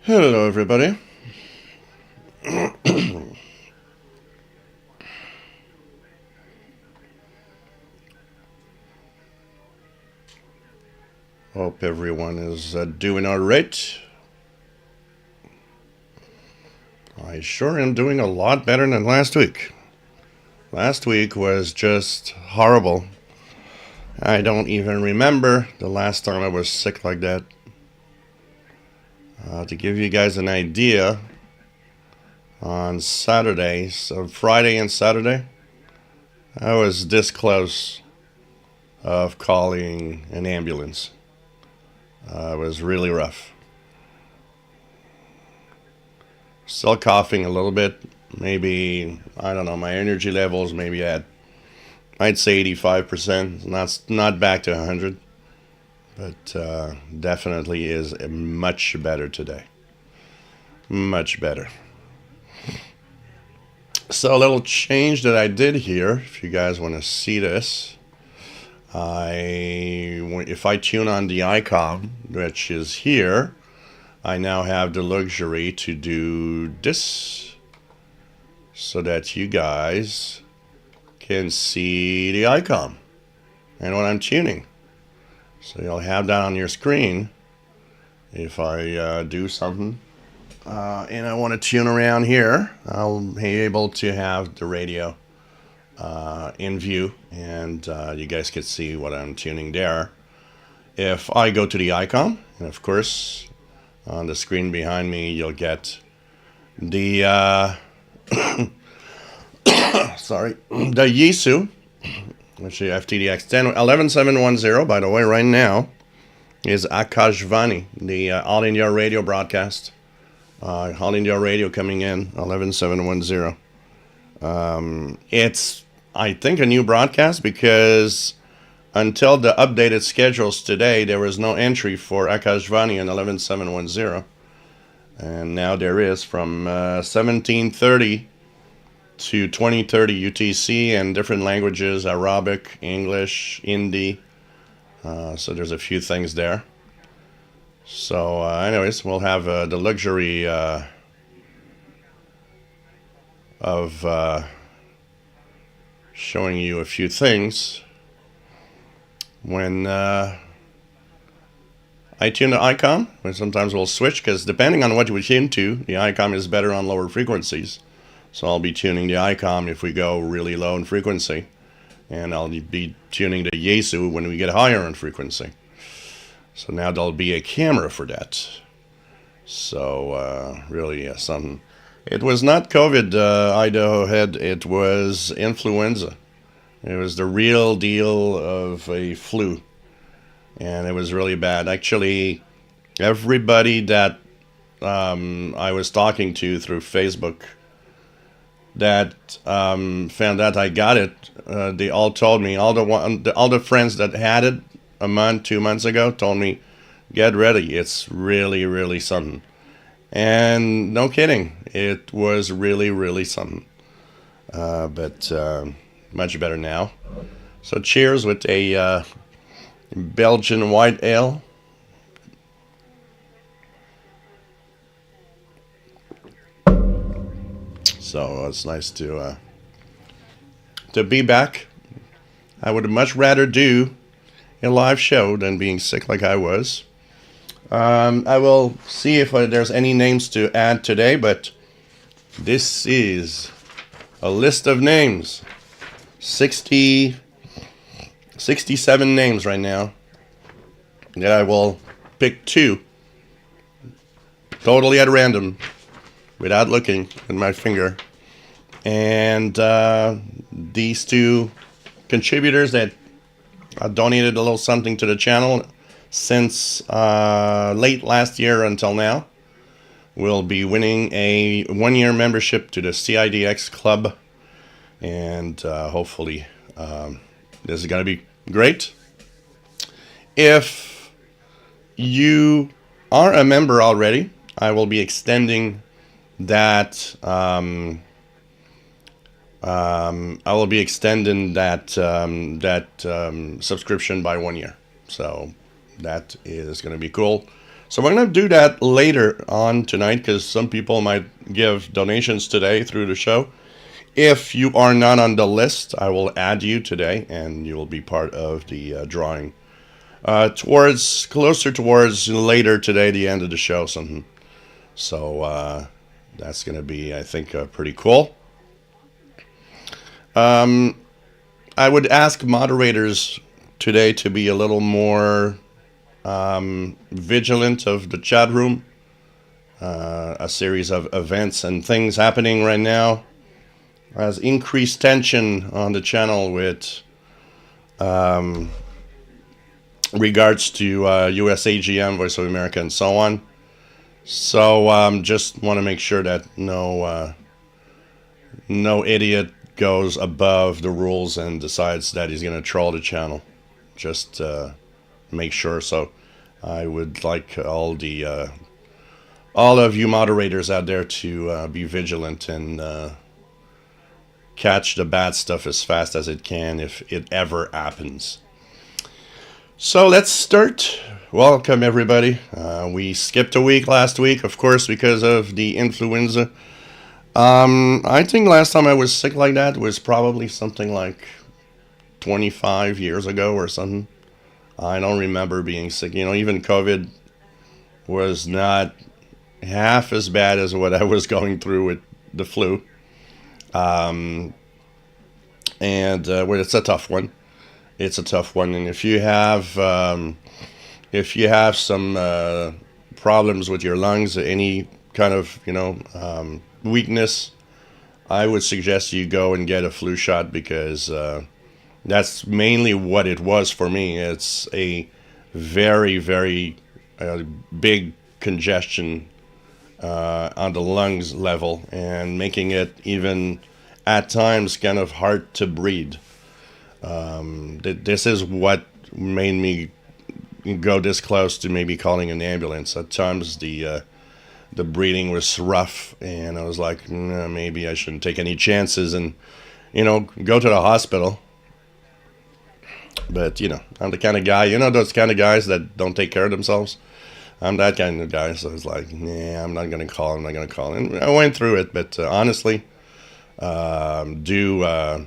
Hello, everybody. Hope everyone is doing all right. I sure am doing a lot better than last week. Last week was just horrible. I don't even remember the last time I was sick like that. To give you guys an idea, on Saturday, so Friday and Saturday, I was this close of calling an ambulance. It was really rough. Still coughing a little bit. Maybe, I don't know, my energy levels maybe at, I'd say 85%. Not back to 100, but definitely is much better today. Much better. So a little change that I did here, if you guys want to see this, if I tune on the icon, which is here, I now have the luxury to do this so that you guys can see the icon and what I'm tuning. So you'll have that on your screen if I do something. And I want to tune around here, I'll be able to have the radio in view, and you guys can see what I'm tuning there. If I go to the icon, and of course, on the screen behind me, you'll get the sorry, the Yisu, which is FTDX 11710. By the way, right now is Akashvani, the All India Radio broadcast. All India Radio coming in 11710. It's, I think, a new broadcast because until the updated schedules today, there was no entry for Akashvani in 11710. And now there is from 1730 to 2030 UTC and different languages, Arabic, English, Hindi. So there's a few things there. So anyways, we'll have the luxury of showing you a few things when I tune the icon. And sometimes we'll switch because depending on what we tune to, the icon is better on lower frequencies. So I'll be tuning the icon if we go really low in frequency, and I'll be tuning the Yesu when we get higher in frequency. So now there'll be a camera for that. So really something. It was not COVID, Idaho Head. It was influenza. It was the real deal of a flu. And it was really bad. Actually, everybody that I was talking to through Facebook that found out I got it, they all told me, all the friends that had it a month, 2 months ago, told me, get ready. It's really, really something. And no kidding, it was really, really something. But much better now. So cheers with a Belgian white ale. So it's nice to be back. I would much rather do a live show than being sick like I was. I will see if there's any names to add today, but this is a list of names. 67 names right now. That I will pick two totally at random without looking at my finger. And these two contributors that donated a little something to the channel since late last year until now will be winning a 1-year membership to the CIDX Club. And hopefully this is going to be great. If you are a member already, I will be extending that subscription by 1 year. So that is going to be cool. So we're going to do that later on tonight because some people might give donations today through the show. If you are not on the list, I will add you today and you will be part of the drawing. Towards later today, the end of the show, something. So that's going to be, I think, pretty cool. I would ask moderators today to be a little more vigilant of the chat room. A series of events and things happening right now has increased tension on the channel with regards to US AGM, Voice of America, and so on. So just want to make sure that no idiot goes above the rules and decides that he's going to troll the channel. Just make sure. So I would like all of you moderators out there to be vigilant and catch the bad stuff as fast as it can if it ever happens. So let's start. Welcome, everybody. We skipped a week last week, of course, because of the influenza. I think last time I was sick like that was probably something like 25 years ago or something. I don't remember being sick. Even COVID was not half as bad as what I was going through with the flu. And well, it's a tough one. It's a tough one, and if you have some problems with your lungs, any kind of weakness, I would suggest you go and get a flu shot because that's mainly what it was for me. It's a very, very big congestion on the lungs level and making it even at times kind of hard to breathe. This is what made me go this close to maybe calling an ambulance. At times the breathing was rough, and I was like, nah, maybe I shouldn't take any chances and go to the hospital. But I'm the kind of guy, those kind of guys that don't take care of themselves. I'm that kind of guy, so I was like, nah, I'm not gonna call. And I went through it, but honestly, do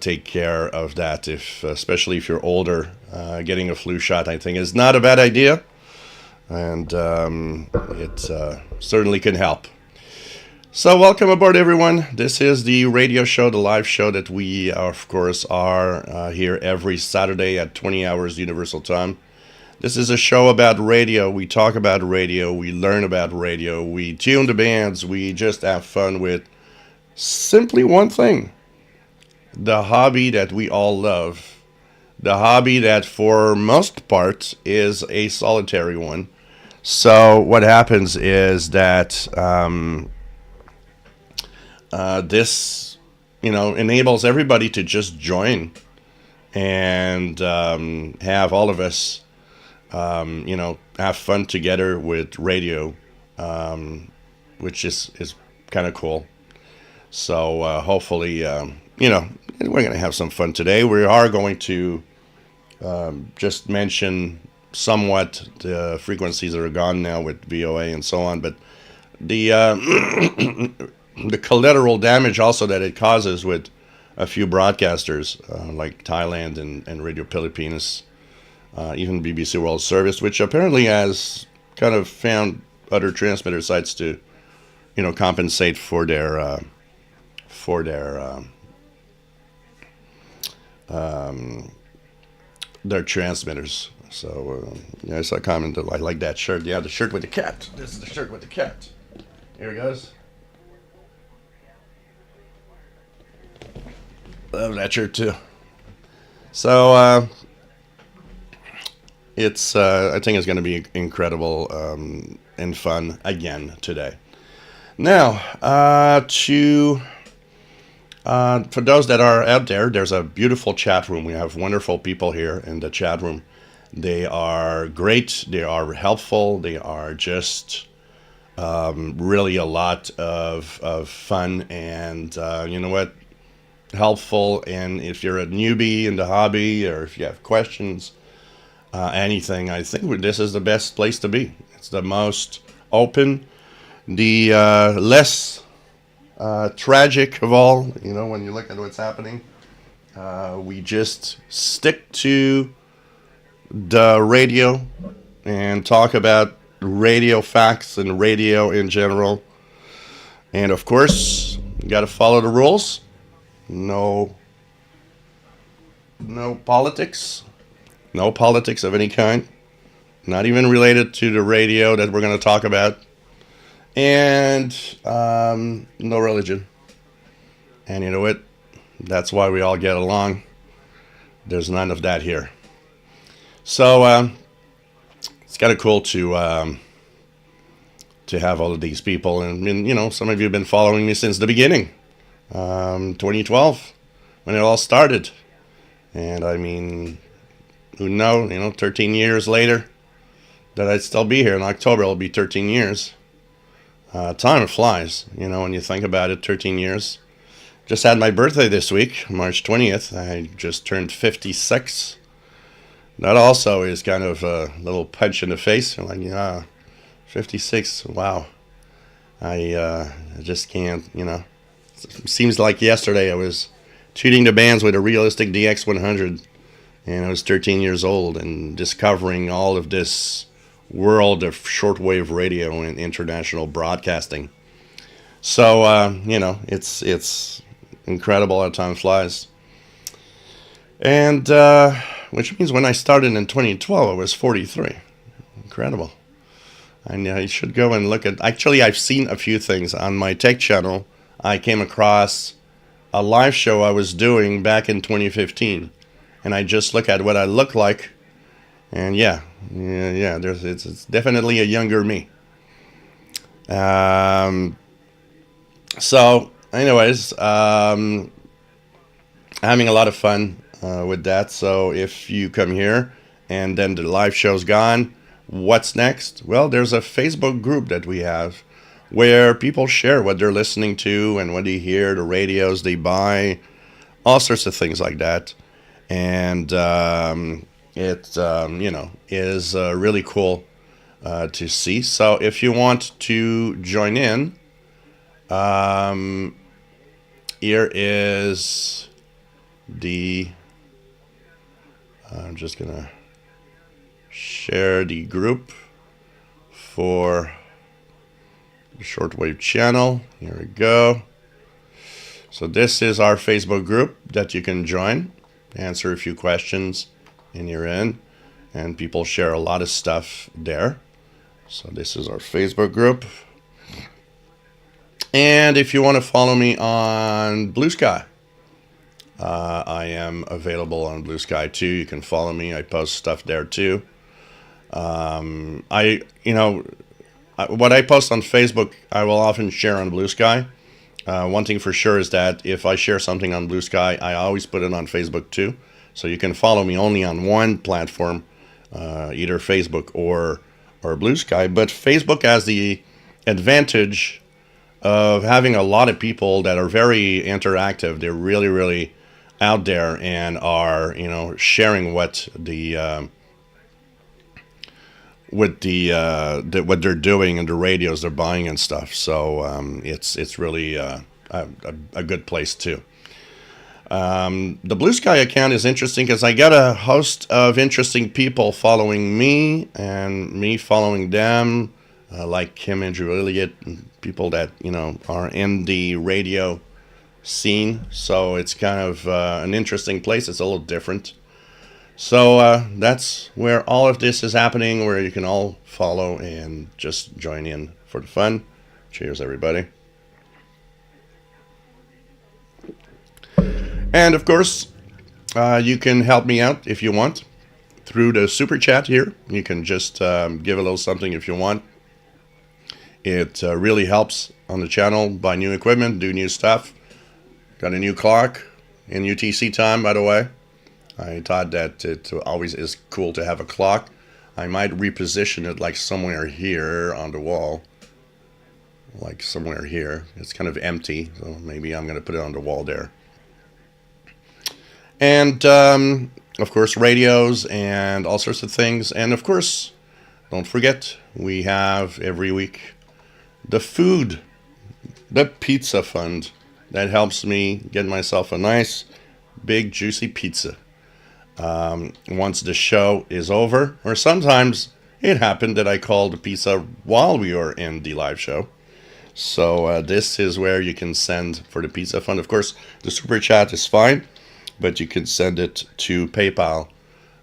take care of that, especially if you're older. Getting a flu shot, I think, is not a bad idea, and it certainly can help. So welcome aboard, everyone. This is the radio show, the live show that we, of course, are here every Saturday at 20 hours Universal Time. This is a show about radio. We talk about radio. We learn about radio. We tune the bands. We just have fun with simply one thing. The hobby that we all love, the hobby that for most part is a solitary one. So what happens is that this, enables everybody to just join and have all of us, have fun together with radio, which is kind of cool. So hopefully, we're going to have some fun today. We are going to just mention somewhat the frequencies that are gone now with VOA and so on, but the the collateral damage also that it causes with a few broadcasters like Thailand and Radio Philippines, even BBC World Service, which apparently has kind of found other transmitter sites to, compensate for their transmitters. So I saw a comment that I like that shirt. Yeah, the shirt with the cat. This is the shirt with the cat. Here it goes. Love that shirt too. So it's I think it's going to be incredible and fun again today. Now for those that are out there, there's a beautiful chat room. We have wonderful people here in the chat room. They are great. They are helpful. They are just really a lot of fun and helpful. And if you're a newbie in the hobby or if you have questions, anything, I think this is the best place to be. It's the most open, the less tragic of all. You know, when you look at what's happening, we just stick to the radio and talk about radio facts and radio in general. And of course, you got to follow the rules. No, no politics. No politics of any kind. Not even related to the radio that we're going to talk about. And no religion. And you know what? That's why we all get along. There's none of that here. So it's kind of cool to have all of these people. And, you know, some of you have been following me since the beginning. 2012, when it all started. And I mean, who knows, you know, 13 years later, that I'd still be here. In October, it'll be 13 years. Time flies, you know, when you think about it, 13 years. Just had my birthday this week, March 20th. I just turned 56. That also is kind of a little punch in the face. You're like, yeah, 56, wow. I just can't, you know. It seems like yesterday I was shooting the bands with a realistic DX100. And I was 13 years old and discovering all of this world of shortwave radio and international broadcasting. So, you know, it's incredible how time flies. And which means when I started in 2012, I was 43. Incredible. And I should go and look at... Actually, I've seen a few things on my tech channel. I came across a live show I was doing back in 2015. And I just look at what I look like, and it's definitely a younger me. So, anyways, having a lot of fun with that. So, if you come here and then the live show's gone, what's next? Well, there's a Facebook group that we have where people share what they're listening to and what they hear, the radios they buy, all sorts of things like that. And it you know, is really cool to see. So if you want to join in, here is the... I'm just gonna share the group for the Shortwave channel. Here we go. So this is our Facebook group that you can join. Answer a few questions and you're in, and people share a lot of stuff there. So this is our Facebook group. And if you want to follow me on Blue Sky, I am available on Blue Sky too. You can follow me. I post stuff there too. What I post on Facebook, I will often share on Blue Sky. One thing for sure is that if I share something on Blue Sky, I always put it on Facebook too. So you can follow me only on one platform, either Facebook or Blue Sky. But Facebook has the advantage of having a lot of people that are very interactive. They're really, really out there and are, you know, sharing what what they're doing and the radios they're buying and stuff. So it's really a good place too. The Blue Sky account is interesting because I got a host of interesting people following me and me following them, like Kim and Drew Elliott, people that, you know, are in the radio scene. So it's kind of an interesting place. It's a little different. So that's where all of this is happening, where you can all follow and just join in for the fun. Cheers, everybody. And of course, you can help me out if you want through the super chat here. You can just give a little something if you want. It really helps on the channel. Buy new equipment, do new stuff. Got a new clock in UTC time, by the way. I thought that it always is cool to have a clock. I might reposition it like somewhere here on the wall. Like somewhere here. It's kind of empty, so maybe I'm going to put it on the wall there. And of course, radios and all sorts of things. And of course, don't forget, we have every week the food, the pizza fund that helps me get myself a nice, big, juicy pizza once the show is over. Or sometimes it happened that I called the pizza while we were in the live show. So this is where you can send for the pizza fund. Of course, the super chat is fine, but you can send it to PayPal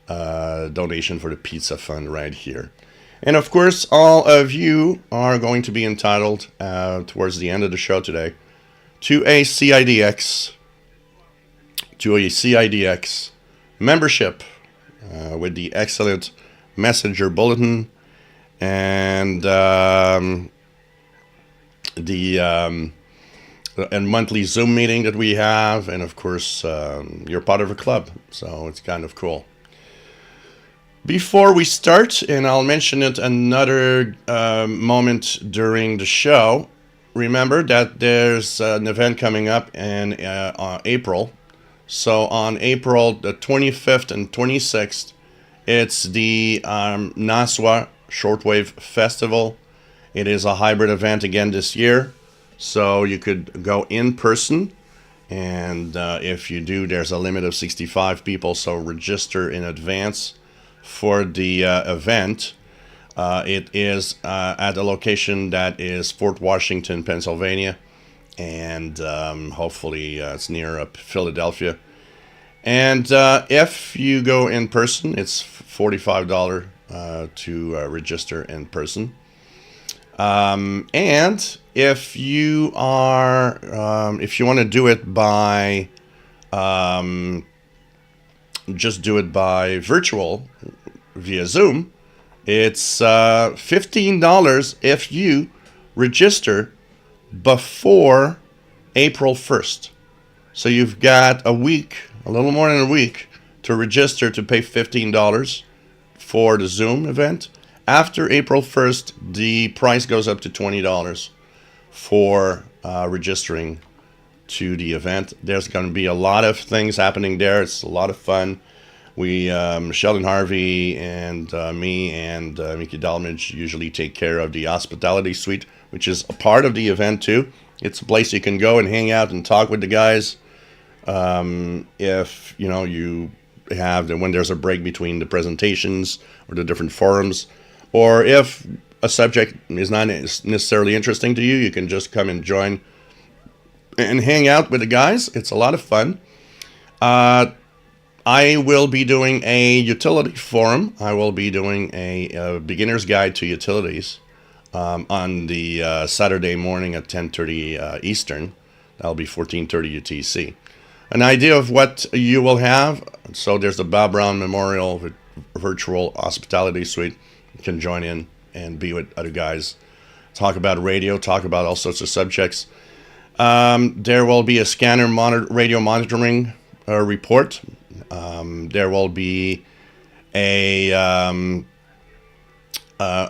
donation for the pizza fund right here. And of course, all of you are going to be entitled towards the end of the show today to a CIDX membership with the excellent messenger bulletin and the and monthly Zoom meeting that we have, and of course you're part of a club, so it's kind of cool. Before we start, and I'll mention it another moment during the show, remember that there's an event coming up in April. So on April the 25th and 26th, it's the NASWA Shortwave Festival. It is a hybrid event again this year, so you could go in person, and if you do, there's a limit of 65 people, so register in advance for the event. It is at a location that is Fort Washington, Pennsylvania, and hopefully it's near Philadelphia. And if you go in person, it's $45 to register in person. And if you want to do it by just do it by virtual via Zoom, it's $15 if you register before April 1st. So you've got a week, a little more than a week, to register to pay $15 for the Zoom event. After April 1st, the price goes up to $20 for registering to the event. There's going to be a lot of things happening there. It's a lot of fun. We, Sheldon Harvey and me and Mickey Dalmage usually take care of the hospitality suite, which is a part of the event too. It's a place you can go and hang out and talk with the guys. If you have when there's a break between the presentations or the different forums, or if a subject is not necessarily interesting to you, you can just come and join and hang out with the guys. It's a lot of fun. I will be doing a utility forum. I will be doing a beginner's guide to utilities on the Saturday morning at 10:30 Eastern. That'll be 14:30 UTC. An idea of what you will have. So there's the Bob Brown Memorial Virtual Hospitality Suite. You can join in and be with other guys. Talk about radio, talk about all sorts of subjects. There will be a scanner radio monitoring report. There will be a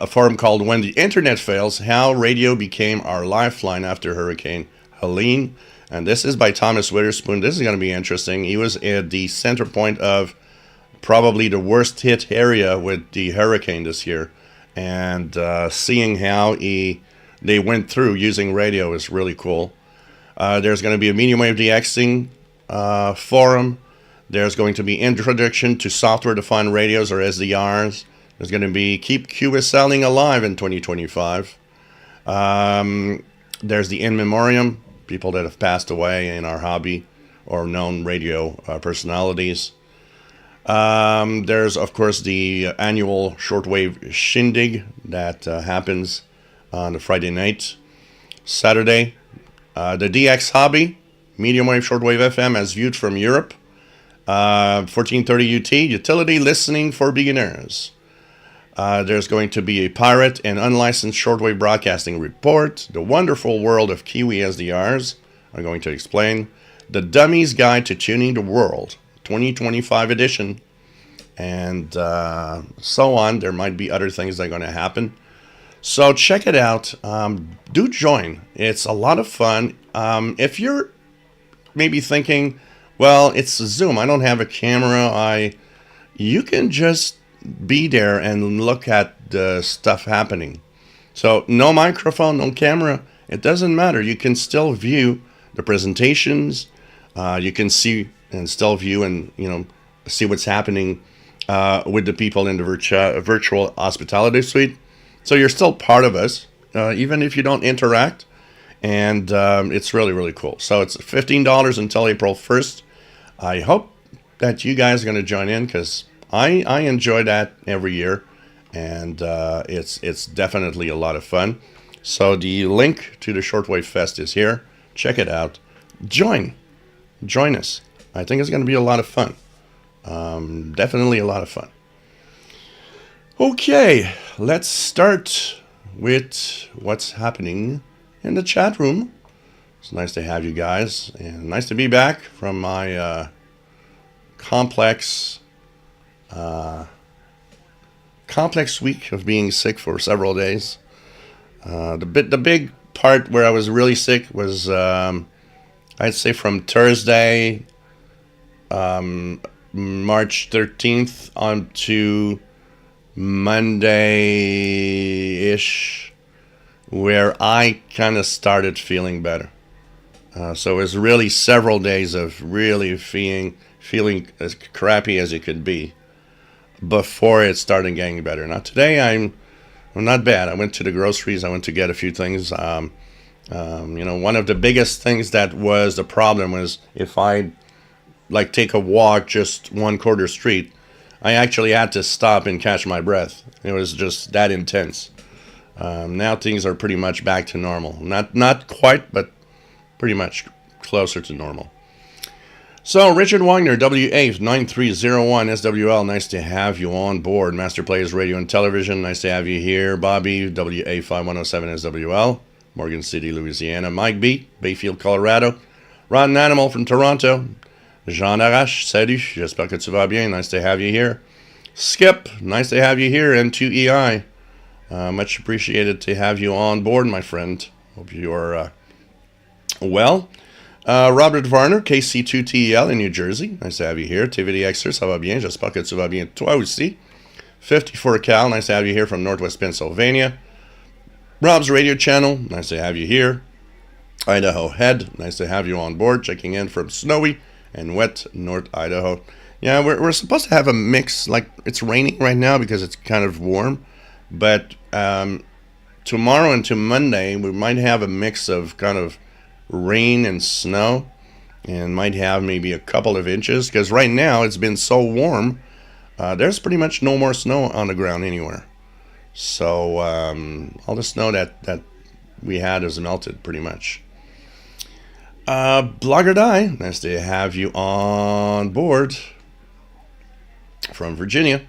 forum called When the Internet Fails, How Radio Became Our Lifeline After Hurricane Helene. And this is by Thomas Witherspoon. This is going to be interesting. He was at the center point of probably the worst hit area with the hurricane this year. And seeing how they went through using radio is really cool. There's going to be a medium wave DXing forum. There's going to be introduction to software-defined radios, or SDRs. There's going to be Keep QSLing Alive in 2025. There's the In Memoriam, people that have passed away in our hobby or known radio personalities. There's, of course, the annual Shortwave Shindig that happens on a Friday night. Saturday, the DX Hobby, medium wave shortwave FM as viewed from Europe. 14:30 UT, utility listening for beginners. There's going to be a pirate and unlicensed shortwave broadcasting report. The wonderful world of Kiwi SDRs. I'm going to explain. The Dummy's Guide to Tuning the World, 2025 edition. And so on. There might be other things that are going to happen. So check it out. Do join. It's a lot of fun. If you're maybe thinking, well, it's Zoom. I don't have a camera. you can just be there and look at the stuff happening. So no microphone, no camera, it doesn't matter. You can still view the presentations. You can see and still view and see what's happening with the people in the virtual hospitality suite. So you're still part of us, even if you don't interact. And it's really, really cool. So it's $15 until April 1st. I hope that you guys are going to join in because I enjoy that every year. And it's definitely a lot of fun. So the link to the Shortwave Fest is here. Check it out. Join us. I think it's going to be a lot of fun. Definitely a lot of fun. Okay, let's start with what's happening in the chat room. It's nice to have you guys, and nice to be back from my complex week of being sick for several days. The big part where I was really sick was I'd say from Thursday, March 13th on to Monday-ish, where I kind of started feeling better. So it was really several days of really feeling as crappy as it could be before it started getting better. Now today I'm not bad. I went to the groceries. I went to get a few things. One of the biggest things that was the problem was if I take a walk just one quarter street, I actually had to stop and catch my breath. It was just that intense. Now things are pretty much back to normal. Not quite, but pretty much closer to normal. So Richard Wagner, W89301 SWL, nice to have you on board. Master Players Radio and Television, nice to have you here. Bobby, WA5107 SWL, Morgan City, Louisiana. Mike B, Bayfield, Colorado. Ron Animal from Toronto. Jean Arash, salut, j'espère que tu vas bien, nice to have you here. Skip, nice to have you here, N2EI. Much appreciated to have you on board, my friend. Hope you are well. Robert Varner, KC2TEL in New Jersey. Nice to have you here. TVDXer, ça va bien. J'espère que tu vas bien toi aussi. 54 Cal, nice to have you here from Northwest Pennsylvania. Rob's Radio Channel, nice to have you here. Idaho Head, nice to have you on board. Checking in from snowy and wet North Idaho. Yeah, we're supposed to have a mix. Like, it's raining right now because it's kind of warm. But tomorrow and to Monday, we might have a mix of kind of rain and snow, and might have maybe a couple of inches, because right now it's been so warm, there's pretty much no more snow on the ground anywhere. So all the snow that we had has melted pretty much. Blogger Die, nice to have you on board from Virginia.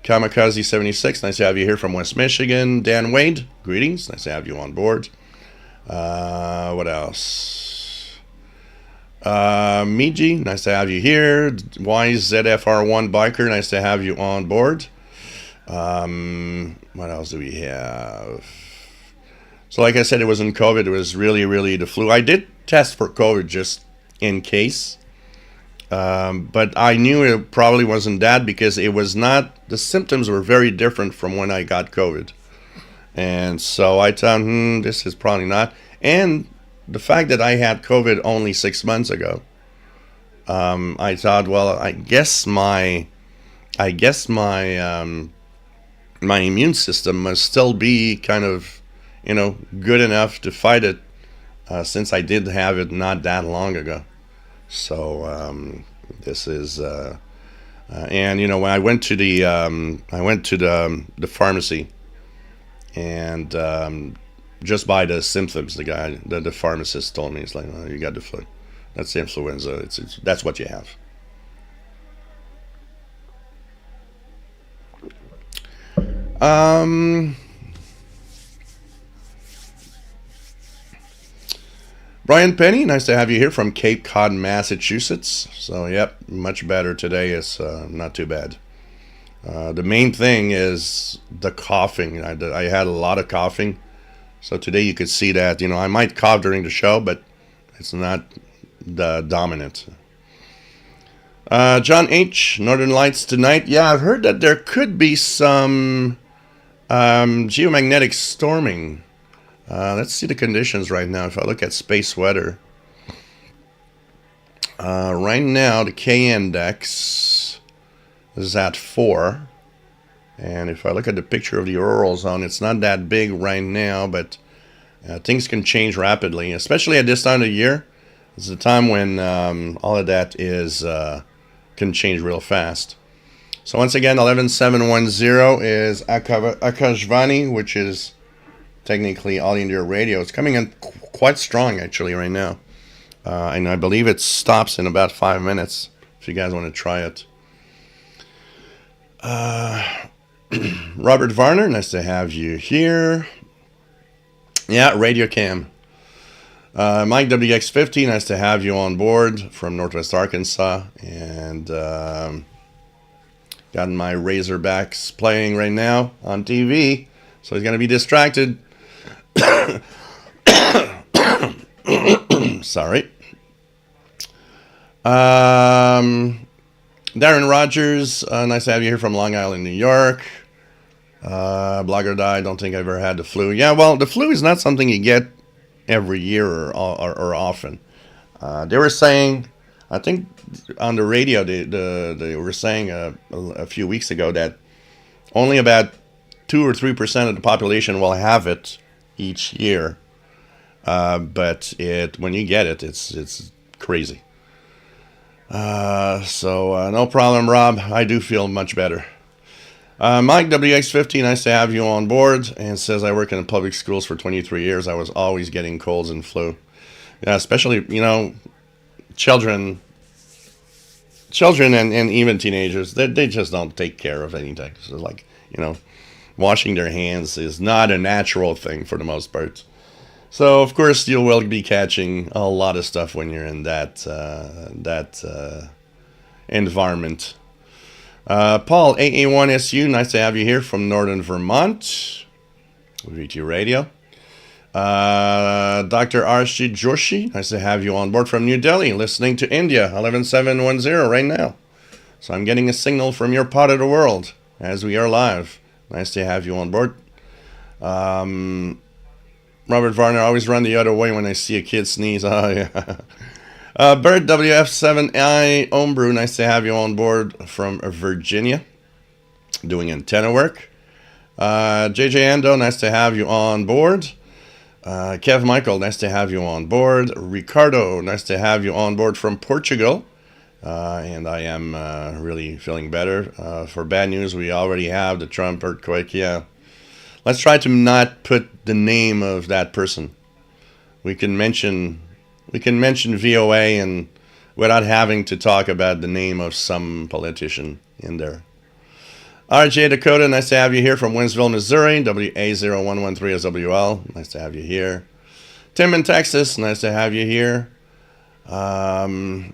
Kamikaze 76, nice to have you here from West Michigan. Dan Wade, greetings, nice to have you on board. What else? Miji, nice to have you here. YZFR1 Biker, nice to have you on board. What else do we have? So like I said, it wasn't COVID. It was really, really the flu. I did test for COVID just in case. But I knew it probably wasn't that because it was not, the symptoms were very different from when I got COVID. And so I thought, this is probably not. And the fact that I had COVID only 6 months ago, I thought, well, I guess my immune system must still be kind of, good enough to fight it, since I did have it not that long ago. So this is, and when I went to the pharmacy. And just by the symptoms, the pharmacist told me, it's like, oh, you got the flu. That's influenza. That's what you have. Brian Penny, nice to have you here from Cape Cod, Massachusetts. So, yep, much better today. It's not too bad. The main thing is the coughing. I had a lot of coughing. So today you could see that, I might cough during the show, but it's not the dominant. John H. Northern Lights tonight. Yeah, I've heard that there could be some geomagnetic storming. Let's see the conditions right now. If I look at space weather. Right now, the K index is at 4. And if I look at the picture of the auroral zone, it's not that big right now, but things can change rapidly, especially at this time of year. It's the time when all of that is can change real fast. So once again, 11710 is Akashvani, which is technically All India Radio. It's coming in quite strong, actually, right now. And I believe it stops in about 5 minutes, if you guys want to try it. Robert Varner, nice to have you here. Yeah, Radio Cam. Mike WX50, nice to have you on board from Northwest Arkansas. And got my Razorbacks playing right now on TV, so he's going to be distracted. Sorry. Darren Rogers, nice to have you here from Long Island, New York. Blogger Die, don't think I've ever had the flu. Yeah, well, the flu is not something you get every year or often. They were saying, I think on the radio, they were saying a few weeks ago that only about 2 or 3% of the population will have it each year. But when you get it, it's crazy. So no problem, Rob. I do feel much better. Mike WX50, nice to have you on board, and says I work in public schools for 23 years. I was always getting colds and flu. Yeah, especially, children and even teenagers, they just don't take care of anything. So like, washing their hands is not a natural thing for the most part. So of course you will be catching a lot of stuff when you're in that environment. Paul AA1SU, nice to have you here from Northern Vermont. VT Radio. Dr. Arshid Joshi, nice to have you on board from New Delhi, listening to India, 11710 right now. So I'm getting a signal from your part of the world as we are live. Nice to have you on board. Robert Varner, I always run the other way when I see a kid sneeze. Oh, yeah. Bird WF7I Ombrew, nice to have you on board from Virginia, doing antenna work. JJ Ando, nice to have you on board. Kev Michael, nice to have you on board. Ricardo, nice to have you on board from Portugal. And I am really feeling better. For bad news, we already have the Trump earthquake. Yeah. Let's try to not put the name of that person. We can mention VOA and without having to talk about the name of some politician in there. RJ Dakota, nice to have you here from Winsville, Missouri. WA0113SWL, nice to have you here. Tim in Texas, nice to have you here. 81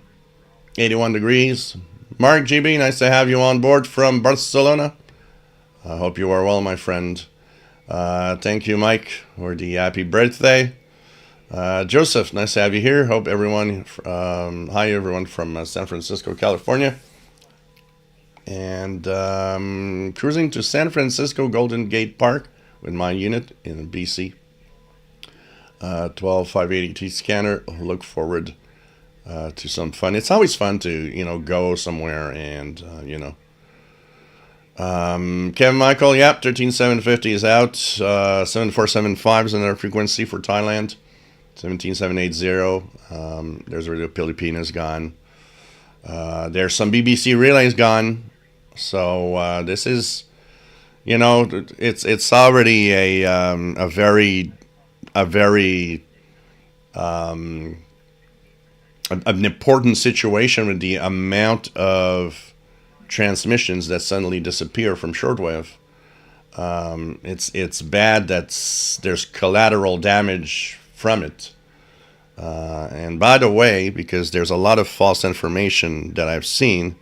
degrees. Mark GB, nice to have you on board from Barcelona. I hope you are well, my friend. Thank you, Mike, for the happy birthday. Joseph, nice to have you here. Hope everyone, hi everyone from San Francisco, California. And cruising to San Francisco Golden Gate Park with my unit in BC. 12580T scanner. Look forward to some fun. It's always fun to, go somewhere and, Kevin Michael, yep, 13750 is out. 7475 is another frequency for Thailand. 17780. There's Radio Pilipinas gone. There's some BBC relays gone. So this is, it's already a very an important situation with the amount of transmissions that suddenly disappear from shortwave. It's bad that there's collateral damage from it. And by the way, because there's a lot of false information that I've seen,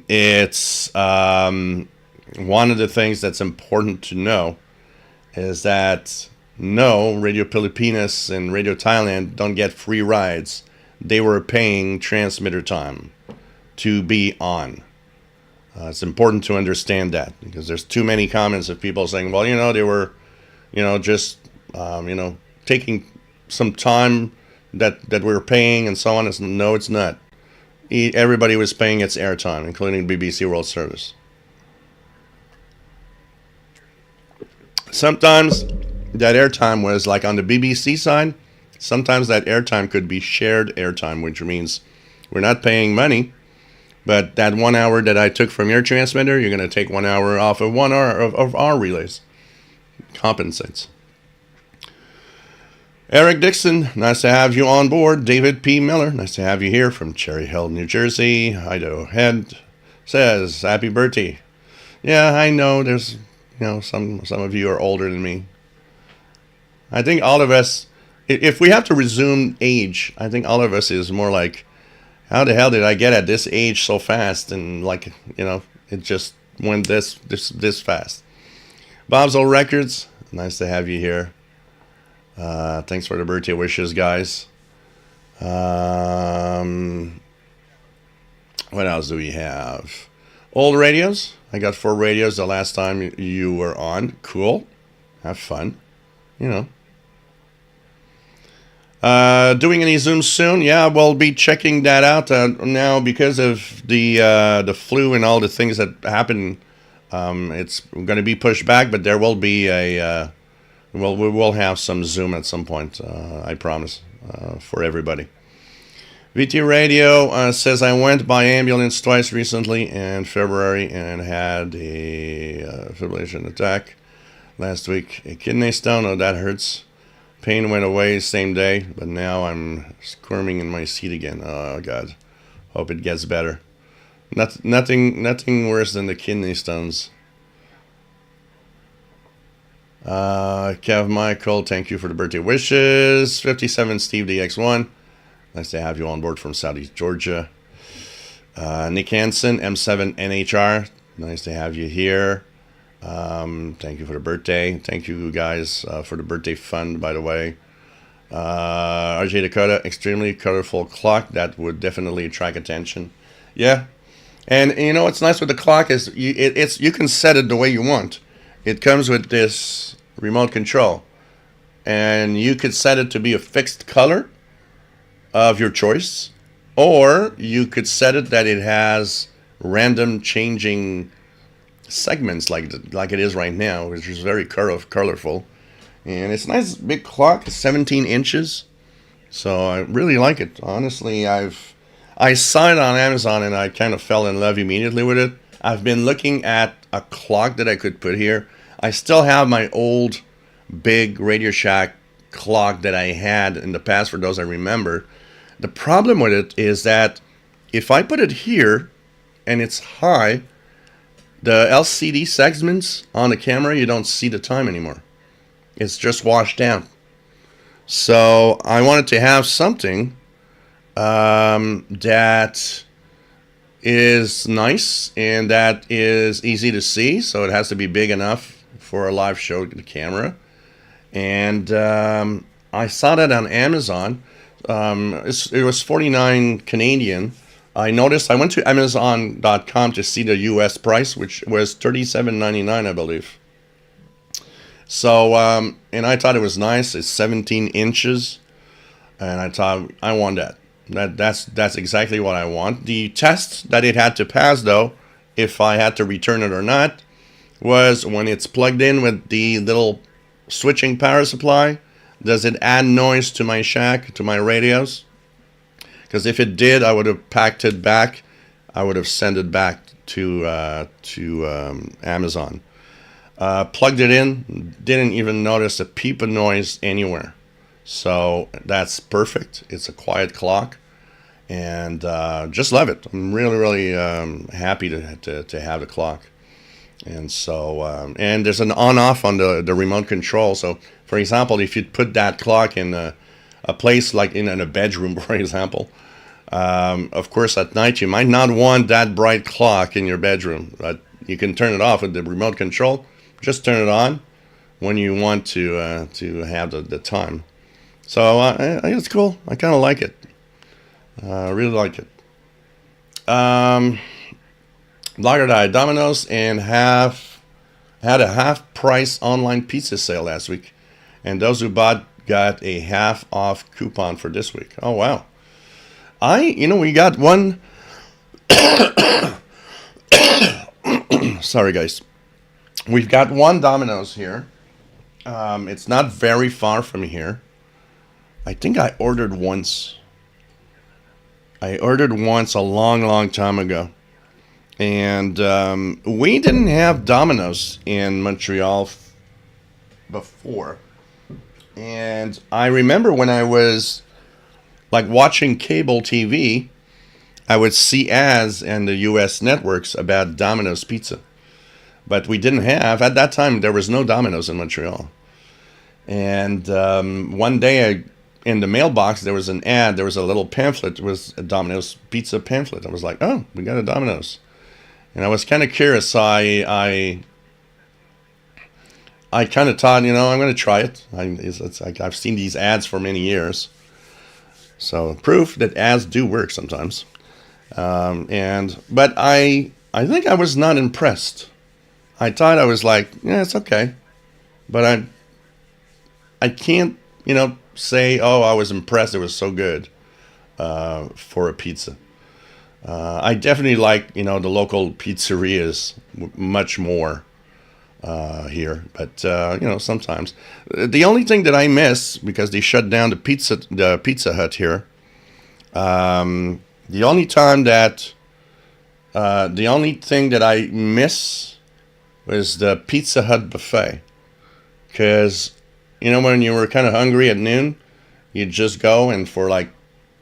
it's one of the things that's important to know is that no, Radio Pilipinas and Radio Thailand don't get free rides. they were paying transmitter time to be on. It's important to understand that, because there's too many comments of people saying, well, they were, just, taking some time that we were paying and so on. No, it's not. Everybody was paying its airtime, including BBC World Service. Sometimes that airtime was like on the BBC side. Sometimes that airtime could be shared airtime, which means we're not paying money, but that 1 hour that I took from your transmitter, you're going to take 1 hour off of 1 hour of our relays. Compensates. Eric Dixon, nice to have you on board. David P. Miller, nice to have you here from Cherry Hill, New Jersey. Idaho Head says, happy birthday. Yeah, I know there's, some of you are older than me. I think all of us, if we have to resume age, I think all of us is more like, how the hell did I get at this age so fast? And it just went this fast. Bob's Old Records, nice to have you here. Thanks for the birthday wishes, guys. What else do we have? Old radios. I got 4 radios the last time you were on. Cool. Have fun. Doing any Zooms soon? Yeah, we'll be checking that out now because of the flu and all the things that happen. It's going to be pushed back, but there will be we will have some Zoom at some point. I promise, for everybody. VT Radio says, I went by ambulance twice recently in February and had a fibrillation attack last week. A kidney stone. Oh, that hurts. Pain went away same day, but now I'm squirming in my seat again. Oh, God. Hope it gets better. Nothing worse than the kidney stones. Kev Michael, thank you for the birthday wishes. 57 Steve DX1. Nice to have you on board from Southeast Georgia. Nick Hansen, M7 NHR. Nice to have you here. Thank you for the birthday. Thank you guys for the birthday fund, by the way. RJ Dakota, extremely colorful clock. That would definitely attract attention. Yeah. And what's nice with the clock is you can set it the way you want. It comes with this remote control. And you could set it to be a fixed color of your choice. Or you could set it that it has random changing segments like it is right now, which is very colorful. And it's a nice big clock, 17 inches. So I really like it. Honestly, I saw it on Amazon and I kind of fell in love immediately with it. I've been looking at a clock that I could put here. I still have my old big Radio Shack clock that I had in the past, for those I remember. The problem with it is that if I put it here and it's high, the LCD segments on the camera, you don't see the time anymore. It's just washed down. So I wanted to have something that is nice and that is easy to see. So it has to be big enough for a live show with the camera. And I saw that on Amazon. It was 49 Canadian. I noticed I went to Amazon.com to see the US price, which was $37.99, I believe. So, and I thought it was nice. It's 17 inches. And I thought, I want that. That's exactly what I want. The test that it had to pass, though, if I had to return it or not, was when it's plugged in with the little switching power supply. Does it add noise to my shack, to my radios? Because if it did, I would have packed it back. I would have sent it back to Amazon. Plugged it in, didn't even notice a peep of noise anywhere. So that's perfect. It's a quiet clock, and just love it. I'm really, really happy to have the clock. And so, and there's an on-off on the remote control. So, for example, if you put that clock in a place like in a bedroom, for example, of course, at night you might not want that bright clock in your bedroom. But you can turn it off with the remote control. Just turn it on when you want to have the time. So it's cool. I kind of like it. I really like it. Blogger died. Domino's and had a half price online pizza sale last week, and those who bought got a half off coupon for this week. Oh wow! We got one. Sorry guys, we've got one Domino's here. It's not very far from here. I think I ordered once. I ordered once a long, long time ago. And we didn't have Domino's in Montreal before. And I remember when I was like watching cable TV, I would see ads in the US networks about Domino's pizza. But we didn't have, at that time, there was no Domino's in Montreal. And one day in the mailbox, there was an ad, there was a little pamphlet, it was a Domino's pizza pamphlet. I was like, oh, we got a Domino's. And I was kind of curious, so I kind of thought, I'm going to try it. It's like I've seen these ads for many years. So proof that ads do work sometimes. But I think I was not impressed. I thought I was like, yeah, it's okay. But I can't, say, oh, I was impressed. It was so good for a pizza. I definitely like, the local pizzerias much more here. But, sometimes. The only thing that I miss, because they shut down the Pizza Hut here, the only thing that I miss was the Pizza Hut buffet. Because, when you were kind of hungry at noon, you'd just go and for like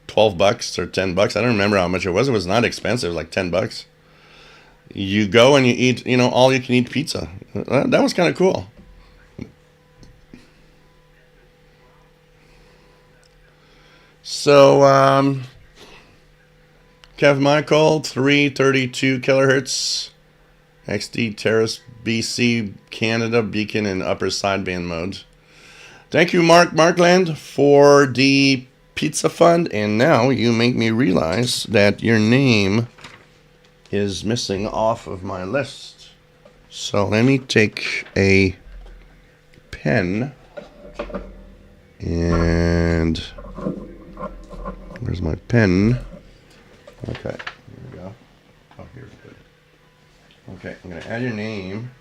$12 or $10, I don't remember how much it was. It was not expensive, like $10. You go and you eat, all you can eat pizza. That was kind of cool. So, Kev Michael, 332 kilohertz, XD Terrace, BC, Canada, beacon in upper sideband mode. Thank you, Markland, for the pizza fund. And now you make me realize that your name is missing off of my list. So let me take a pen and where's my pen? Okay, here we go. Oh, here's good. Okay, I'm going to add your name.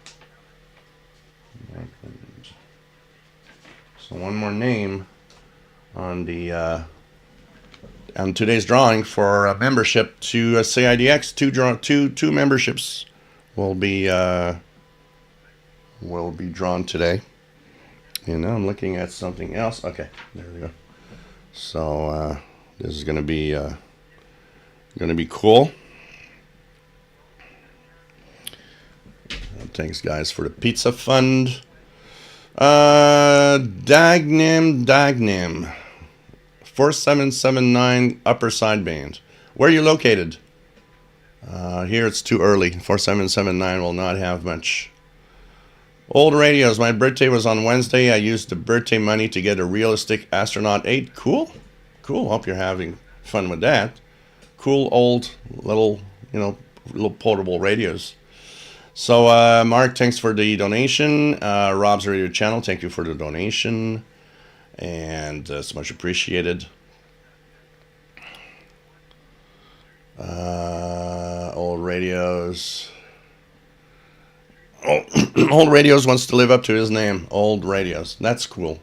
So one more name on the on today's drawing for a membership to CIDX. Two memberships will be drawn today. And now I'm looking at something else. Okay, there we go. So this is gonna be cool. Thanks, guys, for the pizza fund. Dagnim, 4779 upper sideband. Where are you located? Here it's too early. 4779 will not have much. Old radios. My birthday was on Wednesday. I used the birthday money to get a realistic Astronaut 8. Cool. Hope you're having fun with that. Cool old little portable radios. So, Mark, thanks for the donation. Rob's Radio Channel, thank you for the donation. And it's much appreciated. Old Radios. Oh, Old Radios wants to live up to his name. Old Radios. That's cool.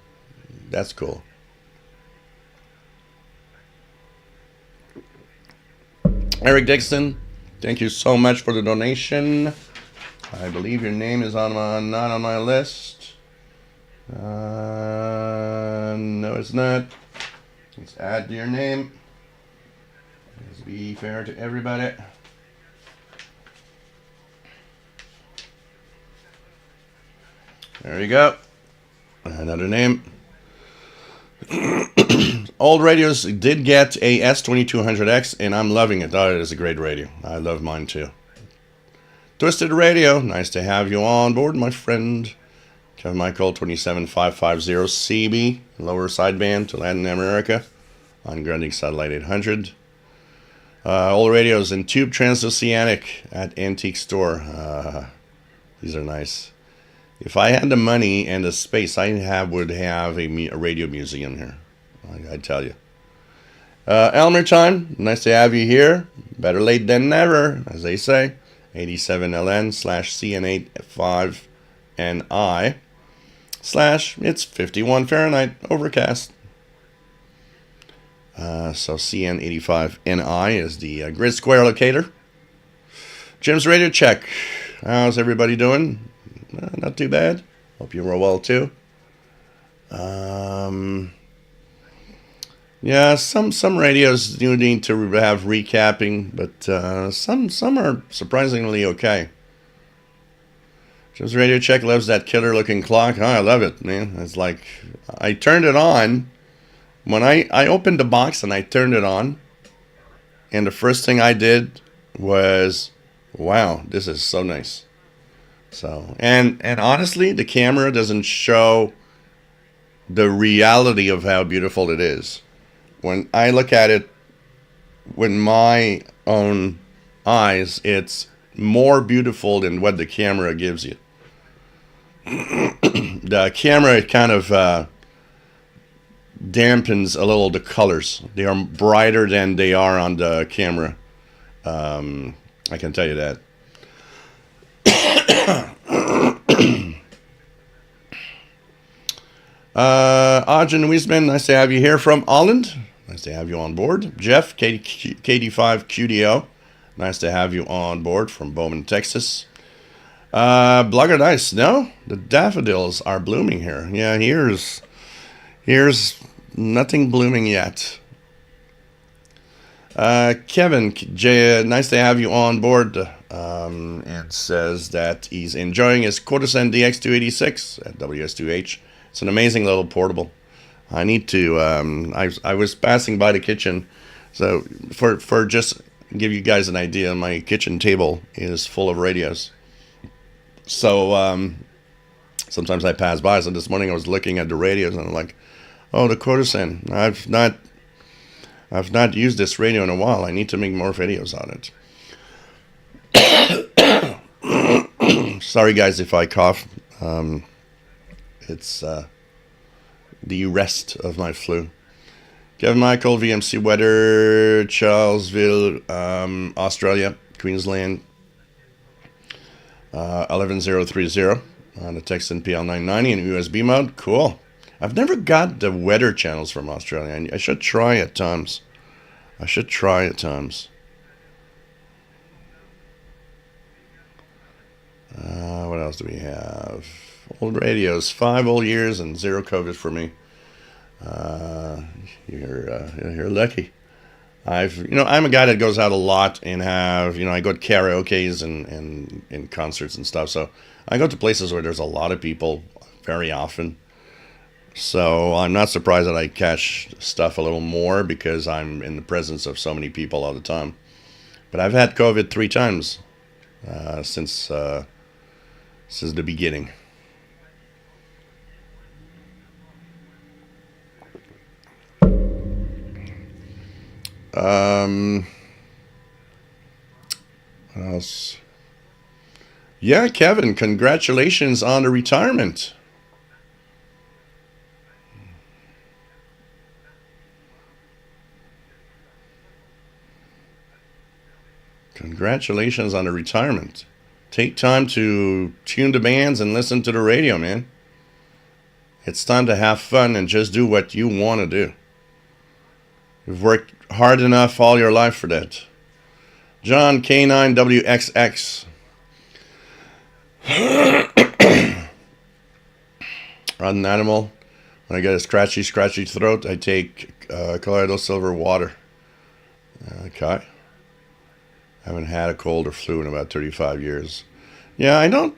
That's cool. Eric Dixon, thank you so much for the donation. I believe your name is not on my list. No, it's not. Let's add your name. Let's be fair to everybody. There you go. Another name. Old Radios did get a S2200X, and I'm loving it. Oh, it is a great radio. I love mine too. Twisted Radio, nice to have you on board, my friend. Kevin Michael, 27550 CB, lower sideband to Latin America on grounding satellite 800. Old radios in tube transoceanic at antique store. These are nice. If I had the money and the space, would have a radio museum here. I tell you. Elmer time, nice to have you here. Better late than never, as they say. 87LN/CN85NI/ it's 51 Fahrenheit overcast. So CN85NI is the grid square locator. Jim's radio check. How's everybody doing? Not too bad. Hope you were well too. Yeah, some radios do need to have recapping, but some are surprisingly okay. Jim's radio check loves that killer looking clock. Oh, I love it, man. It's like I turned it on when I opened the box and I turned it on, and the first thing I did was, wow, this is so nice. So and honestly, the camera doesn't show the reality of how beautiful it is. When I look at it with my own eyes, it's more beautiful than what the camera gives you. The camera kind of dampens a little the colors. They are brighter than they are on the camera. I can tell you that. Arjun Wiesman, nice to have you here from Holland. Nice to have you on board. Jeff, KD5QDO, nice to have you on board from Bowman, Texas. Blogger Dice, no, the daffodils are blooming here. Yeah, here's nothing blooming yet. Kevin J, nice to have you on board. And says that he's enjoying his Courtesan DX286 at WS2H. It's an amazing little portable. I need to. I was passing by the kitchen, so for just give you guys an idea, my kitchen table is full of radios. So sometimes I pass by. So this morning I was looking at the radios and I'm like, oh, the Courtesan. I've not used this radio in a while. I need to make more videos on it. Sorry guys if I cough. It's the rest of my flu. Kevin Michael, VMC Weather, Charlesville, Australia, Queensland, 11030 on the Texan PL990 in USB mode. Cool. I've never got the weather channels from Australia. I should try at times. What else do we have? Old radios, 5 old years and 0 COVID for me. You're lucky. I'm a guy that goes out a lot and I go to karaoke's and concerts and stuff. So I go to places where there's a lot of people very often. So I'm not surprised that I catch stuff a little more because I'm in the presence of so many people all the time. But I've had COVID 3 times since the beginning. What else? Yeah, Kevin, congratulations on the retirement. Congratulations on the retirement. Take time to tune the bands and listen to the radio, man. It's time to have fun and just do what you want to do. You've worked hard enough all your life for that. John K9WXX. On an animal, when I get a scratchy throat, I take colloidal silver water. Okay. I haven't had a cold or flu in about 35 years. Yeah, I don't,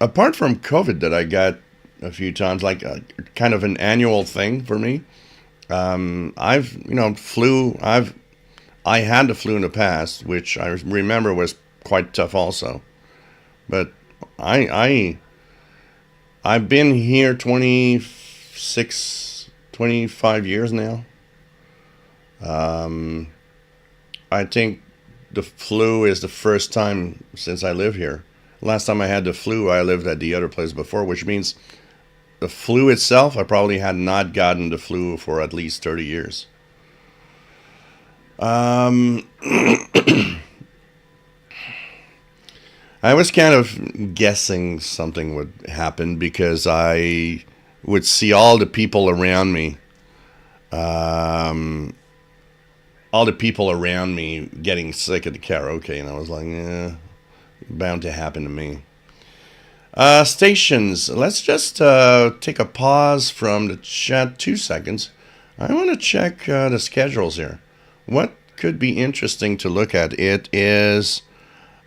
apart from COVID that I got a few times, like kind of an annual thing for me. I had the flu in the past, which I remember was quite tough also. But I've been here 25 years now. I think the flu is the first time since I live here. Last time I had the flu, I lived at the other place before, which means the flu itself, I probably had not gotten the flu for at least 30 years. I was kind of guessing something would happen because I would see all the people around me, getting sick at the karaoke, and I was like, yeah, bound to happen to me. Stations. Let's just take a pause from the chat 2 seconds. I want to check the schedules here. What could be interesting to look at? It is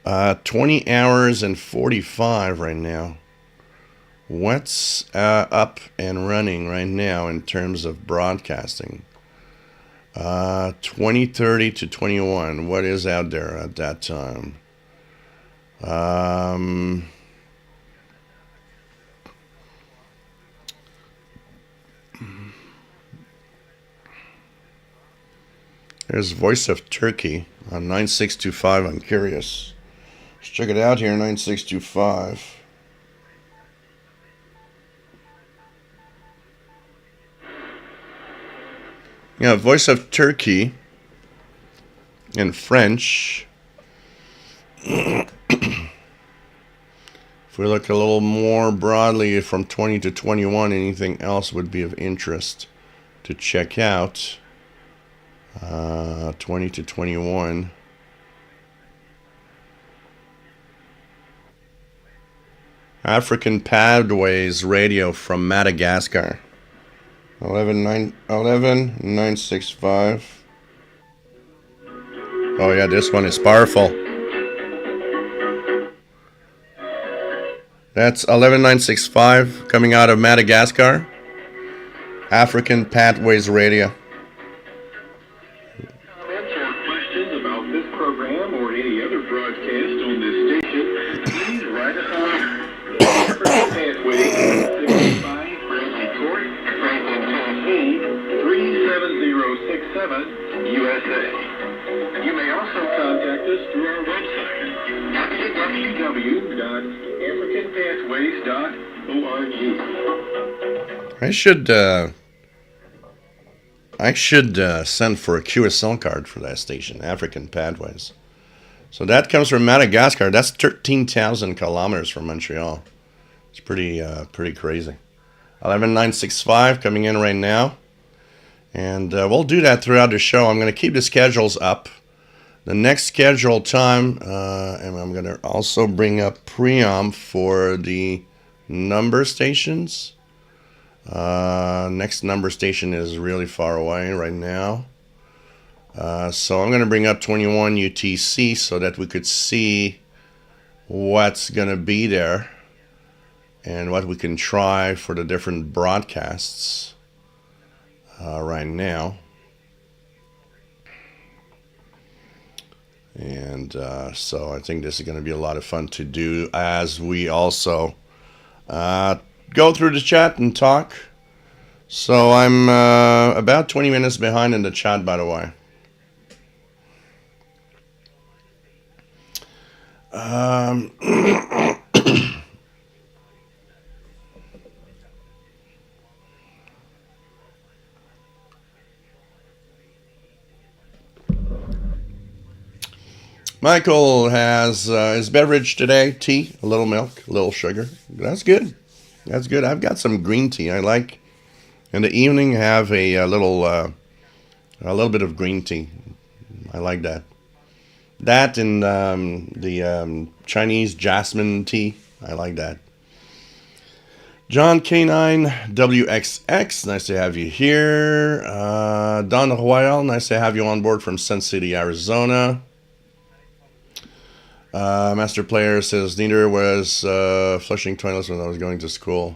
20 hours and 45 right now. What's up and running right now in terms of broadcasting? 20:30 to 21. What is out there at that time? There's Voice of Turkey on 9625. I'm curious. Let's check it out here, 9625. Yeah, Voice of Turkey in French. If we look a little more broadly from 20 to 21, anything else would be of interest to check out. 20 to 21. African Pathways Radio from Madagascar. 11965. Oh yeah, this one is powerful. That's 11965 coming out of Madagascar. African Pathways Radio. Comments or questions about this program or any other broadcast on this station, please write us on African Pathways, 65 Bradley Court, Franklin, Tennessee, 37067, USA. You may also contact us through our website, www.africanpathways.org. I should send for a QSL card for that station, African Pathways. So that comes from Madagascar. That's 13,000 kilometers from Montreal. It's pretty crazy. 11965 coming in right now. And we'll do that throughout the show. I'm going to keep the schedules up. The next scheduled time, and I'm going to also bring up preamp for the number stations. Next number station is really far away right now. So I'm going to bring up 21 UTC so that we could see what's going to be there and what we can try for the different broadcasts right now. And so I think this is going to be a lot of fun to do as we also go through the chat and talk. So I'm about 20 minutes behind in the chat, by the way. Michael has his beverage today, tea, a little milk, a little sugar. That's good. That's good. I've got some green tea. I like in the evening have a little bit of green tea. I like that. That and the Chinese jasmine tea. I like that. John K9 WXX, nice to have you here. Don Royal, nice to have you on board from Sun City, Arizona. Master Player says neither was flushing toilets when I was going to school.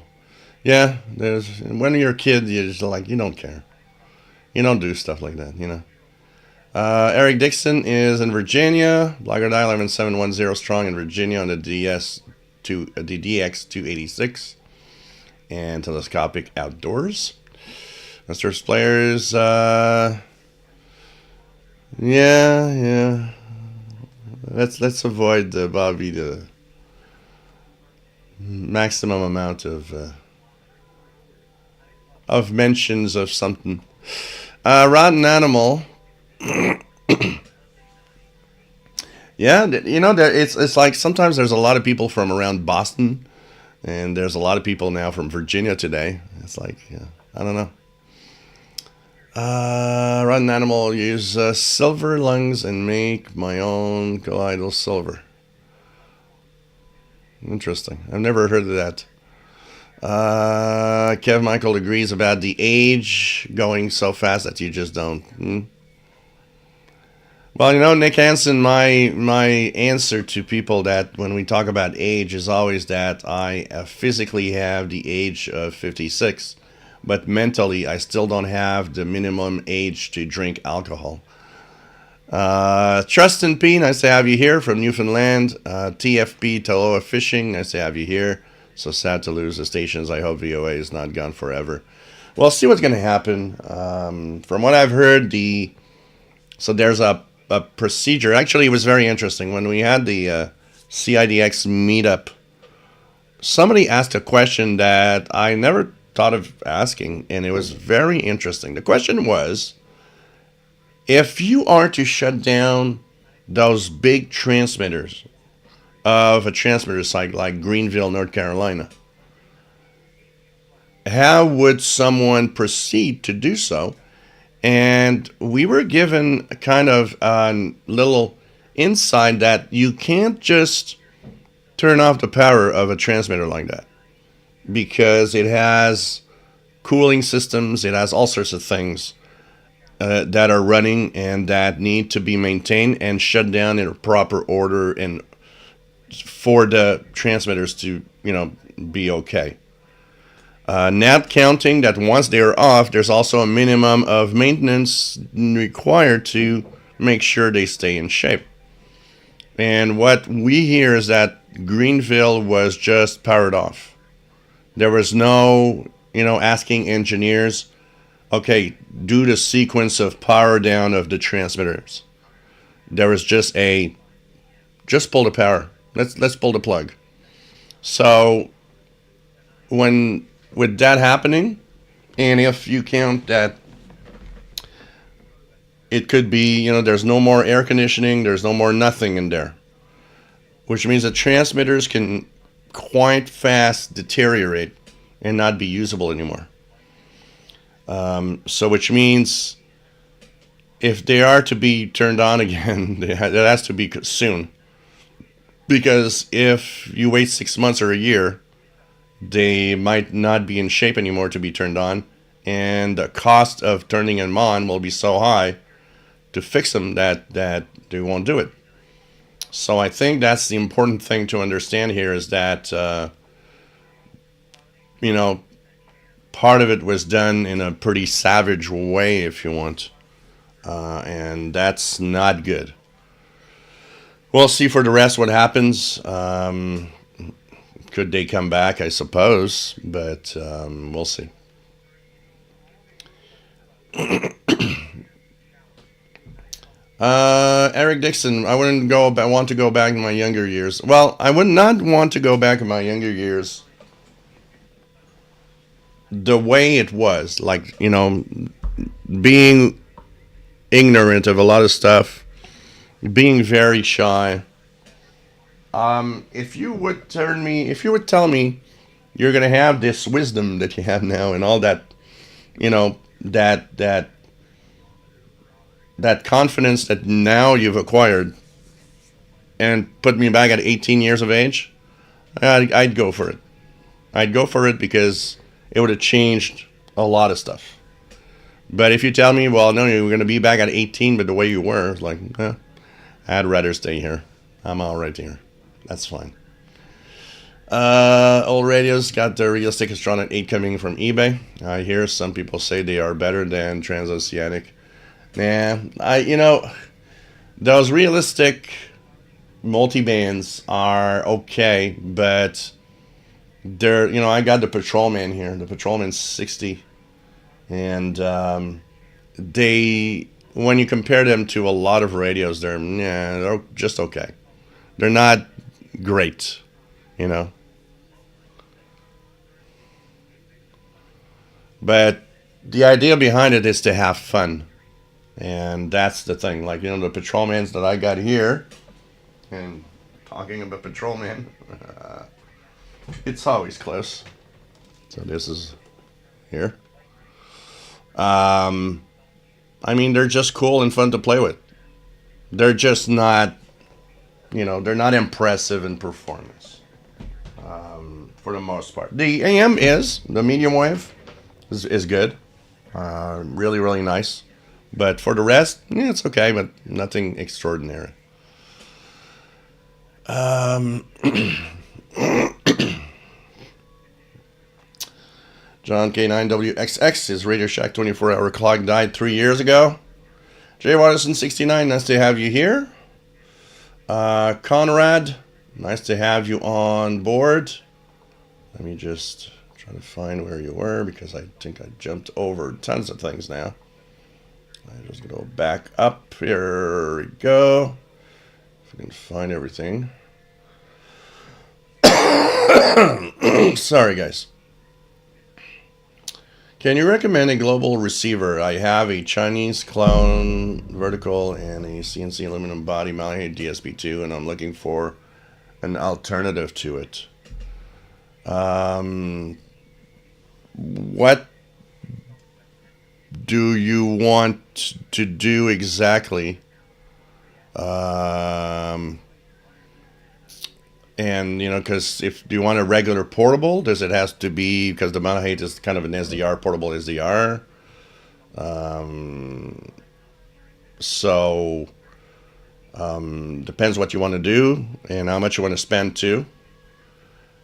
Yeah, when you're a kid, you're just like, you don't care. You don't do stuff like that, you know. Eric Dixon is in Virginia. Blogger dial 11710 strong in Virginia on the DX286 and telescopic outdoors. Master Players, yeah. let's avoid Bobby the maximum amount of mentions of something. Rotten animal. Yeah, it's like sometimes there's a lot of people from around Boston, and there's a lot of people now from Virginia today. It's like, yeah, I don't know. Rotten animal, use silver lungs and make my own colloidal silver. Interesting. I've never heard of that. Kev Michael agrees about the age going so fast that you just don't. Well, Nick Hansen, my answer to people that when we talk about age is always that I physically have the age of 56, but mentally I still don't have the minimum age to drink alcohol. Trust and P, nice to have you here from Newfoundland. TFP, Taloa Fishing, nice to have you here. So sad to lose the stations. I hope VOA is not gone forever. Well, see what's going to happen. From what I've heard, so there's a procedure. Actually, it was very interesting. When we had the CIDX meetup, somebody asked a question that I never thought of asking, and it was very interesting. The question was, if you are to shut down those big transmitters of a transmitter site like Greenville, North Carolina, how would someone proceed to do so? And we were given a kind of a little insight that you can't just turn off the power of a transmitter like that, because it has cooling systems, it has all sorts of things that are running and that need to be maintained and shut down in a proper order, and for the transmitters to be okay. Not counting that once they're off, there's also a minimum of maintenance required to make sure they stay in shape. And what we hear is that Greenville was just powered off. There was no, asking engineers, okay, do the sequence of power down of the transmitters. There was just pull the power. Let's pull the plug. So with that happening, and if you count that it could be, there's no more air conditioning, there's no more nothing in there, which means that transmitters can quite fast deteriorate and not be usable anymore. So which means if they are to be turned on again, that has to be soon. Because if you wait 6 months or a year, they might not be in shape anymore to be turned on, and the cost of turning them on will be so high to fix them that they won't do it. So I think that's the important thing to understand here, is that part of it was done in a pretty savage way, if you want, and that's not good. We'll see for the rest what happens. Could they come back? I suppose, but we'll see. Eric Dixon, I want to go back in my younger years. Well, I would not want to go back in my younger years the way it was, like, being ignorant of a lot of stuff, being very shy. If you would tell me you're gonna have this wisdom that you have now and all that, that confidence that now you've acquired, and put me back at 18 years of age, I'd go for it. I'd go for it because it would have changed a lot of stuff. But if you tell me, well, no, you're going to be back at 18, but the way you were, it's like, I'd rather stay here. I'm all right here. That's fine. Old Radio's got the Realistic Astronaut 8 coming from eBay. I hear some people say they are better than Transoceanic. Those realistic multi-bands are okay, but they're, I got the Patrolman here, the Patrolman 60, and when you compare them to a lot of radios, they're just okay. They're not great, you know. But the idea behind it is to have fun. And that's the thing. Like, the patrolmans that I got here, and talking about patrolman, it's always close. So this is here. I mean, they're just cool and fun to play with. They're just not, they're not impressive in performance, for the most part. The AM the medium wave is good. Really, really nice. But for the rest, it's okay, but nothing extraordinary. John K9WXX, his Radio Shack 24-hour clock died 3 years ago. Jay Watterson 69, nice to have you here. Conrad, nice to have you on board. Let me just try to find where you were, because I think I jumped over tons of things now. I just go back up. Here we go. If I can find everything. Sorry, guys. Can you recommend a global receiver? I have a Chinese clone vertical and a CNC aluminum body mounted DSP2, and I'm looking for an alternative to it. What do you want to do exactly? And, because do you want a regular portable? Does it has to be, because the mountain height is kind of an SDR, portable SDR. So, depends what you want to do and how much you want to spend too.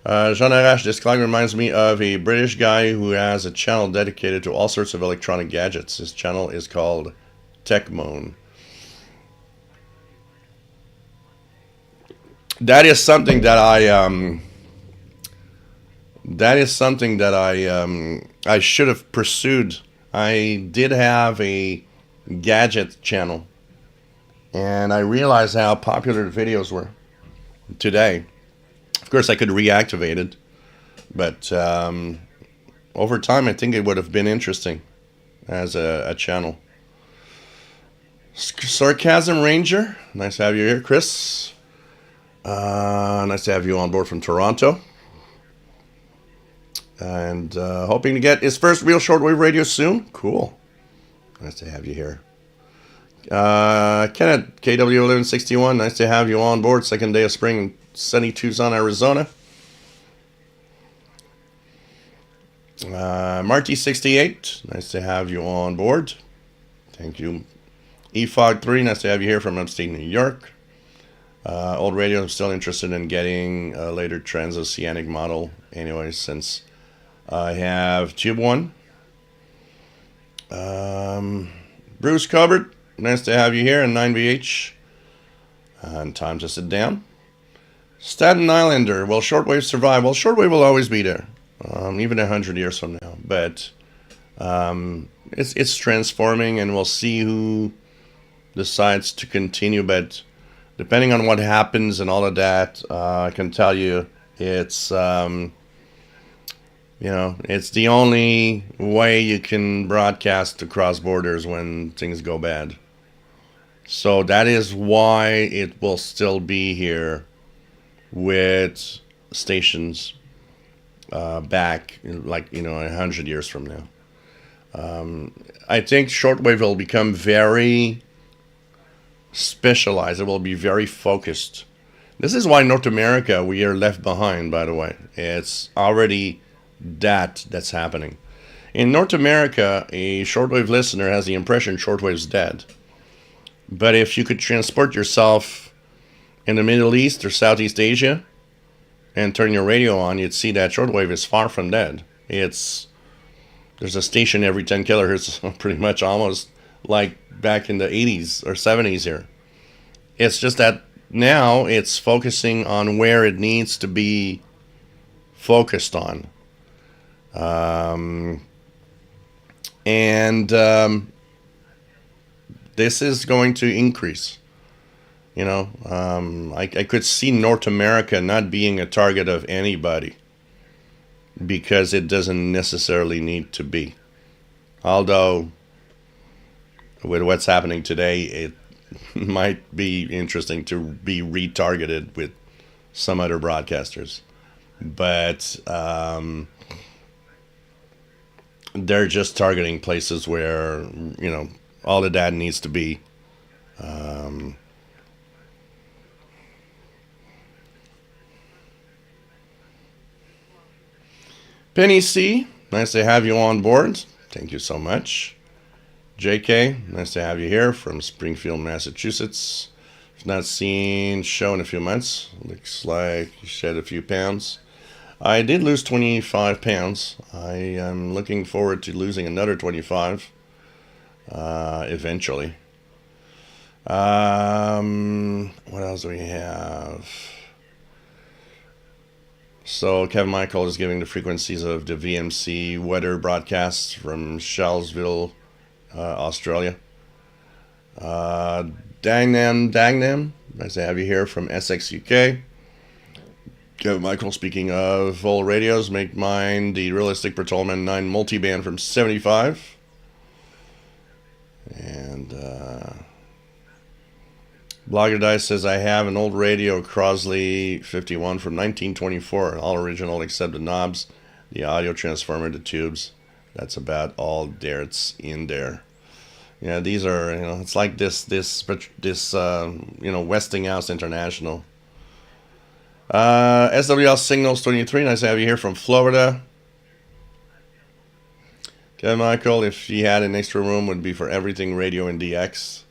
Jean Arash, this clock reminds me of a British guy who has a channel dedicated to all sorts of electronic gadgets. His channel is called Techmoan. That is something that I should have pursued. I did have a gadget channel, and I realized how popular the videos were today. Of course, I could reactivate it, but over time, I think it would have been interesting as a channel. Sarcasm Ranger, nice to have you here, Chris. Nice to have you on board from Toronto. And hoping to get his first real shortwave radio soon. Cool. Nice to have you here. Kenneth, KW1161, nice to have you on board. Second day of spring in sunny Tucson, Arizona. Marty68, nice to have you on board. Thank you. EFOG3, nice to have you here from upstate New York. Old radio, I'm still interested in getting a later transoceanic model anyway, since I have Tube 1. Bruce Cobert, nice to have you here in 9VH. And time to sit down. Staten Islander, will shortwave survive? Well, shortwave will always be there, even 100 years from now. But it's transforming, and we'll see who decides to continue. But depending on what happens and all of that, I can tell you it's it's the only way you can broadcast across borders when things go bad. So that is why it will still be here with stations back, 100 years from now. I think shortwave will become very specialized. It will be very focused. This is why North America, we are left behind, by the way. It's already that's happening. In North America, a shortwave listener has the impression shortwave's dead. But if you could transport yourself in the Middle East or Southeast Asia and turn your radio on, you'd see that shortwave is far from dead. There's a station every 10 kilohertz, pretty much almost like back in the 80s or 70s here. It's just that now it's focusing on where it needs to be focused on. This is going to increase. I could see North America not being a target of anybody because it doesn't necessarily need to be. Although, with what's happening today, it might be interesting to be retargeted with some other broadcasters. But they're just targeting places where, all the data needs to be. Penny C, nice to have you on board. Thank you so much. JK, nice to have you here from Springfield, Massachusetts. I've not seen show in a few months. Looks like you shed a few pounds. I did lose 25 pounds. I am looking forward to losing another 25 eventually. What else do we have? So Kevin Michael is giving the frequencies of the VMC weather broadcasts from Charlesville, Australia. Dangnam, nice to have you here from Essex, UK. Kevin Michael, speaking of old radios, make mine the Realistic Patrolman 9 multiband from 75. And Blogger Dice says, I have an old radio, Crosley 51 from 1924, all original except the knobs, the audio transformer, the tubes. That's about all that's in there. Yeah, these are, it's like this Westinghouse International. SWL Signals 23, nice to have you here from Florida. Kevin Michael, if he had an extra room, would be for everything radio and DX.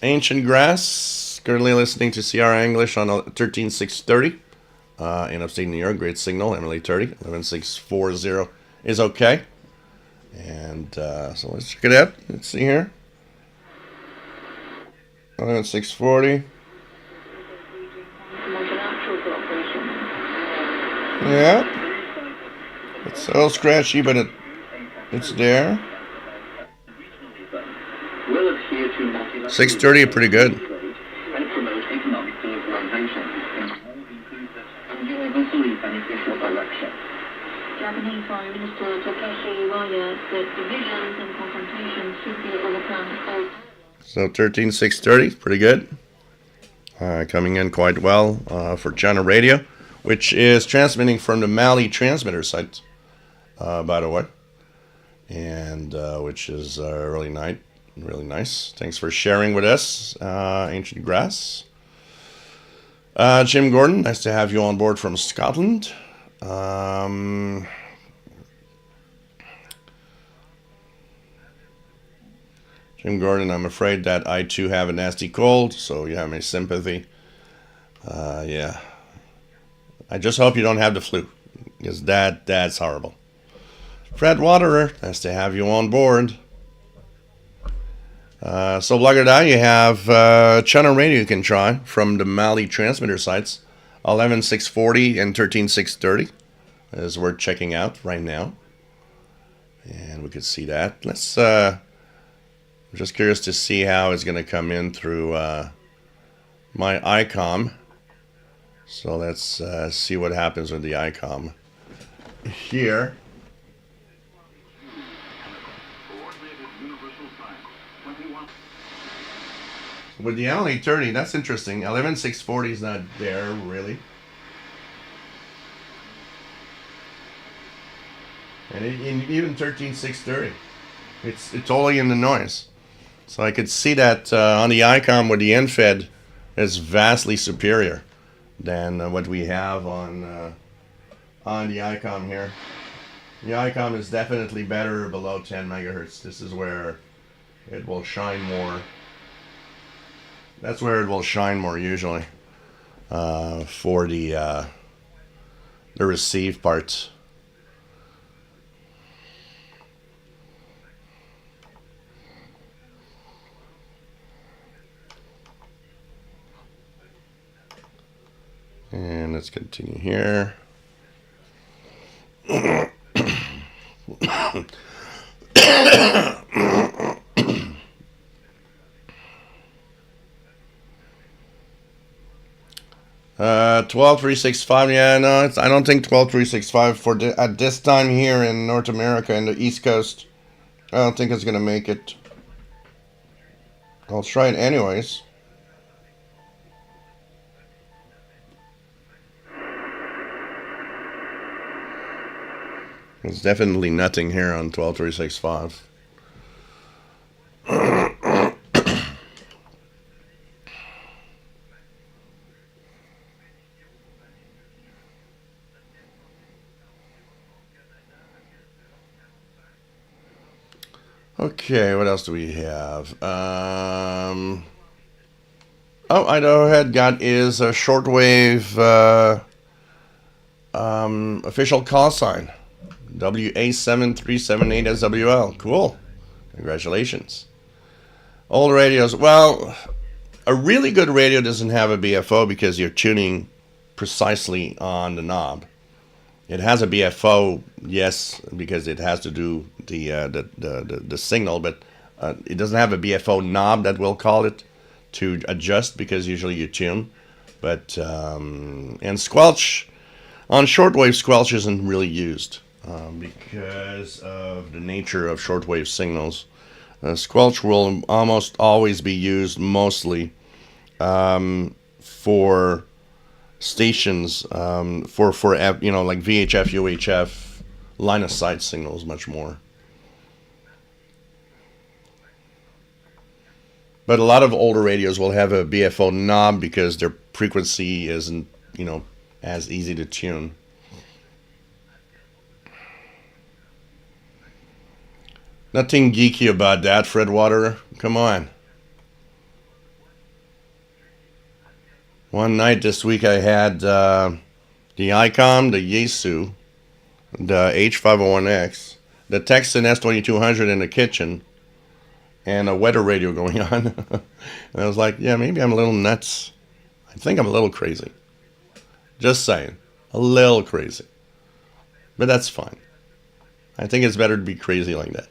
Ancient Grass, currently listening to Sierra English on 13630 in upstate New York. Great signal, Emily 30, 11640 is okay. And so let's check it out. Let's see here. 11640. Yeah. It's a little scratchy, but it's there. 630, pretty good. Japanese Foreign Minister Takeshi Iwaya said divisions and confrontations should be overcome. So 13630, pretty good. Coming in quite well for China Radio, which is transmitting from the Mali transmitter site, by the way, and which is really nice. Really nice. Thanks for sharing with us, Ancient Grass. Jim Gordon, nice to have you on board from Scotland. Jim Gordon, I'm afraid that I too have a nasty cold, so you have my sympathy. Yeah. I just hope you don't have the flu, because that's horrible. Fred Waterer, nice to have you on board. So Blogger Die, you have Channel Radio you can try from the Mali transmitter sites. 11640 and 13630 is worth checking out right now. And we could see that. Let's I'm just curious to see how it's going to come in through my ICOM. So let's see what happens with the ICOM here. With the LA 30, that's interesting. 11640 is not there, really. And even 13630, it's totally in the noise. So I could see that on the ICOM with the NFED is vastly superior than what we have on the ICOM here. The ICOM is definitely better below 10 megahertz. This is where it will shine more. That's where it will shine more usually for the receive part. And let's continue here. 12365. Yeah, no, I don't think 12365 at this time here in North America and the East Coast. I don't think it's gonna make it. I'll try it anyways. There's definitely nothing here on 12365. Okay, what else do we have? Idaho Head got is a shortwave official call sign. WA7378SWL. Cool. Congratulations. Old radios. Well, a really good radio doesn't have a BFO because you're tuning precisely on the knob. It has a BFO, yes, because it has to do the signal, but it doesn't have a BFO knob that we'll call it to adjust because usually you tune. But and squelch on shortwave, squelch isn't really used because of the nature of shortwave signals. Squelch will almost always be used mostly for stations for like VHF, UHF, line of sight signals much more. But a lot of older radios will have a BFO knob because their frequency isn't as easy to tune. Nothing geeky about that, Fred Water. Come on. One night this week I had the ICOM, the Yaesu, the H501X, the Texan S2200 in the kitchen, and a weather radio going on. And I was like, yeah, maybe I'm a little nuts. I think I'm a little crazy. Just saying. A little crazy. But that's fine. I think it's better to be crazy like that.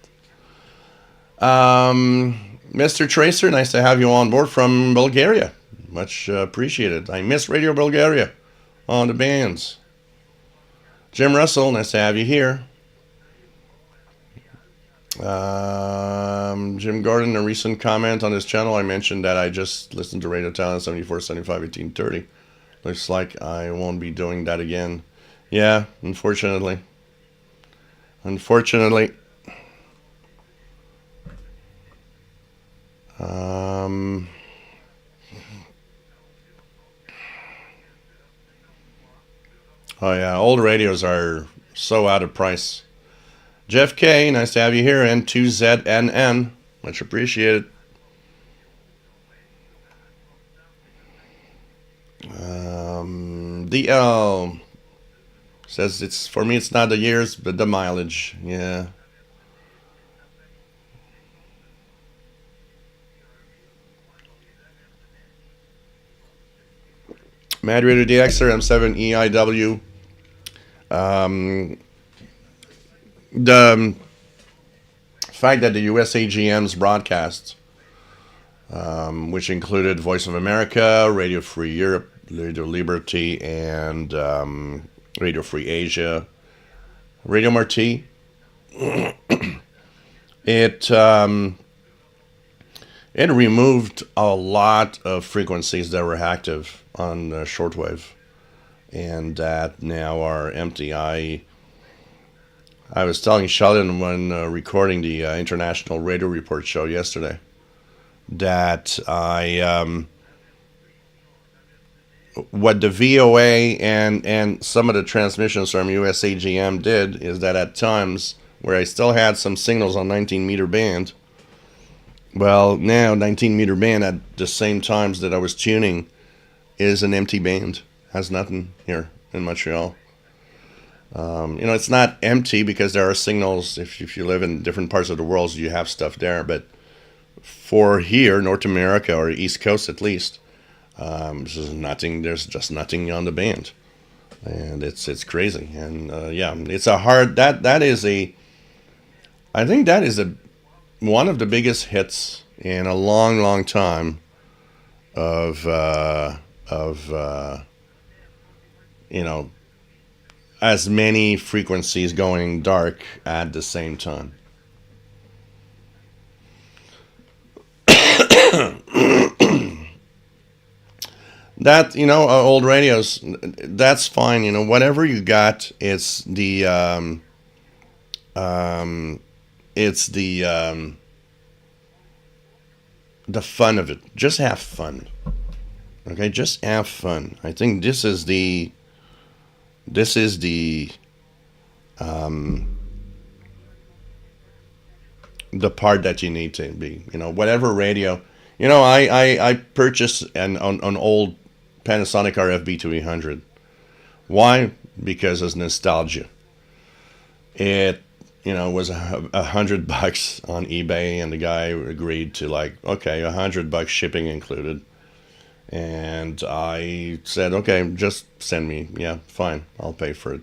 Mr. Tracer, nice to have you on board from Bulgaria. Much appreciated. I miss Radio Bulgaria on the bands. Jim Russell, nice to have you here. Jim Gordon, a recent comment on his channel, I mentioned that I just listened to Radio Talent 74, 75, 1830. Looks like I won't be doing that again. Yeah, unfortunately. Unfortunately. Oh yeah, old radios are so out of price. Jeff K, nice to have you here. N2ZNN, much appreciated. DL says it's for me. It's not the years, but the mileage. Yeah. Mad Radio DXer M7 EIW. The fact that the USAGM's broadcasts, which included Voice of America, Radio Free Europe, Radio Liberty, and Radio Free Asia, Radio Marti, it removed a lot of frequencies that were active on shortwave and that now are empty. I was telling Sheldon when recording the International Radio Report show yesterday that what the VOA and some of the transmissions from USAGM did is that at times where I still had some signals on 19 meter band, well, now 19 meter band at the same times that I was tuning is an empty band. Has nothing here in Montreal. It's not empty because there are signals. If you live in different parts of the world, you have stuff there. But for here, North America or East Coast at least, there's nothing. There's just nothing on the band, and it's crazy. And it's a hard. That is a. I think that is one of the biggest hits in a long time of you know, as many frequencies going dark at the same time. That, old radios, that's fine. Whatever you got, it's the fun of it. Just have fun. Okay, just have fun. I think this is the part that you need to be. Whatever radio. I purchased an old Panasonic RFB 200. Why? Because of nostalgia. It was $100 on eBay, and the guy agreed to, like, okay, $100 shipping included. And I said, okay, just send me. Yeah, fine, I'll pay for it.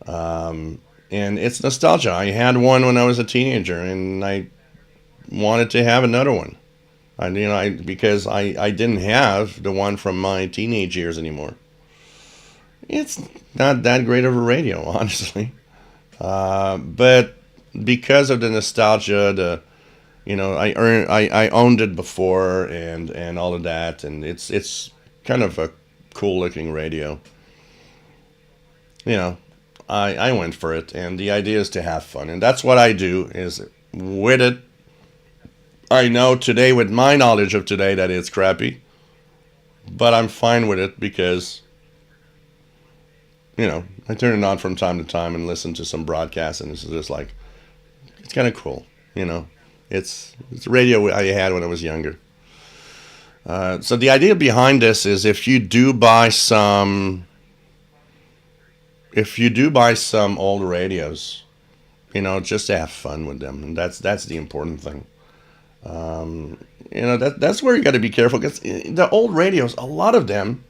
And it's nostalgia. I had one when I was a teenager, and I wanted to have another one. Because I didn't have the one from my teenage years anymore. It's not that great of a radio, honestly. But because of the nostalgia, I owned it before, and all of that, and it's kind of a cool looking radio. I went for it, and the idea is to have fun, and that's what I do is with it. I know today, with my knowledge of today, that it's crappy, but I'm fine with it because, I turn it on from time to time and listen to some broadcasts, and it's just like, it's kind of cool, It's radio I had when I was younger. So the idea behind this is if you do buy some old radios, just to have fun with them, and that's the important thing. That's where you got to be careful, because the old radios, a lot of them,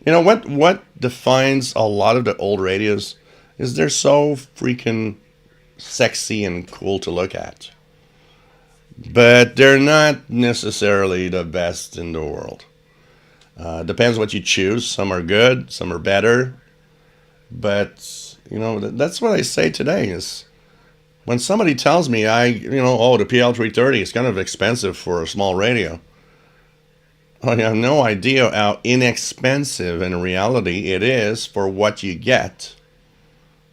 what defines a lot of the old radios is they're so freaking sexy and cool to look at, but they're not necessarily the best in the world. Depends what you choose. Some are good, some are better, but that's what I say today is, when somebody tells me the PL330 is kind of expensive for a small radio, I have no idea how inexpensive in reality it is for what you get.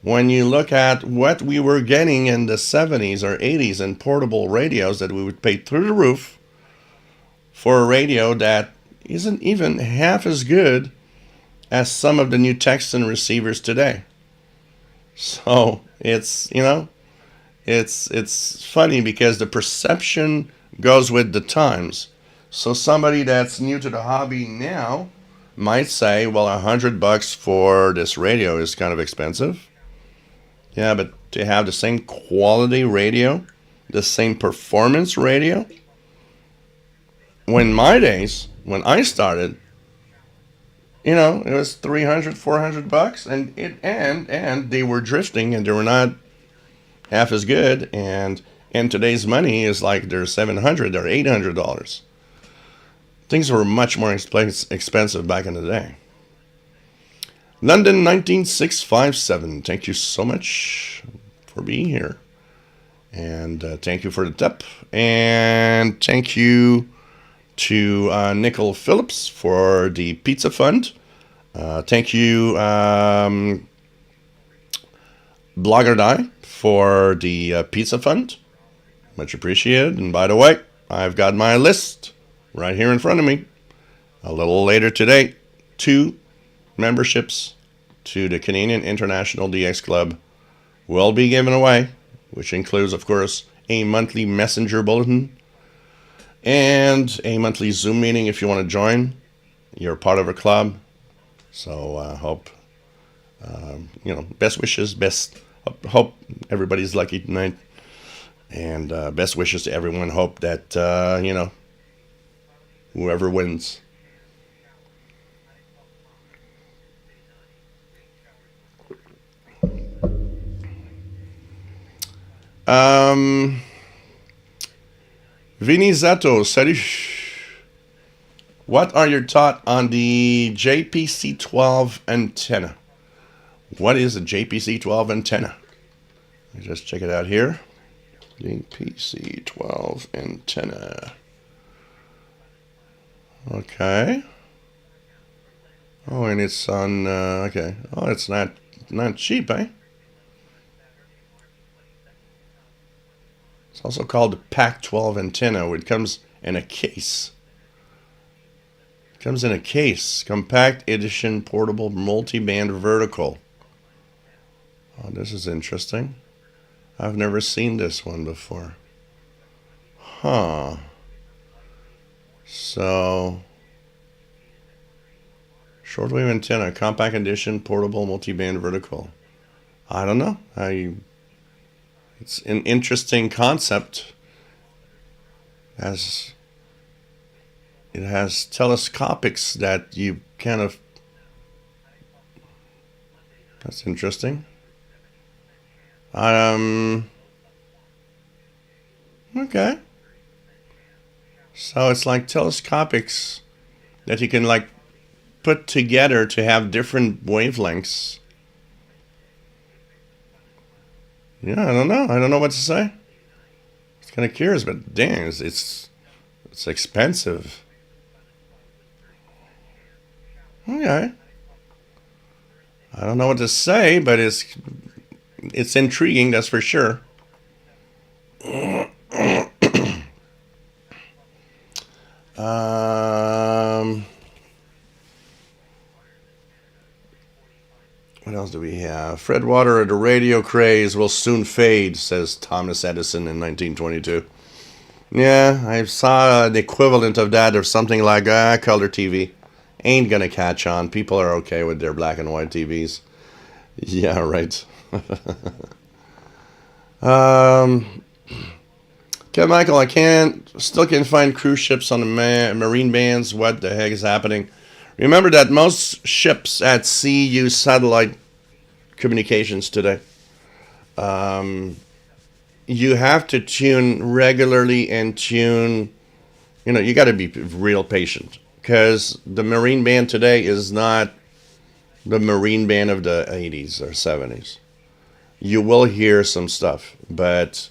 When you look at what we were getting in the 70s or 80s in portable radios that we would pay through the roof for a radio that isn't even half as good as some of the new Texan receivers today. So it's funny because the perception goes with the times. So somebody that's new to the hobby now might say, well, $100 for this radio is kind of expensive. Yeah, but to have the same quality radio, the same performance radio, when my days, when I started, it was $300, $400, and they were drifting, and they were not half as good, and today's money is like they're $700 or $800. Things were much more expensive back in the day. London 19657. Thank you so much for being here, and thank you for the tip, and thank you to Nicole Phillips for the pizza fund. Thank you, Blogger Die, for the pizza fund. Much appreciated. And by the way, I've got my list right here in front of me. A little later today, 2 memberships to the Canadian International DX Club will be given away, which includes, of course, a monthly messenger bulletin and a monthly Zoom meeting if you want to join. You're part of a club. So I hope, best wishes, hope everybody's lucky tonight. And best wishes to everyone. Hope that, whoever wins. Vinny Zato, salut. What are your thoughts on the JPC-12 antenna? What is a JPC-12 antenna? Let me just check it out here. JPC-12 antenna. Okay. Oh, and it's on, okay. Oh, it's not cheap, eh? It's also called the PAC-12 antenna. It comes in a case. It comes in a case. Compact edition portable multi-band vertical. Oh, this is interesting. I've never seen this one before. Huh. So, shortwave antenna, compact edition, portable, multi-band vertical. I don't know. It's an interesting concept. It has telescopics that you kind of. That's interesting. Okay. So it's like telescopics that you can like put together to have different wavelengths. Yeah, I don't know. I don't know what to say. It's kind of curious, but dang, it's expensive. Okay. I don't know what to say, but it's intriguing, that's for sure. What else do we have? Fred Water, the radio craze will soon fade, says Thomas Edison in 1922. Yeah, I saw an equivalent of that, or something like color TV. Ain't gonna catch on. People are okay with their black and white TVs. Yeah, right. Okay, Michael, I still can't find cruise ships on the marine bands. What the heck is happening? Remember that most ships at sea use satellite communications today. You have to tune regularly and tune, you got to be real patient, because the marine band today is not the marine band of the 80s or 70s. You will hear some stuff, but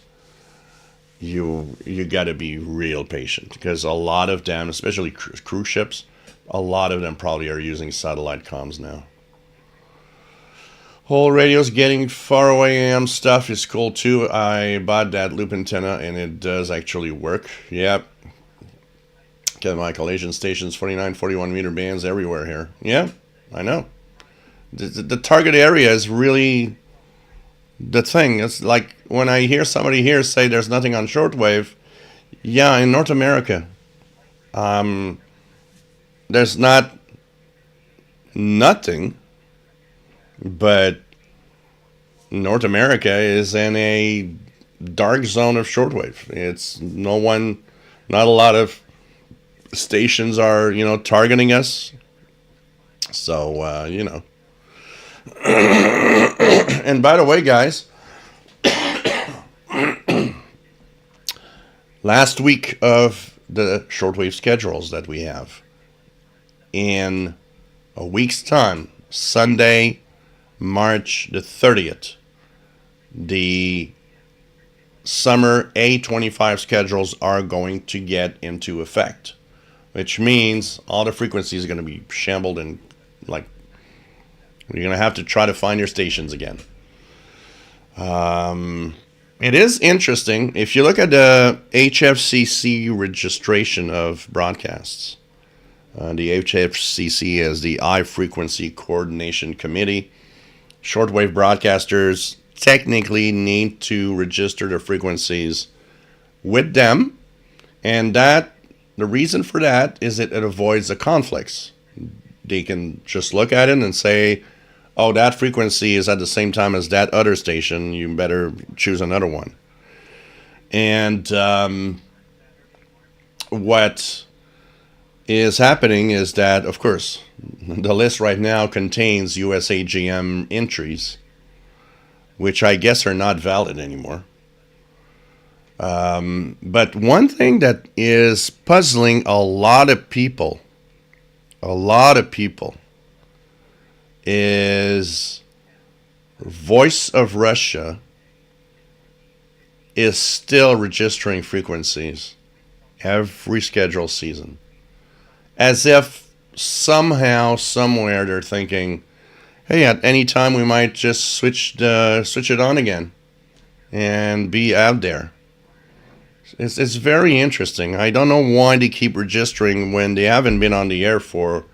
you got to be real patient, because a lot of them, especially cruise ships, a lot of them probably are using satellite comms now. Whole radio's getting far away AM stuff is cool too. I bought that loop antenna and it does actually work. Yep. Okay, Michael, Asian stations, 49, 41 meter bands everywhere here. Yeah, I know. The target area is really the thing. It's like when I hear somebody here say there's nothing on shortwave. Yeah, in North America, there's not nothing, but North America is in a dark zone of shortwave. It's not a lot of stations are, targeting us. So, and by the way, guys, last week of the shortwave schedules that we have, in a week's time, Sunday, March the 30th, the summer A25 schedules are going to get into effect, which means all the frequencies are going to be shambled and like you're going to have to try to find your stations again. It is interesting. If you look at the HFCC registration of broadcasts, the HFCC is the High Frequency Coordination Committee. Shortwave broadcasters technically need to register their frequencies with them, and the reason for that is it avoids the conflicts. They can just look at it and say, oh, that frequency is at the same time as that other station, you better choose another one. And what is happening is that, of course, the list right now contains USAGM entries, which I guess are not valid anymore. But one thing that is puzzling a lot of people a lot of people is Voice of Russia is still registering frequencies every scheduled season. As if somehow, somewhere, they're thinking, hey, at any time we might just switch it on again and be out there. It's very interesting. I don't know why they keep registering when they haven't been on the air for,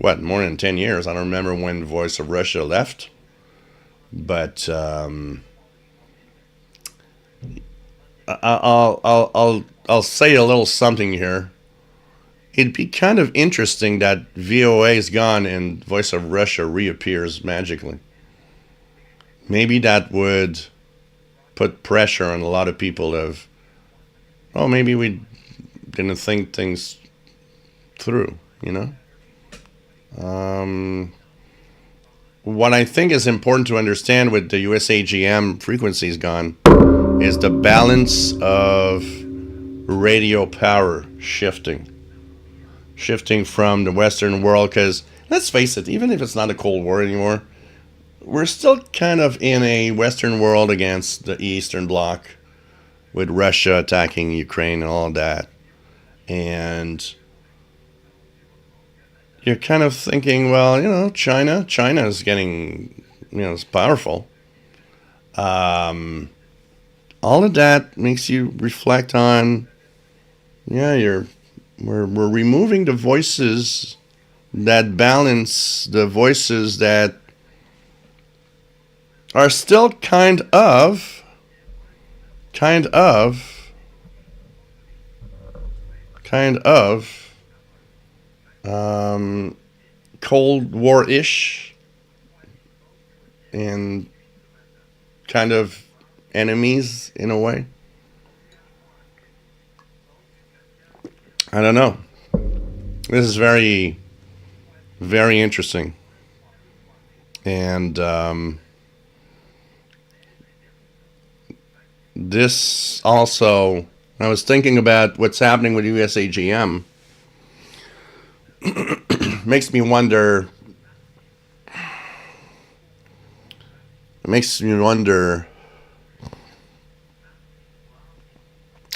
more than 10 years. I don't remember when Voice of Russia left. But I'll say a little something here. It'd be kind of interesting that VOA is gone and Voice of Russia reappears magically. Maybe that would put pressure on a lot of people of, maybe we didn't think things through, What I think is important to understand with the USAGM frequencies gone is the balance of radio power shifting from the Western world, because let's face it, even if it's not a Cold War anymore, we're still kind of in a Western world against the Eastern Bloc, with Russia attacking Ukraine and all of that. And you're kind of thinking, well, China is getting, it's powerful. All of that makes you reflect on, we're removing the voices that balance the voices that are still kind of Cold War-ish and kind of enemies in a way. I don't know. This is very, very interesting. And this also, I was thinking about what's happening with USAGM. Makes me wonder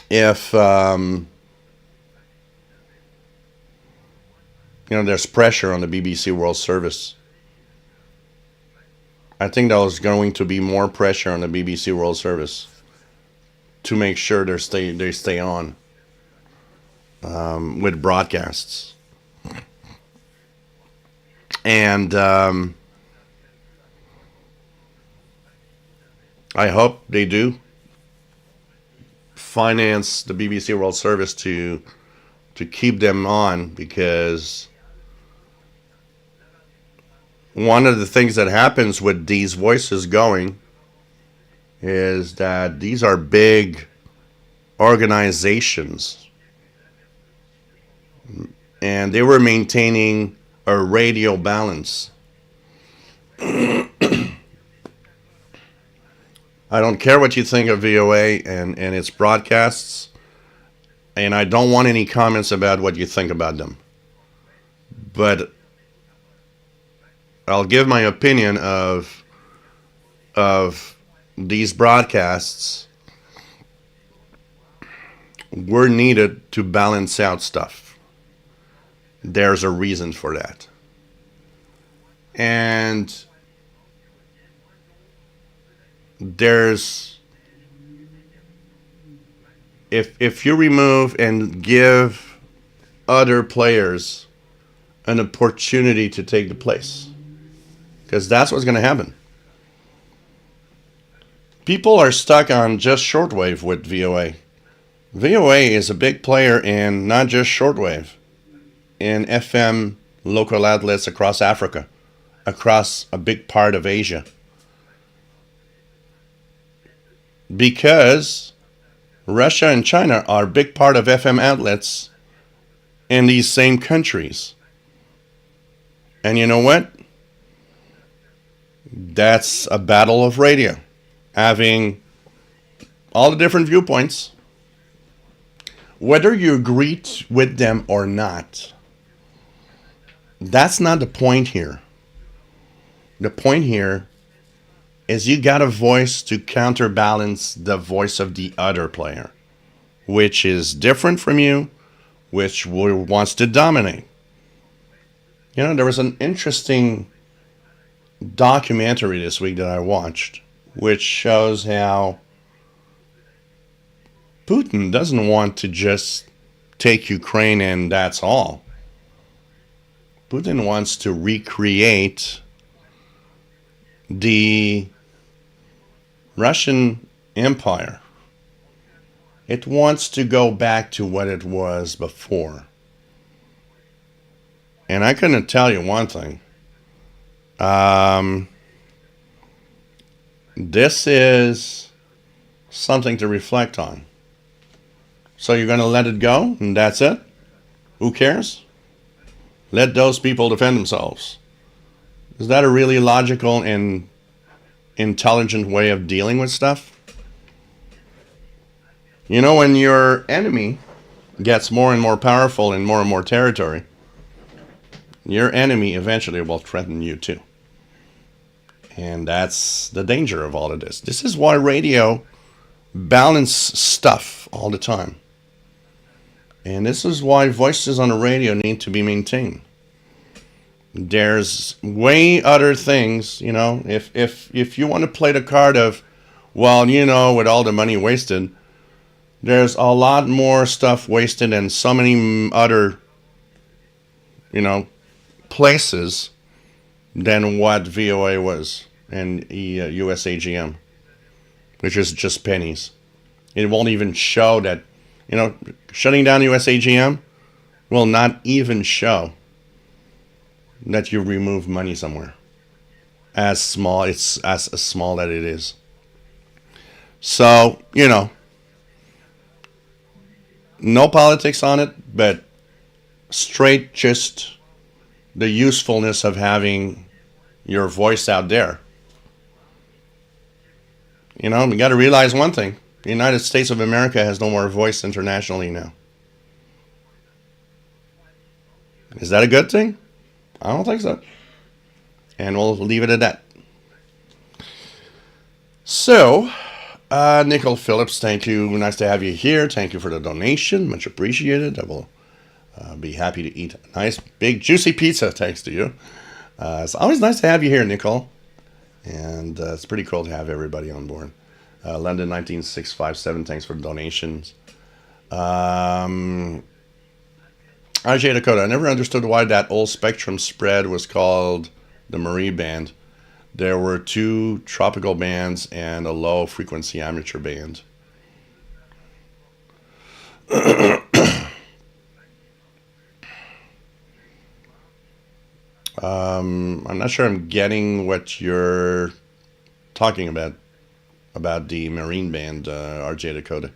if there's pressure on the BBC World Service. I think there's going to be more pressure on the BBC World Service to make sure they stay on with broadcasts. And I hope they do finance the BBC World Service to keep them on, because one of the things that happens with these voices going is that these are big organizations, and they were maintaining a radio balance. I don't care what you think of VOA and its broadcasts, and I don't want any comments about what you think about them. But I'll give my opinion of these broadcasts were needed to balance out stuff. There's a reason for that. And there's, if you remove and give other players an opportunity to take the place, because that's what's going to happen. People are stuck on just shortwave with VOA. VOA is a big player in not just shortwave, in FM local outlets across Africa, across a big part of Asia. Because Russia and China are a big part of FM outlets in these same countries. And you know what? That's a battle of radio. Having all the different viewpoints, whether you agree with them or not, that's not the point here. The point here is you got a voice to counterbalance the voice of the other player, which is different from you, which wants to dominate. You know, there was an interesting documentary this week that I watched, which shows how Putin doesn't want to just take Ukraine and that's all. Putin wants to recreate the Russian Empire. It wants to go back to what it was before. And I couldn't tell you one thing. This is something to reflect on. So you're going to let it go and that's it? Who cares? Let those people defend themselves. Is that a really logical and intelligent way of dealing with stuff? You know, when your enemy gets more and more powerful and more territory, your enemy eventually will threaten you too. And that's the danger of all of this. This is why radio balances stuff all the time. And this is why voices on the radio need to be maintained. There's way other things, you know, if you want to play the card of, well, you know, with all the money wasted, there's a lot more stuff wasted in so many other, you know, places than what VOA was and USAGM, which is just pennies. It won't even show that, you know, shutting down USAGM will not even show that you remove money somewhere. As small, it's as small that it is. So, you know, no politics on it, but straight just the usefulness of having your voice out there. You know, we got to realize one thing. The United States of America has no more voice internationally now. Is that a good thing? I don't think so. And we'll leave it at that. So, Nicole Phillips, thank you. Nice to have you here. Thank you for the donation. Much appreciated. I will be happy to eat a nice, big, juicy pizza thanks to you. It's always nice to have you here, Nicole. And it's pretty cool to have everybody on board. London 19657, thanks for the donations. RJ Dakota, I never understood why that old spectrum spread was called the Marie band. There were 2 tropical bands and a low frequency amateur band. I'm not sure I'm getting what you're talking about the Marine band, RJ Dakota.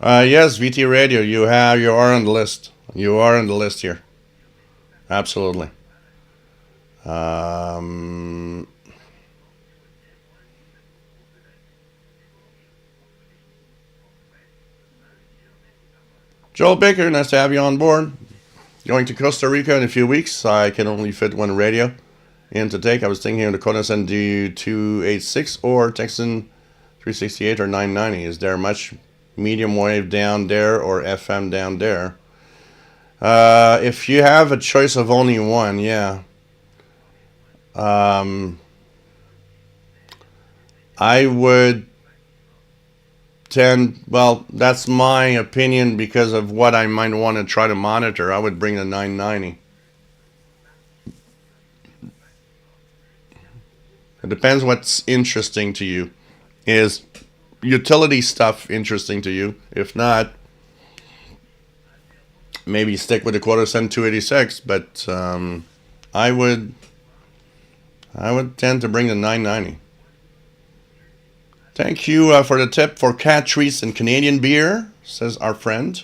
Yes, VT Radio, you are on the list. You are on the list here. Absolutely. Joel Baker, nice to have you on board. Going to Costa Rica in a few weeks. I can only fit one radio in to take. I was thinking of the Kona SND 286 or Texan 368 or 990. Is there much medium wave down there or FM down there? If you have a choice of only one, yeah. I would tend, well, that's my opinion because of what I might want to try to monitor. I would bring the 990. It depends what's interesting to you. Is utility stuff interesting to you? If not, maybe stick with the quarter cent 286. But I would tend to bring the 990. Thank you for the tip for cat treats and Canadian beer, says our friend.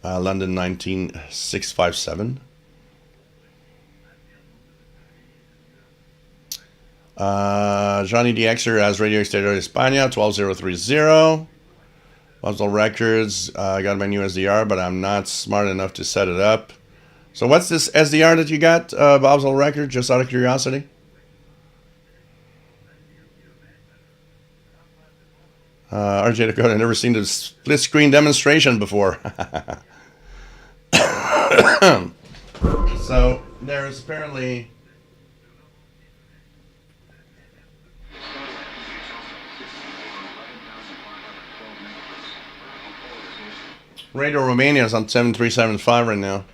London 19657. Johnny DXer has Radio Exterior España 12030. Muzzle Records. I got my new SDR, but I'm not smart enough to set it up. So what's this SDR that you got, Bobswell Records, just out of curiosity? RJ Dakota, never seen the split screen demonstration before. So there's apparently Radio Romania is on 7375 right now.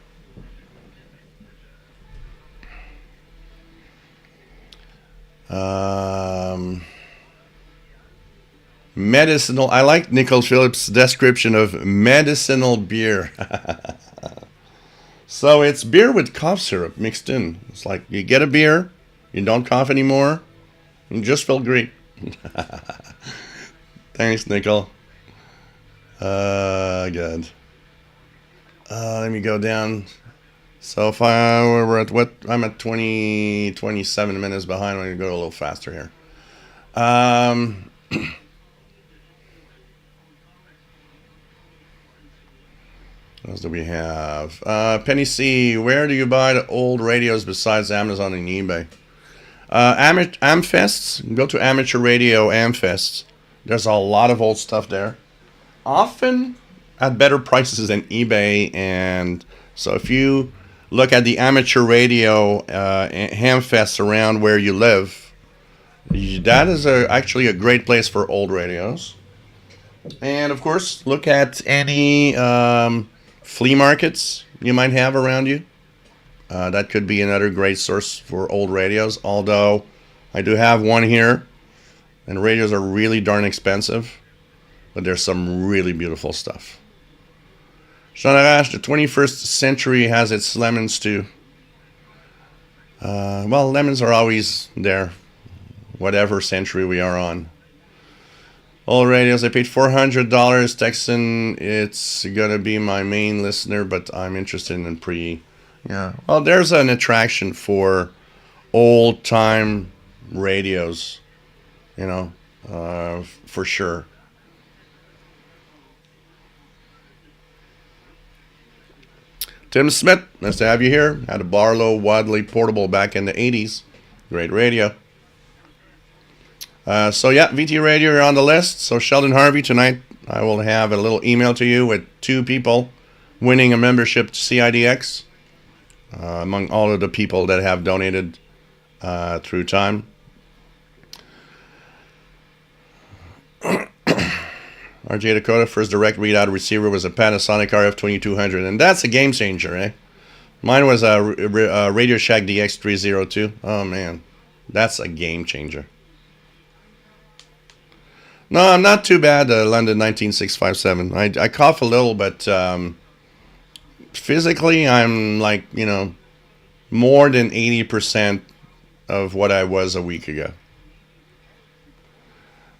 Medicinal. I like Nicole Phillips' description of medicinal beer. So it's beer with cough syrup mixed in. It's like you get a beer, you don't cough anymore, you just feel great. Thanks, Nicole. Good. Let me go down. So if we're at what? I'm at 27 minutes behind. I'm going to go a little faster here. What else do we have? Penny C, where do you buy the old radios besides Amazon and eBay? Amfests. Go to Amateur Radio Amfests. There's a lot of old stuff there. Often at better prices than eBay. And so if you look at the Amateur Radio Hamfests around where you live, that is actually a great place for old radios. And of course, look at any flea markets you might have around you. That could be another great source for old radios, although I do have one here, and radios are really darn expensive, but there's some really beautiful stuff. Sean Arash, the 21st century has its lemons too. Well, lemons are always there, whatever century we are on. Old radios, I paid $400. Texan, it's gonna be my main listener, but I'm interested in pre. Yeah, well, there's an attraction for old time radios, you know, for sure. Tim Smith, nice to have you here. Had a Barlow Wadley portable back in the 80s. Great radio. So yeah, VT Radio, you're on the list. So Sheldon Harvey, tonight I will have a little email to you with 2 people winning a membership to CIDX, among all of the people that have donated through time. RJ Dakota, first direct readout receiver was a Panasonic RF2200, and that's a game changer, eh? Mine was a Radio Shack DX302. Oh man, that's a game changer. No, I'm not too bad, London 19657. I cough a little, but physically I'm like, you know, more than 80% of what I was a week ago.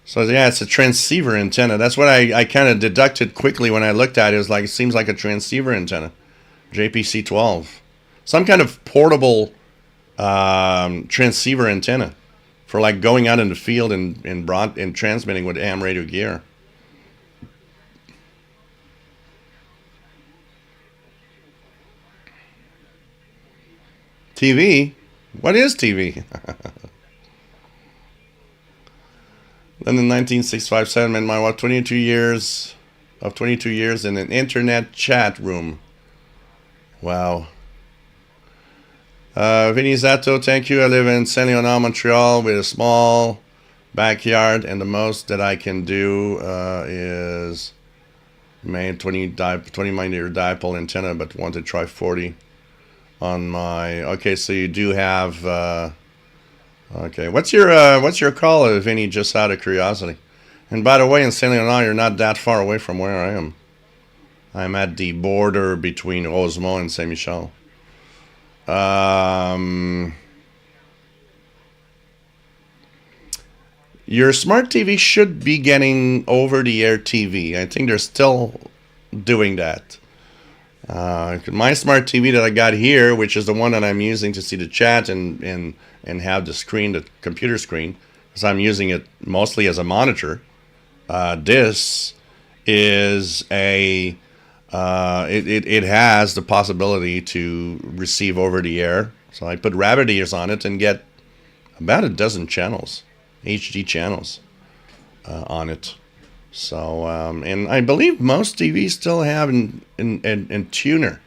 So yeah, it's a transceiver antenna. That's what I kind of deducted quickly when I looked at it. It was like, it seems like a transceiver antenna. JPC-12. Some kind of portable transceiver antenna for like going out in the field and transmitting with AM radio gear. TV? What is TV? Then in 19657, and my wife, 22 years in an internet chat room. Wow. Vinny Zato, thank you. I live in Saint Leonard, Montreal, with a small backyard, and the most that I can do is main 20 millimeter dipole antenna, but want to try 40 on my. Okay, so you do have. Okay, what's your call, Vinny? Just out of curiosity. And by the way, in Saint Leonard, you're not that far away from where I am. I'm at the border between Rosemont and Saint Michel. Your smart TV should be getting over-the-air TV. I think they're still doing that. My smart TV that I got here, which is the one that I'm using to see the chat and have the screen, the computer screen, because I'm using it mostly as a monitor. This is a it has the possibility to receive over the air. So I put rabbit ears on it and get about a dozen channels, HD channels, on it. So and I believe most TVs still have in tuner.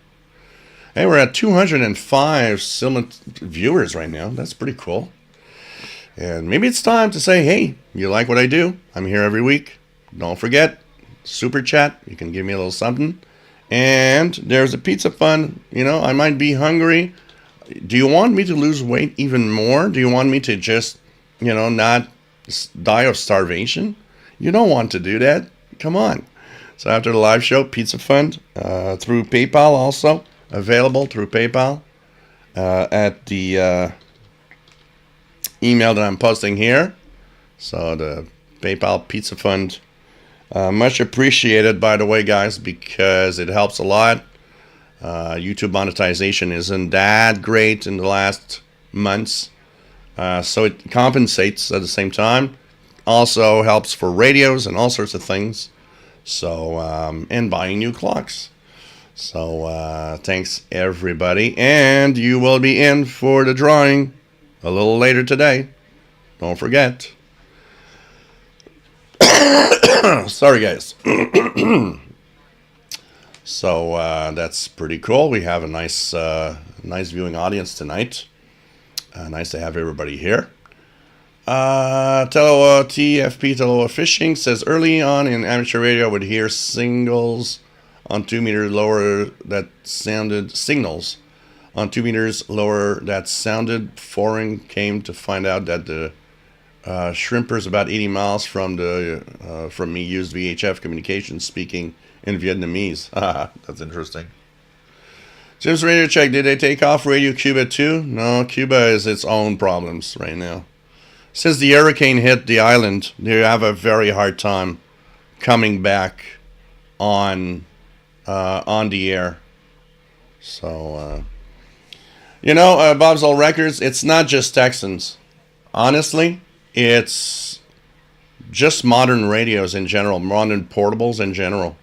Hey, we're at 205 viewers right now. That's pretty cool. And maybe it's time to say, hey, you like what I do? I'm here every week. Don't forget, super chat. You can give me a little something. And there's a pizza fund. You know, I might be hungry. Do you want me to lose weight even more? Do you want me to just, not die of starvation? You don't want to do that. Come on. So after the live show, pizza fund through PayPal also. Available through PayPal at the email that I'm posting here. So the PayPal Pizza Fund. Much appreciated, by the way, guys, because it helps a lot. YouTube monetization isn't that great in the last months. So it compensates at the same time. Also helps for radios and all sorts of things. So, and buying new clocks. So, thanks everybody. And you will be in for the drawing a little later today. Don't forget. Sorry, guys. So that's pretty cool. We have a nice viewing audience tonight. Nice to have everybody here. Teloa TFP Teloa Fishing says early on in amateur radio I would hear signals on 2 meters lower that sounded foreign. Came to find out that the shrimpers about 80 miles from me used VHF communications speaking in Vietnamese. That's interesting. Jim's radio check. Did they take off Radio Cuba too? No, Cuba has its own problems right now. Since the hurricane hit the island, they have a very hard time coming back on the air. So, Bob's Old Records, it's not just Texans. Honestly, it's just modern radios in general, modern portables in general.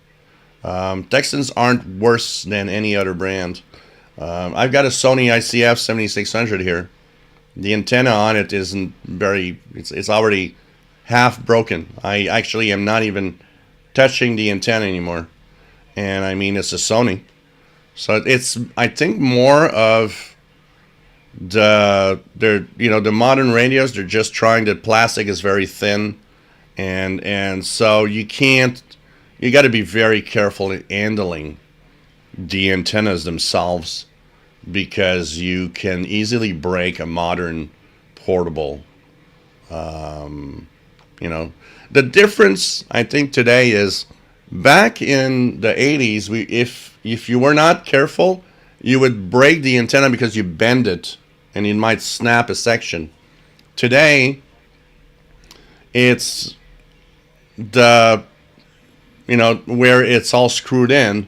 Texans aren't worse than any other brand. I've got a Sony ICF 7600 here. The antenna on it isn't it's already half broken. I actually am not even touching the antenna anymore. And I mean, it's a Sony. So it's, I think, more of the modern radios. They're just trying, the plastic is very thin. And so you got to be very careful in handling the antennas themselves, because you can easily break a modern portable. The difference, I think, today is back in the 80s, if you were not careful, you would break the antenna because you bend it and it might snap a section. Today, it's where it's all screwed in.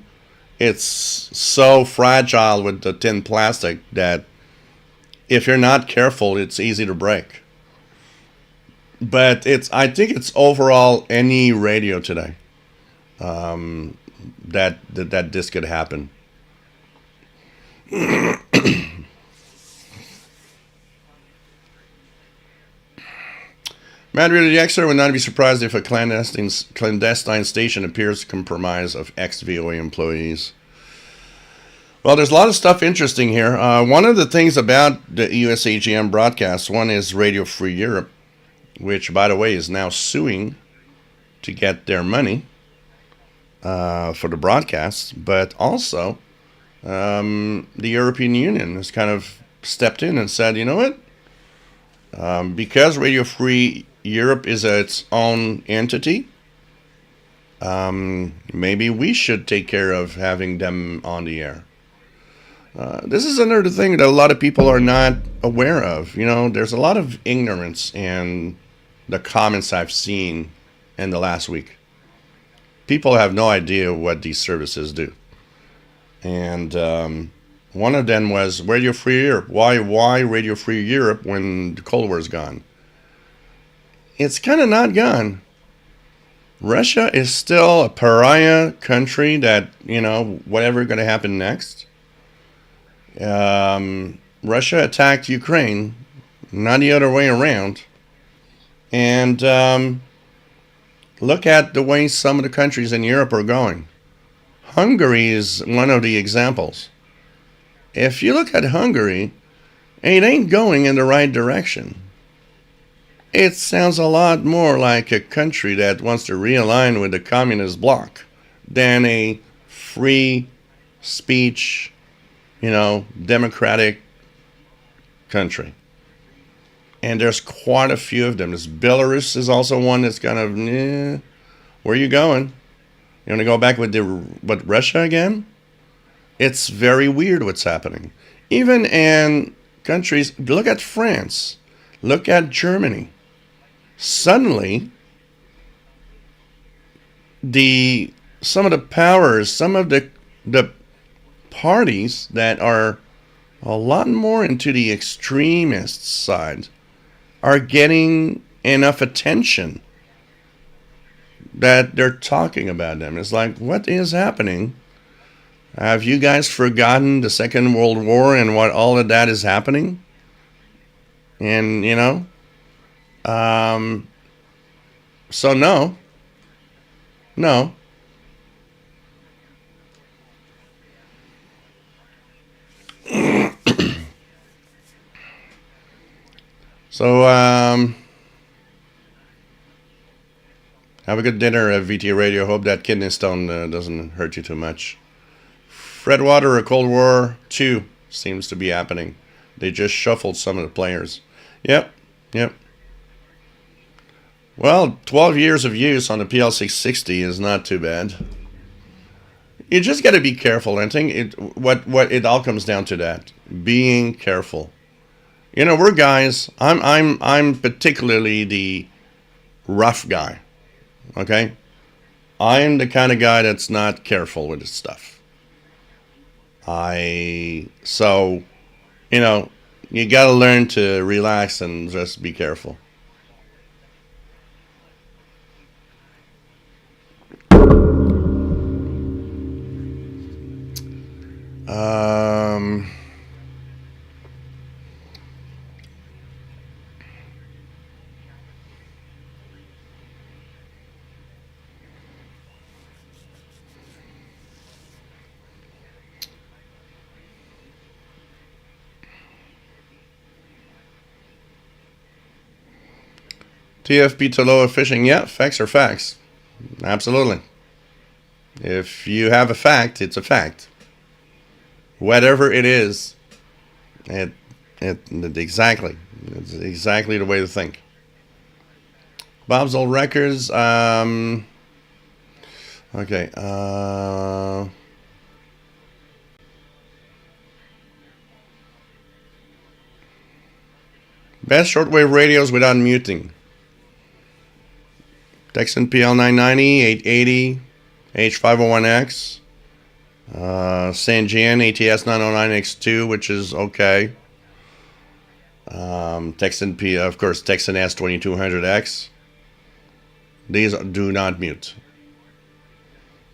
It's so fragile with the thin plastic that if you're not careful, it's easy to break. But I think it's overall any radio today that this could happen. Mad Radio the Xer would not be surprised if a clandestine station appears compromised of ex-VOA employees. Well, there's a lot of stuff interesting here. One of the things about the USAGM broadcast, one is Radio Free Europe, which, by the way, is now suing to get their money for the broadcasts. But also, the European Union has kind of stepped in and said, you know what? Because Radio Free Europe is its own entity, maybe we should take care of having them on the air. This is another thing that a lot of people are not aware of. There's a lot of ignorance in the comments I've seen in the last week. People have no idea what these services do. And one of them was Radio Free Europe. Why Radio Free Europe when the Cold War is gone? It's kind of not gone. Russia is still a pariah country that, whatever going to happen next. Russia attacked Ukraine, not the other way around. And look at the way some of the countries in Europe are going. Hungary is one of the examples. If you look at Hungary, it ain't going in the right direction. It sounds a lot more like a country that wants to realign with the communist bloc than a free speech, democratic country. And there's quite a few of them. This Belarus is also one that's kind of, where are you going? You want to go back with Russia again? It's very weird what's happening. Even in countries, look at France, look at Germany. Suddenly, some of the powers, some of the parties that are a lot more into the extremist side are getting enough attention that they're talking about them. It's like, what is happening? Have you guys forgotten the Second World War and what all of that is happening? And, so no. So, have a good dinner at VT Radio. Hope that kidney stone doesn't hurt you too much. Fredwater, a Cold War 2 seems to be happening. They just shuffled some of the players. Yep. Well, 12 years of use on the PL660 is not too bad. You just got to be careful. I think what it all comes down to that, being careful. We're guys. I'm particularly the rough guy. Okay, I'm the kind of guy that's not careful with this stuff. You got to learn to relax and just be careful. TFP Toloa fishing, yeah, facts are facts. Absolutely. If you have a fact, it's a fact. Whatever it is, exactly. It's exactly the way to think. Bob's Old Records, okay. Best shortwave radios without muting. Texan PL990, 880, H501X, Sanjian ATS 909X2, which is okay. Texan of course, Texan S2200X. These do not mute.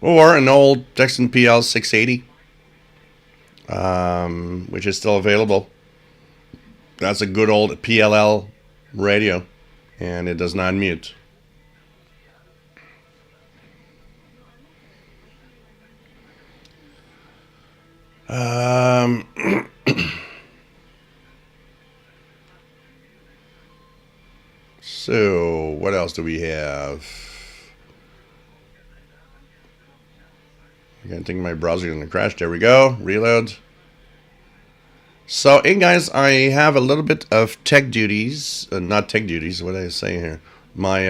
Or an old Texan PL680, which is still available. That's a good old PLL radio, and it does not mute. So, what else do we have? I think my browser is going to crash. There we go. Reload. So, hey guys, I have a little bit of tech duties. Not tech duties, what did I say here? My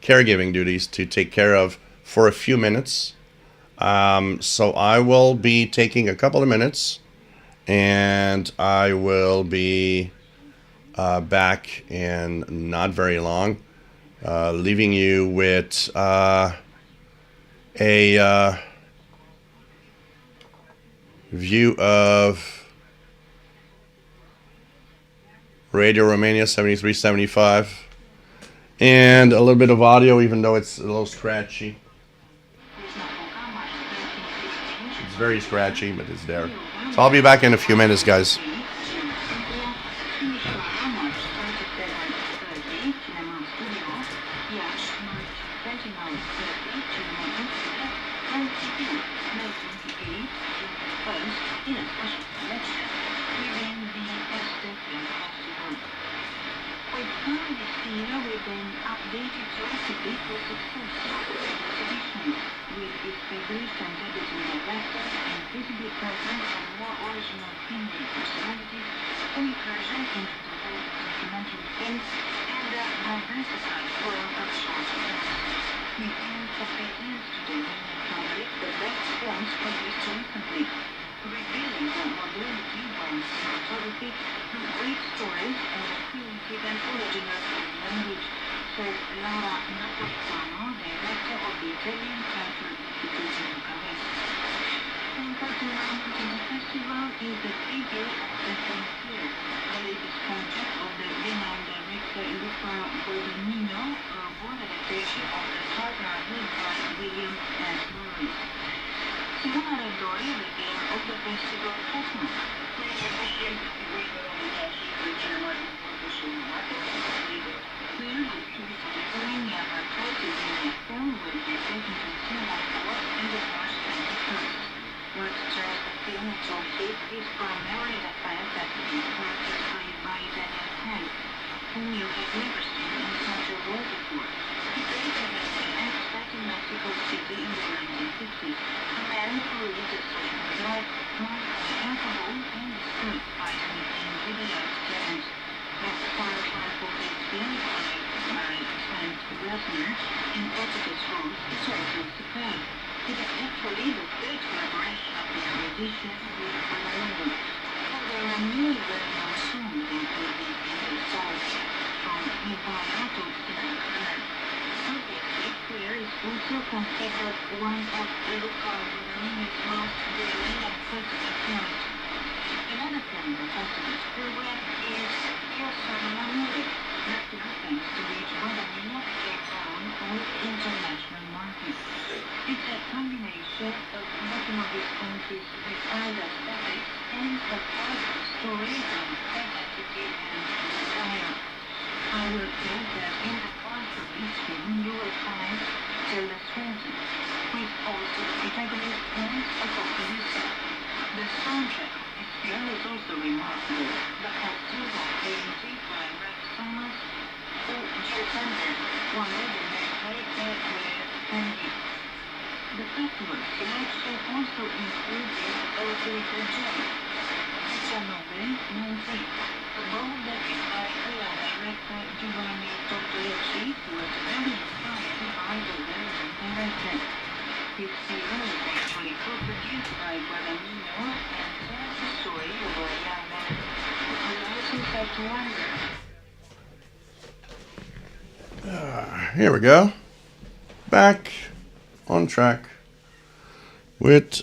caregiving duties to take care of for a few minutes. So I will be taking a couple of minutes, and I will be back in not very long, leaving you with view of Radio Romania 7375. And a little bit of audio, even though it's a little scratchy. It's very scratchy, but it's there. So I'll be back in a few minutes, guys. Here we go. Back on track with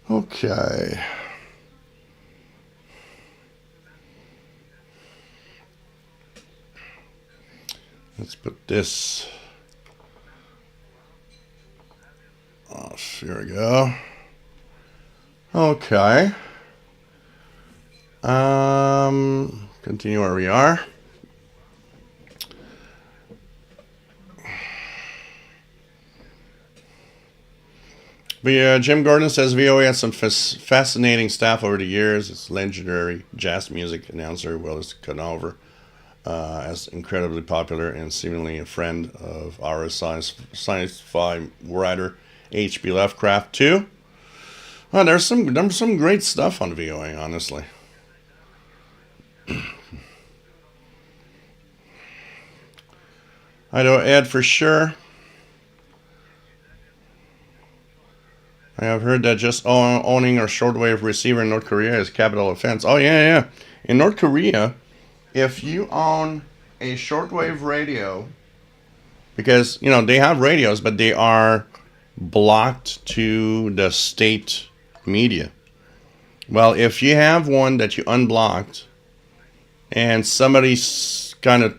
okay. Let's put this off. Here we go. Okay. Continue where we are. But yeah, Jim Gordon says VOA has some fascinating staff over the years. It's legendary jazz music announcer Willis Conover, as incredibly popular and seemingly a friend of our sci-fi writer H.P. Lovecraft too. Well, there's some great stuff on VOA, honestly. I know Ed for sure. I have heard that just owning a shortwave receiver in North Korea is capital offense. Oh yeah. In North Korea, if you own a shortwave radio because they have radios, but they are blocked to the state media. Well, if you have one that you unblocked, and somebody kind of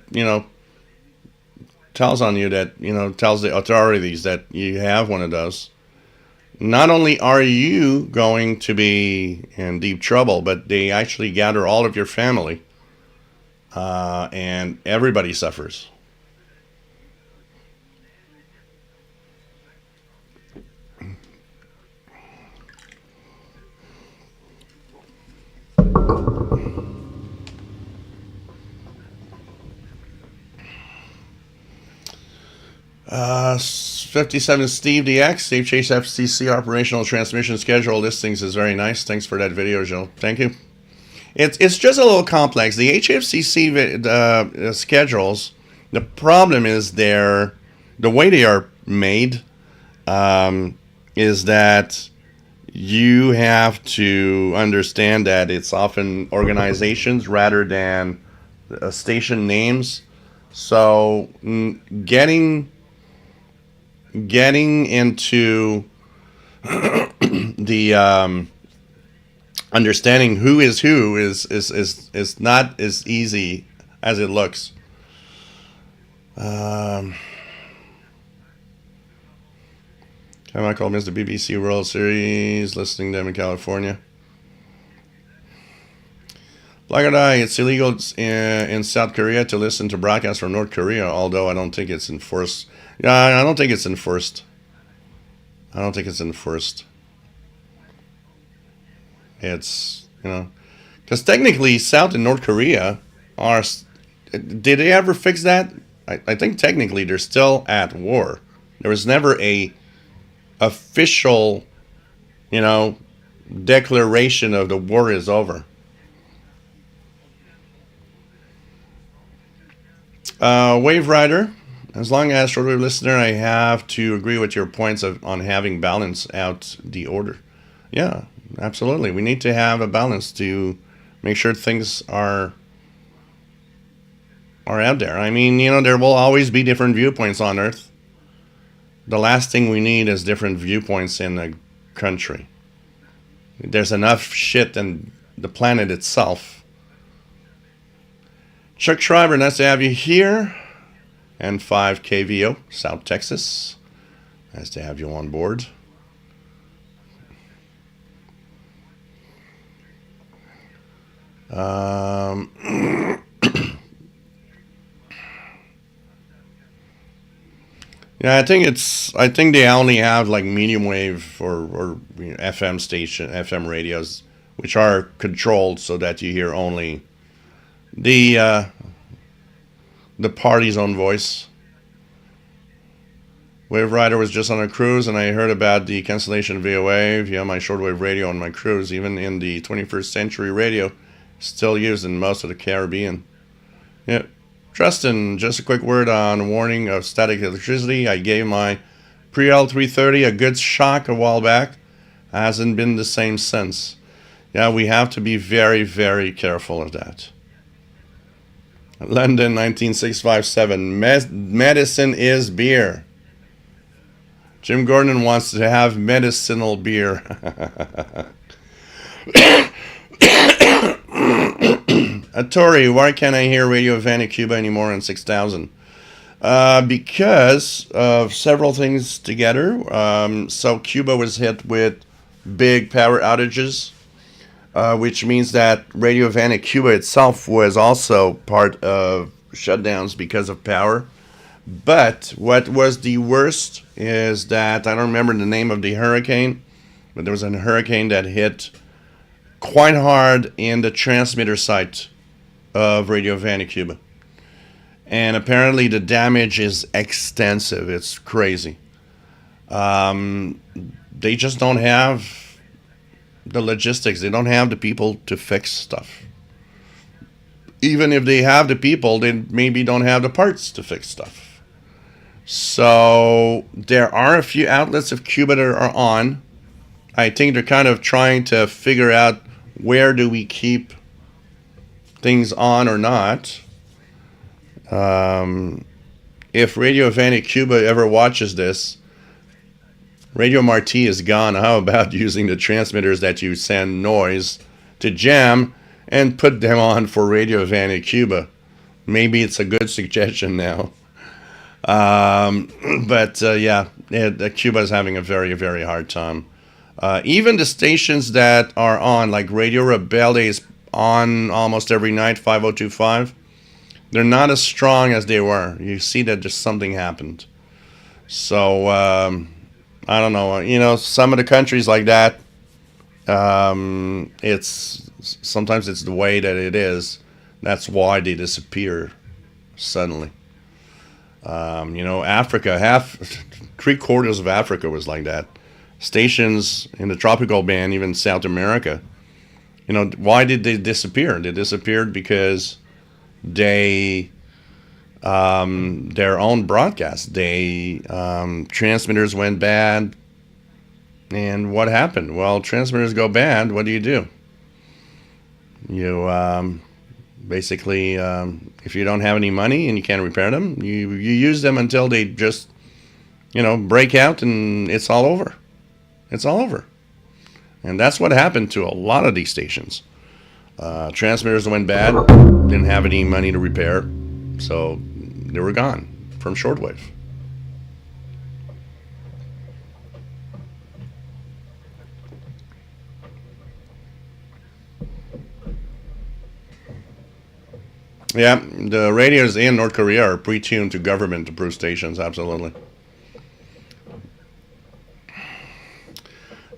tells on you that tells the authorities that you have one of those, not only are you going to be in deep trouble, but they actually gather all of your family, and everybody suffers. Uh, 57 Steve DX, Steve Chase FCC operational transmission schedule listings is very nice. Thanks for that video, Joe. Thank you. It's just a little complex. The HFCC schedules, the problem is the way they are made, is that you have to understand that it's often organizations rather than station names. So getting into the understanding who is not as easy as it looks. Michael missed the BBC World Series, listening to them in California. Black and I, it's illegal in South Korea to listen to broadcasts from North Korea, although I don't think it's enforced. Yeah, I don't think it's enforced. It's, because technically South and North Korea are, did they ever fix that? I think technically they're still at war. There was never a official, declaration of the war is over. Wave Rider, as long as shortwave listener, I have to agree with your points on having balance out the order. Yeah, absolutely. We need to have a balance to make sure things are out there. I mean, there will always be different viewpoints on Earth. The last thing we need is different viewpoints in a country. There's enough shit in the planet itself. Chuck Schreiber, nice to have you here. And 5 KVO, South Texas. Nice to have you on board. Yeah, I think they only have like medium wave or FM station, FM radios, which are controlled so that you hear only the party's own voice. Wave Rider was just on a cruise, and I heard about the cancellation of VOA via my shortwave radio on my cruise. Even in the 21st century, radio still used in most of the Caribbean. Yeah. Justin, just a quick word on warning of static electricity. I gave my pre-L 330 a good shock a while back. Hasn't been the same since. Yeah, we have to be very, very careful of that. London 19657. Medicine is beer. Jim Gordon wants to have medicinal beer. Tori, why can't I hear Radio Havana Cuba anymore on 6000? Because of several things together. So Cuba was hit with big power outages, which means that Radio Havana Cuba itself was also part of shutdowns because of power. But what was the worst is that, I don't remember the name of the hurricane, but there was a hurricane that hit quite hard in the transmitter site of Radio Havana Cuba. And apparently the damage is extensive. It's crazy. They just don't have the logistics. They don't have the people to fix stuff. Even if they have the people, they maybe don't have the parts to fix stuff. So there are a few outlets of Cuba that are on. I think they're kind of trying to figure out where do we keep things on or not. if Radio Havana Cuba ever watches this, Radio Marti is gone. How about using the transmitters that you send noise to jam and put them on for Radio Havana Cuba? Maybe it's a good suggestion now. But Cuba is having a very, very hard time. Even the stations that are on, like Radio Rebelde is on almost every night, 5025. They're not as strong as they were. You see that just something happened. So, I don't know. Some of the countries like that, sometimes it's the way that it is. That's why they disappear suddenly. Africa, 3/4 of Africa was like that. Stations in the tropical band, even South America. Why did they disappear? They disappeared because their own broadcast, transmitters went bad. And what happened? Well, transmitters go bad. What do? You basically, if you don't have any money and you can't repair them, you use them until they just, break out and it's all over. It's all over. And that's what happened to a lot of these stations. Transmitters went bad, didn't have any money to repair, so they were gone from shortwave. Yeah, the radios in North Korea are pre-tuned to government-approved stations, absolutely.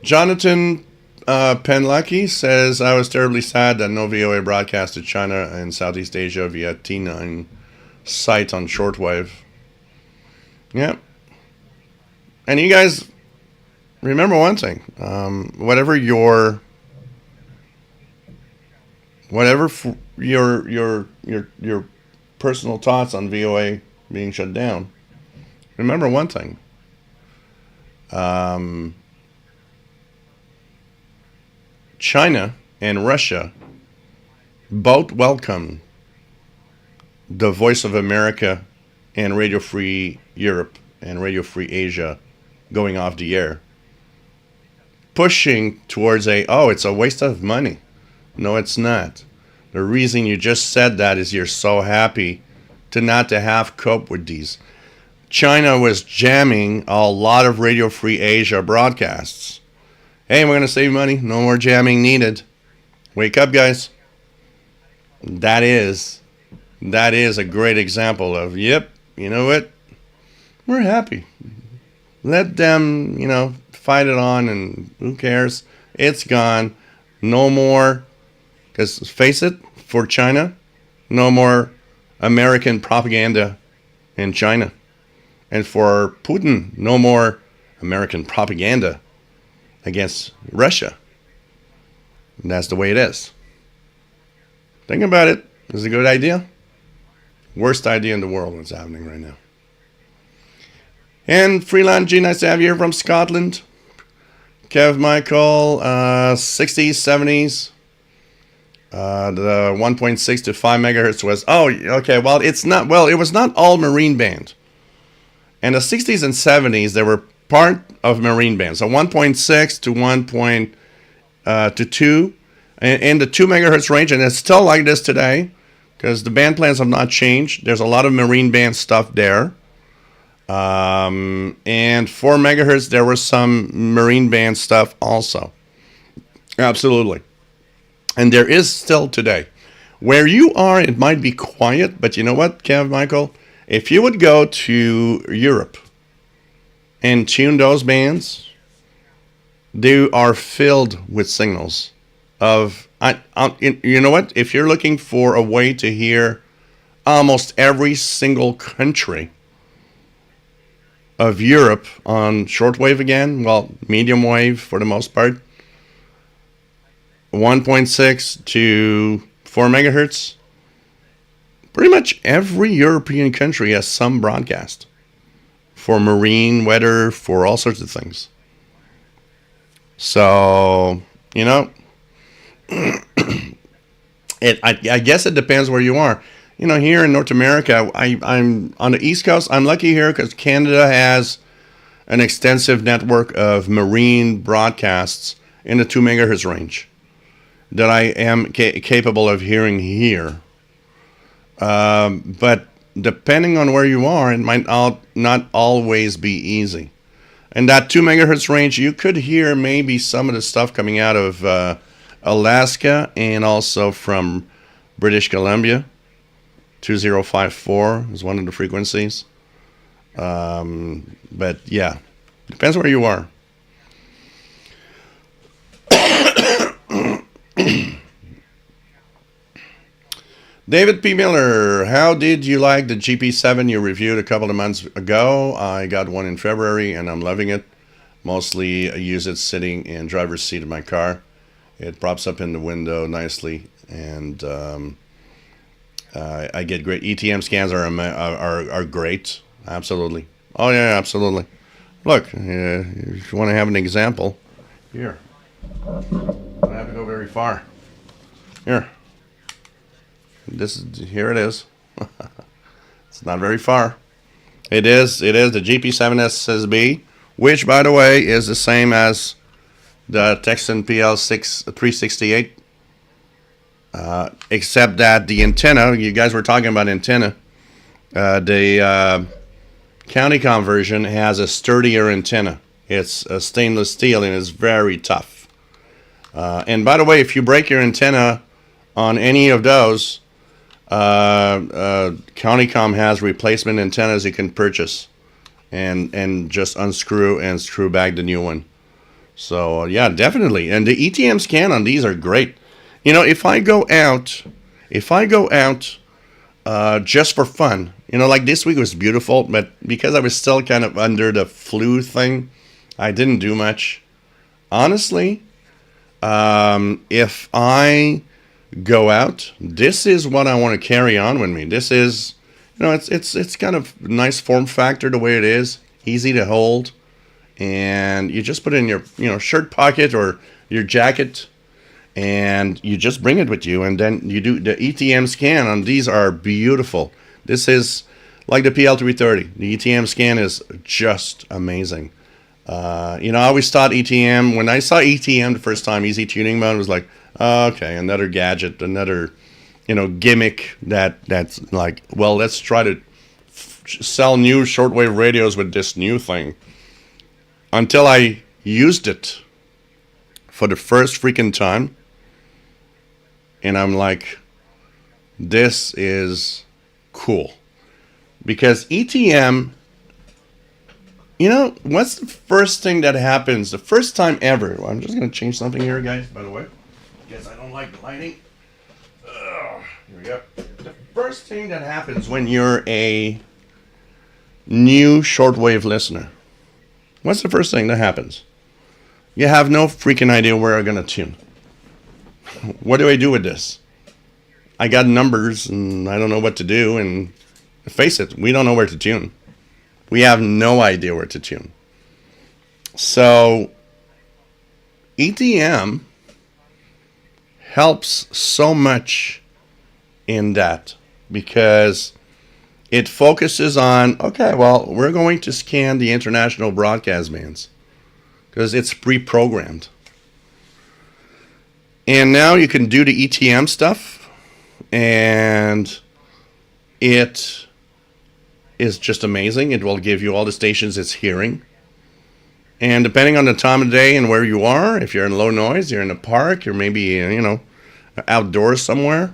Jonathan Penlucky says, I was terribly sad that no VOA broadcast to China and Southeast Asia via T9 site on shortwave. Yeah. And you guys remember one thing. Whatever your personal thoughts on VOA being shut down, remember one thing. China and Russia both welcome the Voice of America and Radio Free Europe and Radio Free Asia going off the air, pushing towards it's a waste of money. No, it's not. The reason you just said that is you're so happy to not to have cope with these. China was jamming a lot of Radio Free Asia broadcasts. Hey, we're going to save money. No more jamming needed. Wake up, guys. That is a great example of, yep, you know what? We're happy. Let them, fight it on, and who cares? It's gone. No more, because face it, for China, no more American propaganda in China. And for Putin, no more American propaganda against Russia. And that's the way it is. Think about it. Is it a good idea? Worst idea in the world what's happening right now. And Freeland G, nice to have you here from Scotland. Kev Michael, 60s, 70s. The 1.6 to 5 megahertz was, it was not all marine band. In the 60s and 70s, they were part of marine band. So 1.6 to 2 in the 2 megahertz range, and it's still like this today because the band plans have not changed. There's a lot of marine band stuff there. And 4 megahertz, there was some marine band stuff also. Absolutely. And there is still today. Where you are, it might be quiet, but you know what, Kev Michael? If you would go to Europe and tune those bands, they are filled with signals of, you know what? If you're looking for a way to hear almost every single country of Europe on shortwave again, well, medium wave for the most part, 1.6 to 4 megahertz, pretty much every European country has some broadcast for marine, weather, for all sorts of things. So, I guess it depends where you are. here in North America, I'm on the East Coast. I'm lucky here because Canada has an extensive network of marine broadcasts in the 2 megahertz range that I am capable of hearing here. But depending on where you are, it might not always be easy. In that 2 megahertz range, you could hear maybe some of the stuff coming out of Alaska and also from British Columbia. 2054 is one of the frequencies. But yeah, depends where you are. David P. Miller, how did you like the GP7 you reviewed a couple of months ago? I got one in February and I'm loving it. Mostly I use it sitting in driver's seat of my car. It props up in the window nicely, and I get great ETM scans are great. Absolutely. Oh yeah, absolutely. Look, if you want to have an example, here. I don't have to go very far. Here. Here it is. It's not very far. It is the GP7 SSB, which by the way is the same as the Texan PL368, except that the antenna, you guys were talking about antenna, the Countycom version has a sturdier antenna. It's a stainless steel and it's very tough. And by the way, if you break your antenna on any of those, Countycom has replacement antennas you can purchase and just unscrew and screw back the new one. So yeah, definitely. And the ETM scan on these are great. If I go out just for fun, like this week was beautiful, but because I was still kind of under the flu thing, I didn't do much. Honestly, if I go out, this is what I want to carry on with me. This is, it's kind of nice form factor the way it is, easy to hold, and you just put it in your, shirt pocket or your jacket, and you just bring it with you, and then you do the ETM scan on these are beautiful. This is like the PL330. The ETM scan is just amazing. I always thought ETM, when I saw ETM the first time, easy tuning mode, was like, okay, another gadget, another, gimmick that's like, well, let's try to sell new shortwave radios with this new thing. Until I used it for the first freaking time, and I'm like, this is cool. Because ETM, what's the first thing that happens the first time ever? Well, I'm just going to change something here, guys, by the way. Guess I don't like the lighting. Here we go. The first thing that happens when you're a new shortwave listener, what's the first thing that happens? You have no freaking idea where I'm going to tune. What do I do with this? I got numbers and I don't know what to do, and face it, we don't know where to tune. We have no idea where to tune. So ETM helps so much in that because it focuses on, okay, well, we're going to scan the international broadcast bands because it's pre-programmed. And now you can do the ETM stuff, and it is just amazing. It will give you all the stations it's hearing. And depending on the time of day and where you are, if you're in low noise, you're in a park, you're maybe, outdoors somewhere,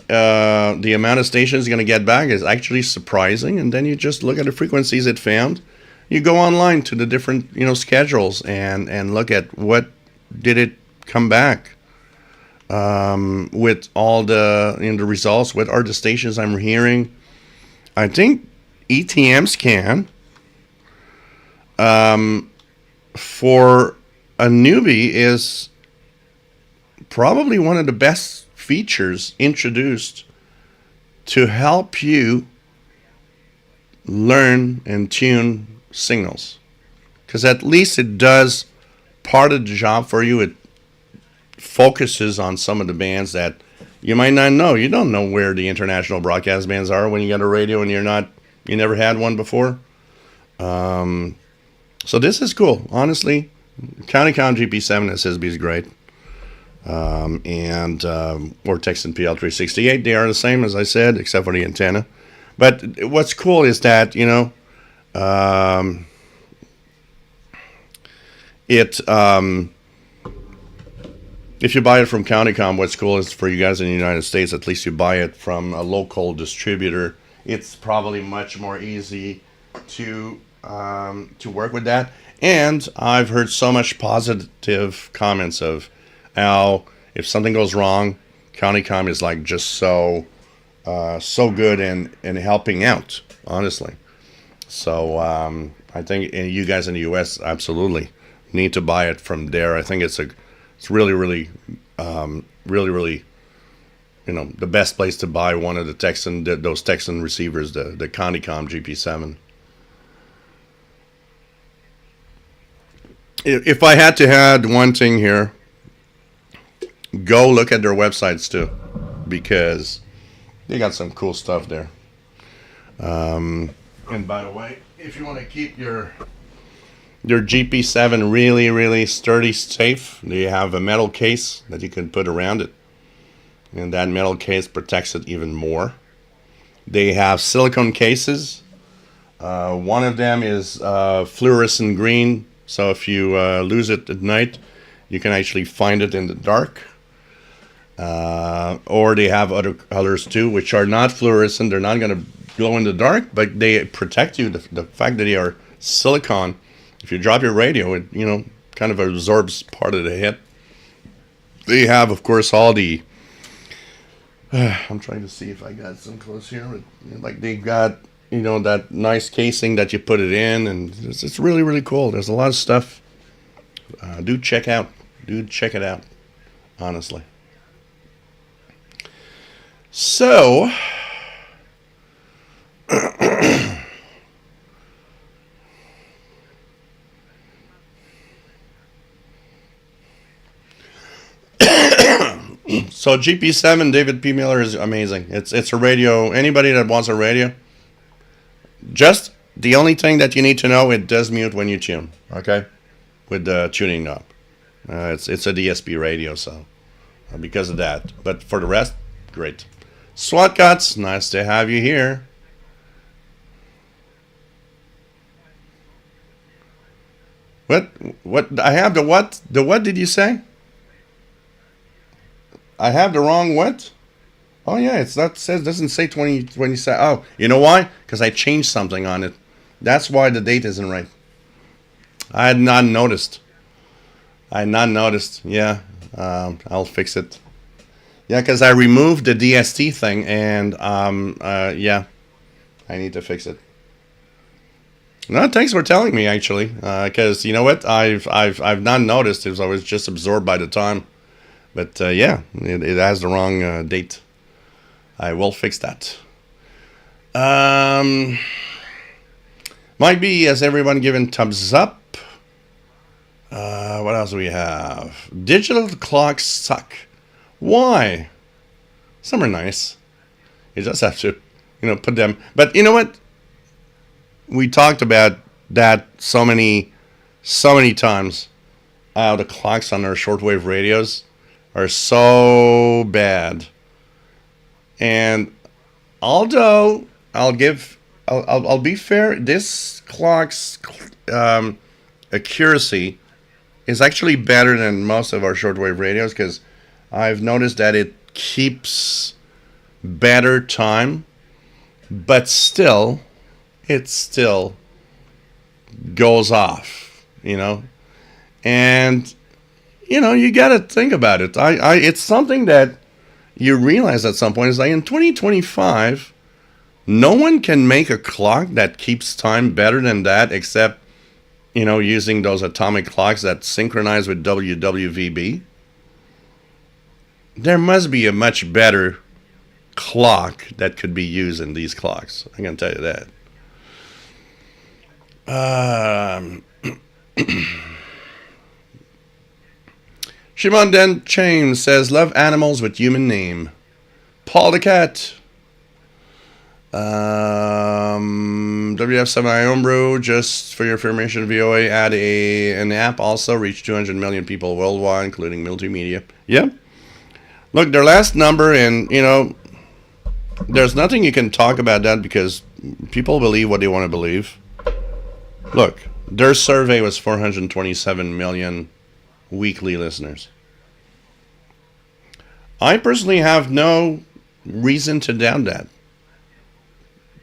the amount of stations you're going to get back is actually surprising. And then you just look at the frequencies it found. You go online to the different, schedules and look at what did it come back with all the, the results. What are the stations I'm hearing? I think ETM scan for a newbie is probably one of the best features introduced to help you learn and tune signals, because at least it does part of the job for you. It focuses on some of the bands that you might not know. You don't know where the international broadcast bands are when you got a radio and you never had one before. So this is cool. Honestly, County-Com GP7 SSB is great. Or Texan PL368, they are the same as I said, except for the antenna. But what's cool is that, if you buy it from County-Com, what's cool is for you guys in the United States, at least you buy it from a local distributor. It's probably much more easy to work with that. And I've heard so much positive comments of how if something goes wrong, County-Com is like just so good in helping out, honestly. So I think you guys in the U.S. absolutely need to buy it from there. I think it's really, really, the best place to buy one of those Texan receivers, the County-Com GP7. If I had to add one thing here, go look at their websites too, because they got some cool stuff there. And by the way, if you want to keep your GP7 really, really sturdy, safe, they have a metal case that you can put around it. And that metal case protects it even more. They have silicone cases. One of them is fluorescent green. So if you lose it at night, you can actually find it in the dark. Or they have other colors too, which are not fluorescent. They're not going to glow in the dark, but they protect you. The fact that they are silicone, if you drop your radio, it kind of absorbs part of the hit. They have, of course, all the. I'm trying to see if I got some close here. Like they got that nice casing that you put it in, and it's really, really cool. There's a lot of stuff. Do check it out, honestly. So, so GP7 David P. Miller is amazing. It's a radio. Anybody that wants a radio, just the only thing that you need to know, it does mute when you tune. Okay, with the tuning knob. It's a DSP radio, so because of that. But for the rest, great. SWAT Cuts, nice to have you here. What? I have the what? The what did you say? I have the wrong what? Oh yeah, doesn't say 2027. Oh, you know why? Because I changed something on it. That's why the date isn't right. I had not noticed. Yeah, I'll fix it. Yeah, because I removed the DST thing, and yeah, I need to fix it. No, thanks for telling me, actually, because you know what, I've not noticed it. I was just absorbed by the time, but yeah, it has the wrong date. I will fix that. Might be, has everyone given thumbs up? What else do we have? Digital clocks suck. Why? Some are nice. You just have to, put them. But you know what? We talked about that so many times. How the clocks on our shortwave radios are so bad. And although I'll be fair, this clock's accuracy is actually better than most of our shortwave radios, because I've noticed that it keeps better time, but it still goes off, and you gotta think about it. It's something that you realize at some point is like in 2025, no one can make a clock that keeps time better than that, except using those atomic clocks that synchronize with WWVB. There must be a much better clock that could be used in these clocks. I can tell you that. Shimon Den Chain says, love animals with human name. Paul the Cat. WF7i Homebrew, just for your information, VOA had an app also, reached 200 million people worldwide, including multimedia. Yeah. Look, their last number, and, there's nothing you can talk about that because people believe what they want to believe. Look, their survey was 427 million weekly listeners. I personally have no reason to doubt that.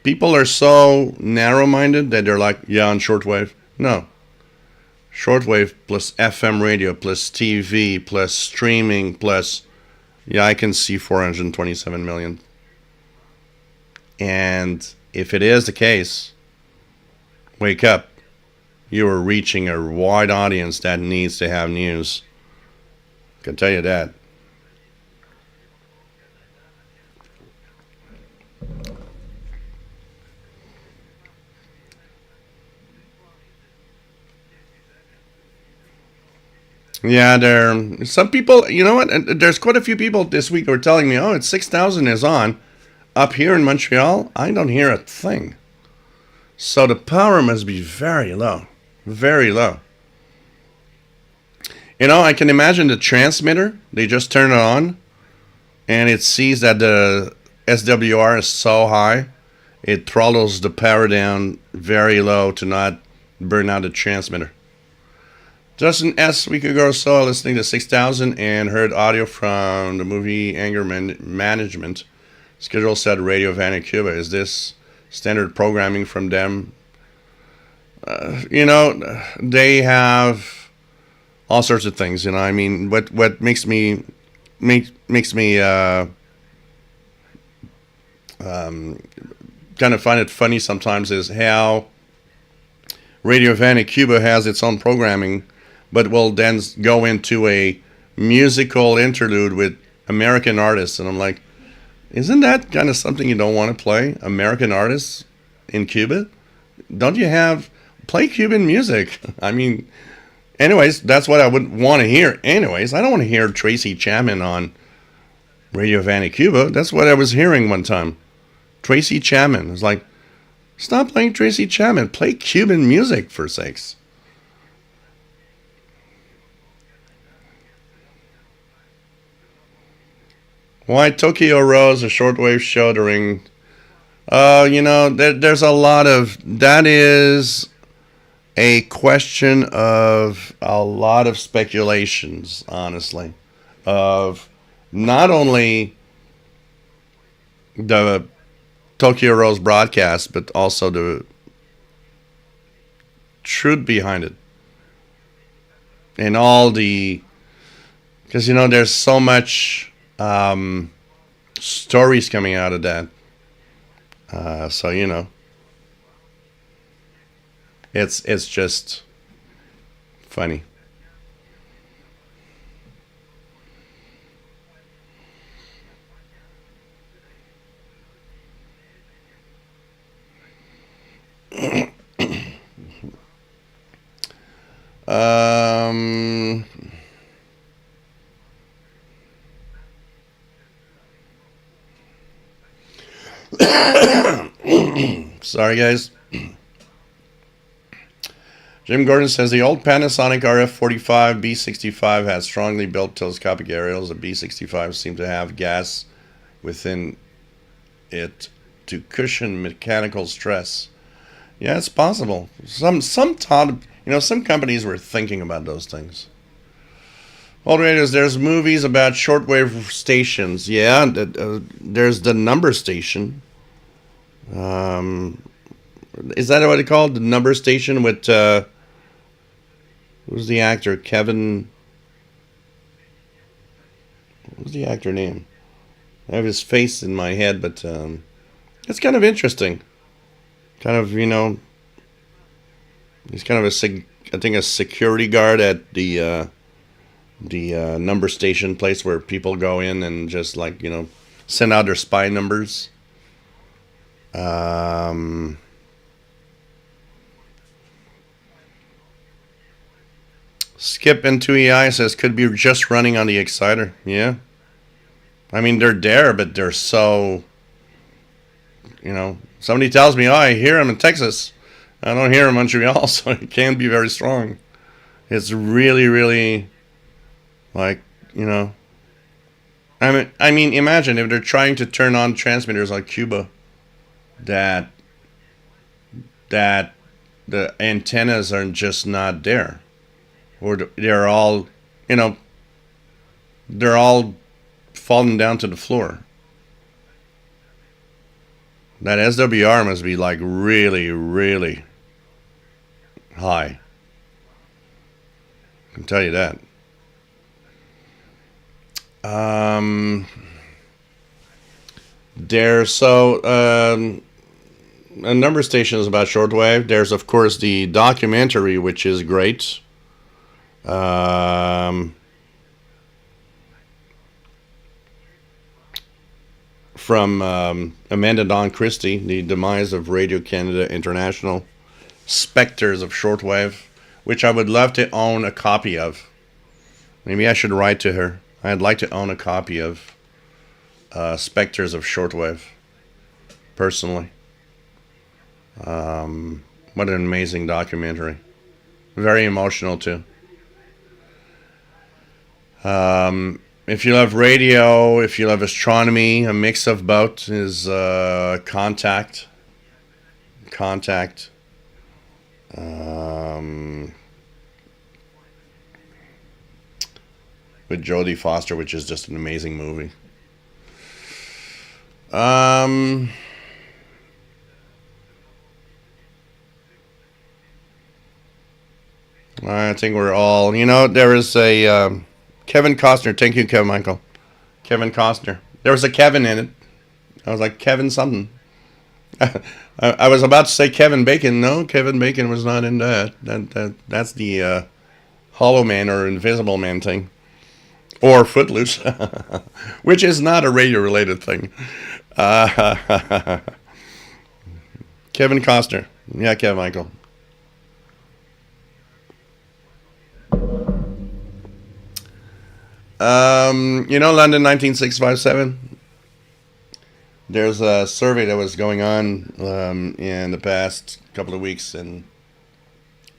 People are so narrow-minded that they're like, yeah, on shortwave. No. Shortwave plus FM radio plus TV plus streaming plus, yeah, I can see 427 million. And if it is the case, wake up. You are reaching a wide audience that needs to have news. I can tell you that. Yeah, there. Some people, you know what? There's quite a few people this week who are telling me, "Oh, it's 6,000 is on." Up here in Montreal, I don't hear a thing. So the power must be very low, very low. I can imagine the transmitter. They just turn it on, and it sees that the SWR is so high, it throttles the power down very low to not burn out the transmitter. Justin S. week ago or so, listening to 6,000 and heard audio from the movie Anger Management. Schedule said Radio Vancouver. Is this standard programming from them? They have all sorts of things. I mean, what makes me kind of find it funny sometimes is how Radio Vancouver has its own programming, but will then go into a musical interlude with American artists. And I'm like, isn't that kind of something you don't want to play? American artists in Cuba? Don't you play Cuban music? I mean, anyways, that's what I would want to hear. Anyways, I don't want to hear Tracy Chapman on Radio Vancouver. That's what I was hearing one time. Tracy Chapman. I was like, stop playing Tracy Chapman. Play Cuban music, for sakes. Why Tokyo Rose, a shortwave show during... there's a lot of... That is a question of a lot of speculations, honestly. Of not only the Tokyo Rose broadcast, but also the truth behind it. And all the... Because, there's so much... stories coming out of that. So it's just funny. Sorry, guys. Jim Gordon says the old Panasonic RF-45 B65 has strongly built telescopic aerials. The B65 seem to have gas within it to cushion mechanical stress. Yeah, it's possible. Some companies were thinking about those things. Old radios, there's movies about shortwave stations. Yeah, there's the number station. Is that what it's called? The number station with who's the actor? Kevin. What was the actor name? I have his face in my head, but it's kind of interesting. Kind of, he's kind of a security guard at the number station place where people go in and just send out their spy numbers. Skip into EI says could be just running on the exciter. Yeah, I mean, they're there, but they're so, somebody tells me, oh, I hear them in Texas. I don't hear them in Montreal, so it can't be very strong. It's really, really, like, I mean, imagine if they're trying to turn on transmitters like Cuba, that the antennas are just not there, or they're all, they're all falling down to the floor. That SWR must be like really, really high. I can tell you that. There's a number of stations about shortwave. There's, of course, the documentary, which is great. From Amanda Dawn Christie, The Demise of Radio Canada International, Spectres of Shortwave, which I would love to own a copy of. Maybe I should write to her. I'd like to own a copy of Spectres of Shortwave, personally. What an amazing documentary. Very emotional, too. If you love radio, if you love astronomy, a mix of both is Contact. With Jodie Foster, which is just an amazing movie. I think we're all, there is a Kevin Costner. Thank you, Kevin Michael. Kevin Costner. There was a Kevin in it. I was like, Kevin something. I was about to say Kevin Bacon. No, Kevin Bacon was not in that. That's the Hollow Man or Invisible Man thing. Or Footloose, which is not a radio-related thing. Kevin Costner. Yeah, Kevin Michael. London 19657. There's a survey that was going on in the past couple of weeks, and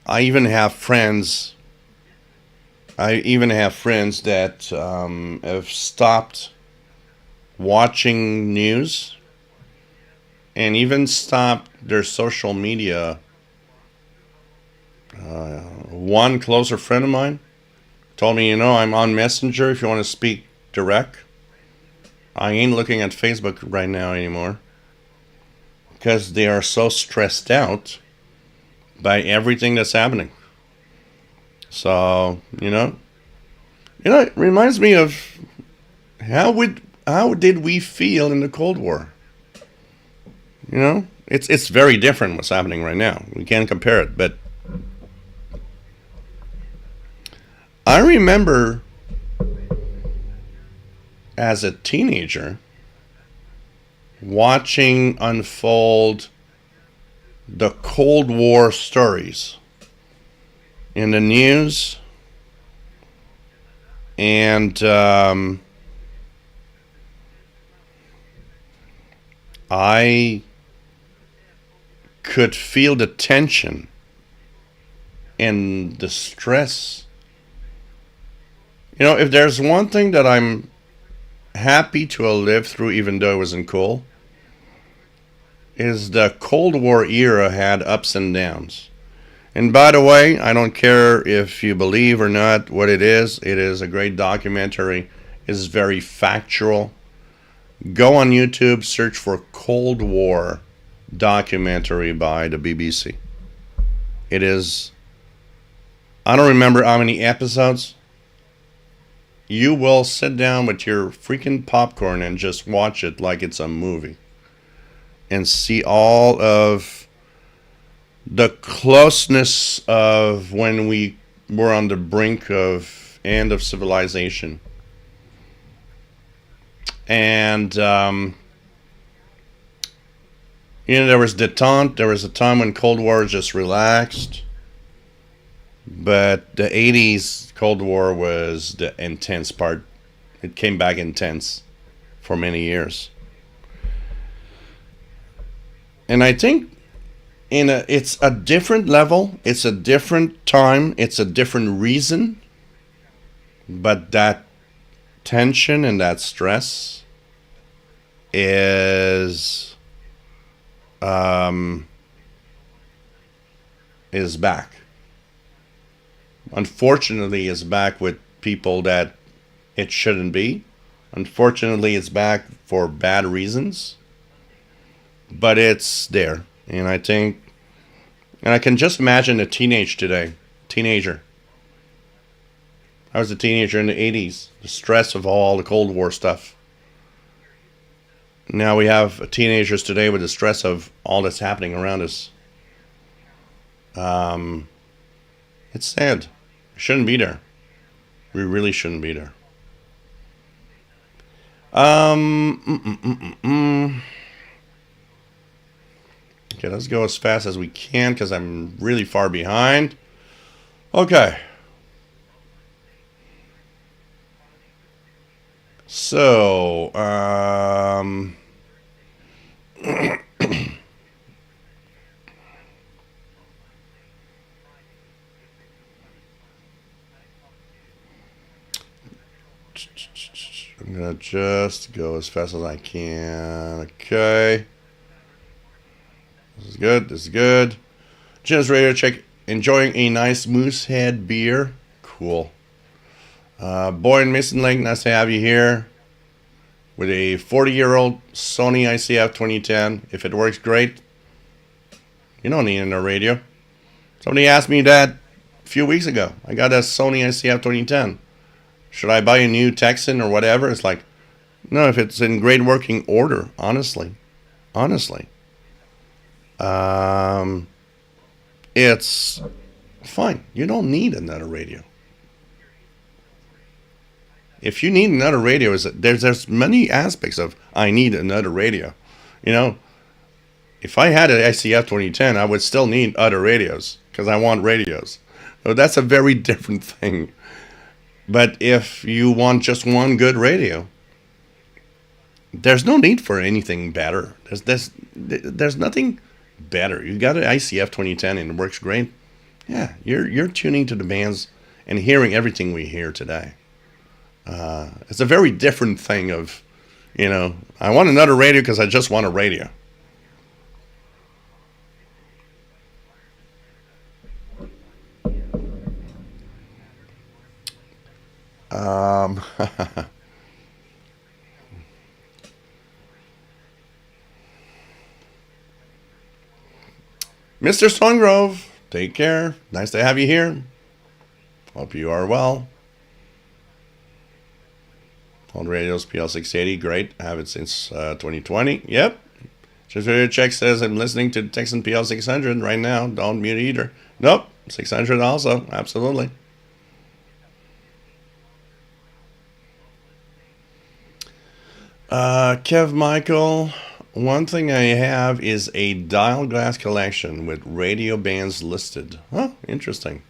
I even have friends that have stopped watching news and even stopped their social media. One closer friend of mine told me, I'm on Messenger if you want to speak direct. I ain't looking at Facebook right now anymore because they are so stressed out by everything that's happening. So, it reminds me of how did we feel in the Cold War? It's very different what's happening right now. We can't compare it, but I remember as a teenager watching unfold the Cold War stories in the news, and I could feel the tension and the stress. If there's one thing that I'm happy to have lived through, even though it wasn't cool, is the Cold War era had ups and downs. And by the way, I don't care if you believe or not what it is a great documentary. It's very factual. Go on YouTube, search for Cold War documentary by the BBC. It is, I don't remember how many episodes. You will sit down with your freaking popcorn and just watch it like it's a movie. And see all of the closeness of when we were on the brink of end of civilization. And, there was detente. There was a time when Cold War just relaxed. But the 80s Cold War was the intense part. It came back intense. for many years. And I think it's a different level, it's a different time, it's a different reason, but that tension and that stress um, is back. Unfortunately, it's back with people that it shouldn't be. Unfortunately, it's back for bad reasons, but it's there. And I think, and I can just imagine a teenager. I was a teenager in the 80s, the stress of all the Cold War stuff. Now we have teenagers today with the stress of all that's happening around us. It's sad. We shouldn't be there. We really shouldn't be there. Okay, let's go as fast as we can because I'm really far behind. Okay. So, I'm gonna just go as fast as I can. Okay. This is good. This is good. Jen's radio check. Enjoying a nice Moosehead beer. Cool. Boy in Mason Lake, nice to have you here. With a 40-year-old Sony ICF 2010. If it works great, you don't need a radio. Somebody asked me that a few weeks ago. I got a Sony ICF 2010. Should I buy a new Texan or whatever? It's like, no, if it's in great working order, honestly. It's fine. You don't need another radio. If you need another radio, there's many aspects of I need another radio. You know, if I had an ICF 2010, I would still need other radios because I want radios. So that's a very different thing. But if you want just one good radio, there's no need for anything better. There's nothing better. You got an ICF 2010 and it works great. Yeah, you're tuning to the bands and hearing everything we hear today. It's a very different thing of, I want another radio because I just want a radio. Mr. Stongrove, take care. Nice to have you here. Hope you are well. Old radios, PL680, great. I have it since 2020. Yep. Just video check says I'm listening to Texan PL600 right now. Don't mute either. Nope. 600 also. Absolutely. Kev Michael, one thing I have is a dial glass collection with radio bands listed. Huh, interesting.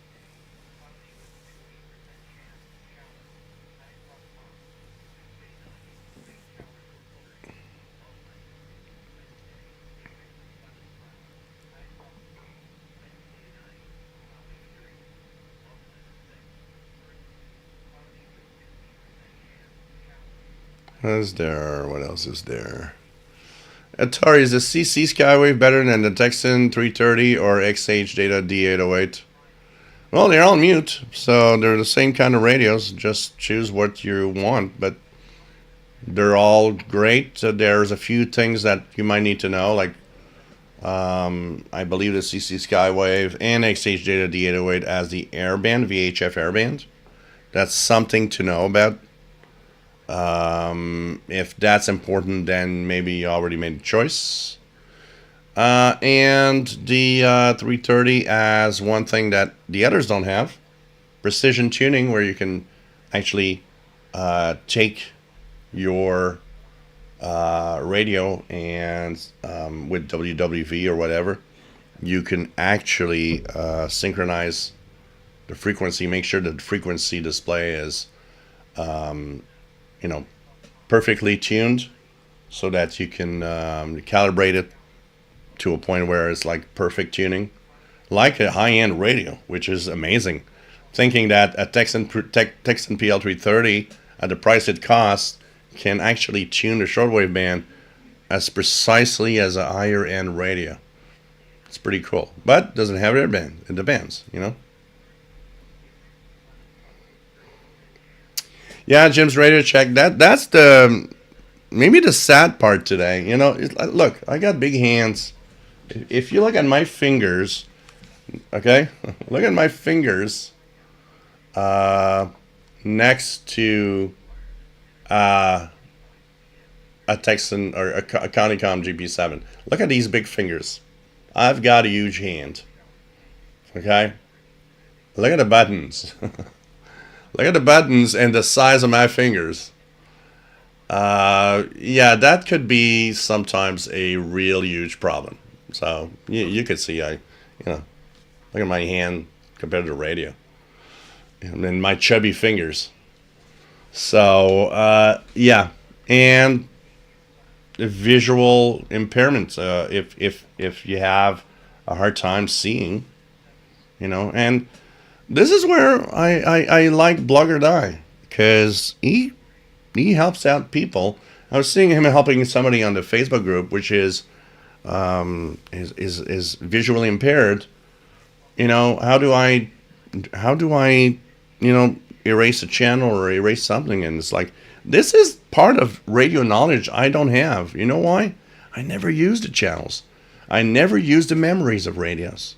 What else is there? Atari, is the CC Skywave better than the Texan 330 or XH Data D808? Well, they're all mute, so they're the same kind of radios. Just choose what you want, but they're all great. There's a few things that you might need to know, like I believe the CC Skywave and XH Data D808 as the airband, VHF airband. That's something to know about. If that's important, then maybe you already made a choice. And the 330 as one thing that the others don't have, precision tuning, where you can actually take your radio and with WWV or whatever, you can actually synchronize the frequency, make sure that the frequency display is perfectly tuned so that you can calibrate it to a point where it's like perfect tuning, like a high-end radio, which is amazing. Thinking that a Texan PL330 at the price it costs can actually tune the shortwave band as precisely as a higher end radio. It's pretty cool, but doesn't have air band. It depends, you know. Yeah, Jim's radio check. That's the maybe the sad part today. You know, look, I got big hands. If you look at my fingers, okay, look at my fingers next to a Texan or a Countycom GP7. Look at these big fingers. I've got a huge hand. Okay? Look at the buttons. Look at the buttons and the size of my fingers. Yeah, that could be sometimes a real huge problem. So you could see, look at my hand compared to the radio, and then my chubby fingers. So yeah, and the visual impairments. If you have a hard time seeing, and this is where I like Blog or Die, because he helps out people. I was seeing him helping somebody on the Facebook group, which is visually impaired. How do I erase a channel or erase something? And it's like, this is part of radio knowledge I don't have. You know why? I never used the channels. I never used the memories of radios.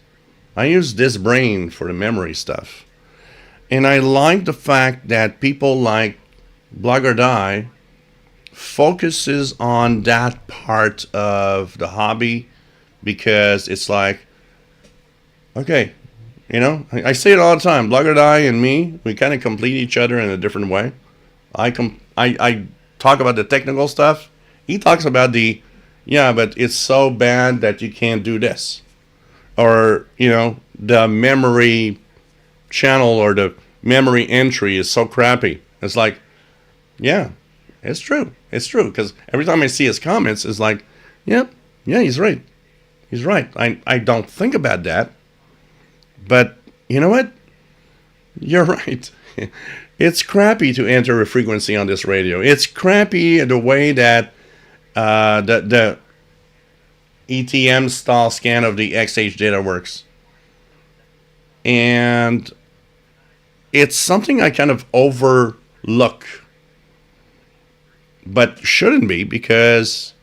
I use this brain for the memory stuff. And I like the fact that people like Blog or Die focuses on that part of the hobby, because it's like, okay, I say it all the time, Blog or Die and me, we kind of complete each other in a different way. I talk about the technical stuff. He talks about but it's so bad that you can't do this. Or, the memory channel or the memory entry is so crappy. It's like, yeah, it's true. It's true. Because every time I see his comments, it's like, yeah, he's right. He's right. I don't think about that. But you know what? You're right. It's crappy to enter a frequency on this radio. It's crappy the way that the ETM style scan of the XH data works. And it's something I kind of overlook, but shouldn't be, because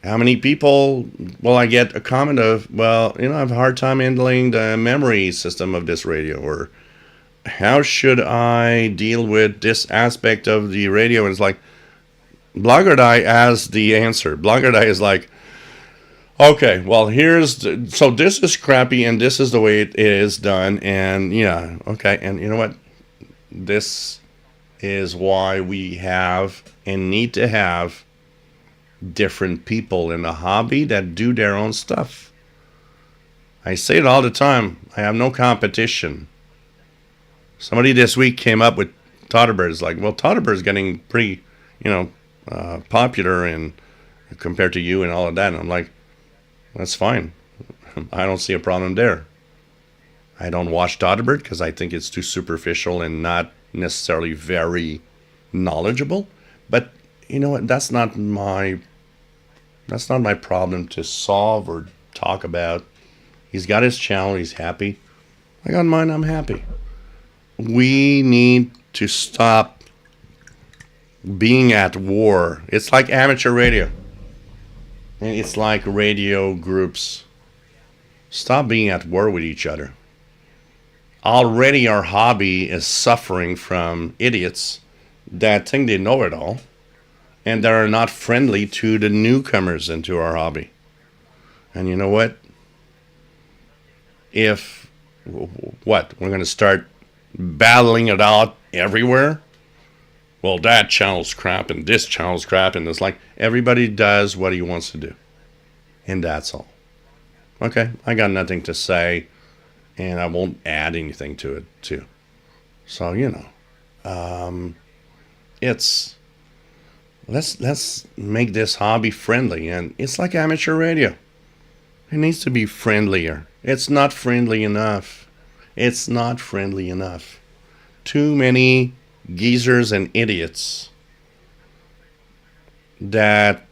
how many people will I get a comment of, well, I have a hard time handling the memory system of this radio, or how should I deal with this aspect of the radio? And it's like, Blog or Die has the answer. Blog or Die is like, okay, well, so this is crappy, and this is the way it is done, and yeah, okay, and you know what? This is why we have and need to have different people in the hobby that do their own stuff. I say it all the time. I have no competition. Somebody this week came up with Todderbirds. Like, well, Todderbirds getting pretty, popular and compared to you and all of that. And I'm like, that's fine. I don't see a problem there. I don't watch Todderbird because I think it's too superficial and not necessarily very knowledgeable. But you know what? That's not my problem to solve or talk about. He's got his channel. He's happy. I got mine. I'm happy. We need to stop being at war. It's like amateur radio. And it's like radio groups. Stop being at war with each other. Already our hobby is suffering from idiots that think they know it all and that are not friendly to the newcomers into our hobby. And you know what? We're going to start battling it out everywhere? Well, that channel's crap and this channel's crap, and it's like everybody does what he wants to do. And that's all. Okay, I got nothing to say, and I won't add anything to it, too. So, let's make this hobby friendly. And it's like amateur radio. It needs to be friendlier. It's not friendly enough. It's not friendly enough. Too many geezers and idiots that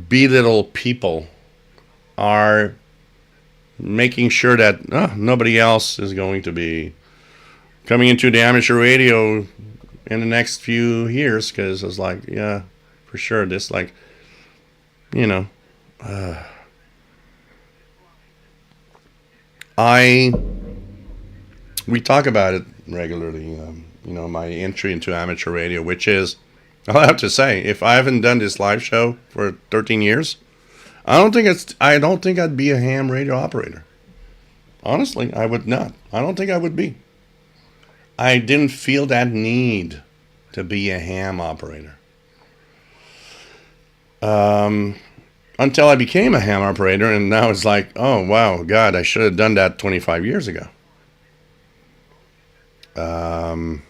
belittle people are making sure that nobody else is going to be coming into the amateur radio in the next few years, because it's like, yeah, for sure, this, like, you know, we talk about it regularly. My entry into amateur radio, which is, I'll have to say, if I haven't done this live show for 13 years, I don't think I'd be a ham radio operator. Honestly, I would not. I don't think I would be. I didn't feel that need to be a ham operator. Until I became a ham operator, and now it's like, oh, wow, God, I should have done that 25 years ago. And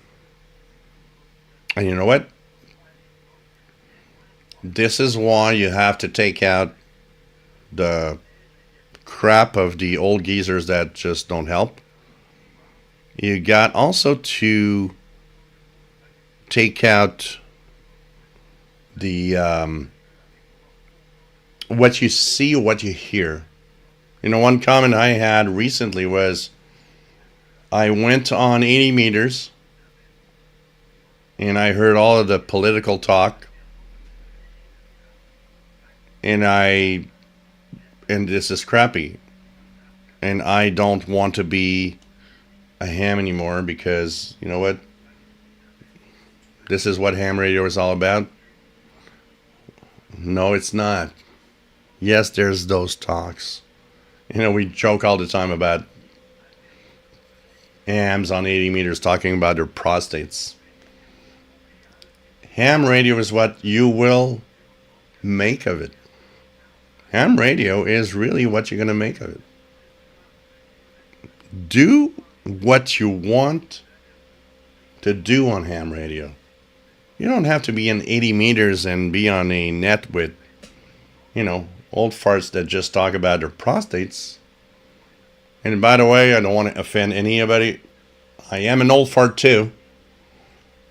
you know what? This is why you have to take out the crap of the old geezers that just don't help. You got also to take out the what you see, what you hear. One comment I had recently was, I went on 80 meters and I heard all of the political talk, and this is crappy, and I don't want to be a ham anymore, because you know what? This is what ham radio is all about. No, it's not. Yes, there's those talks. We joke all the time about hams on 80 meters talking about their prostates. Ham radio is what you will make of it. Ham radio is really what you're going to make of it. Do what you want to do on ham radio. You don't have to be in 80 meters and be on a net with, old farts that just talk about their prostates. And by the way, I don't want to offend anybody. I am an old fart too.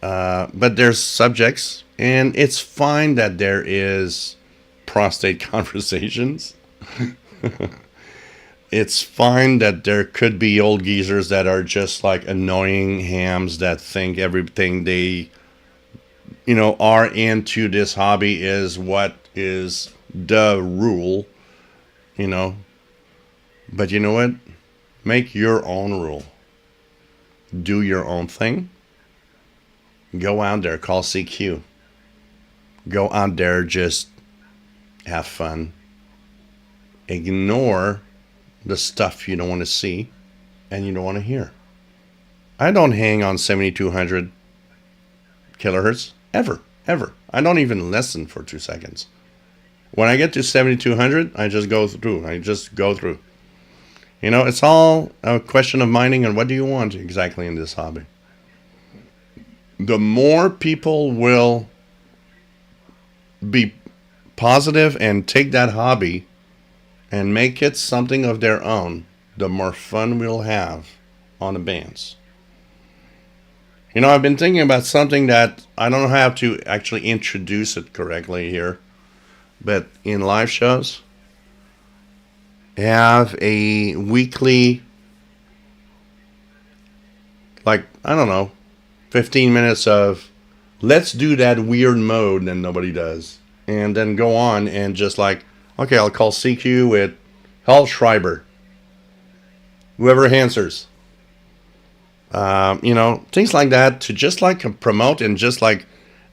But there's subjects, and it's fine that there is prostate conversations. It's fine that there could be old geezers that are just like annoying hams that think everything they, are into this hobby is what is the rule, But you know what? Make your own rule. Do your own thing. Go out there, call CQ. Go out there, just have fun. Ignore the stuff you don't want to see and you don't want to hear. I don't hang on 7200 kilohertz ever. I don't even listen for 2 seconds. When I get to 7200, I just go through. It's all a question of minding and what do you want exactly in this hobby. The more people will be positive and take that hobby and make it something of their own, the more fun we'll have on the bands. I've been thinking about something that I don't know how to actually introduce it correctly here, but in live shows, have a weekly, 15 minutes of, let's do that weird mode that nobody does. And then go on and just okay, I'll call CQ with Hal Schreiber. Whoever answers. Things like that to just promote and just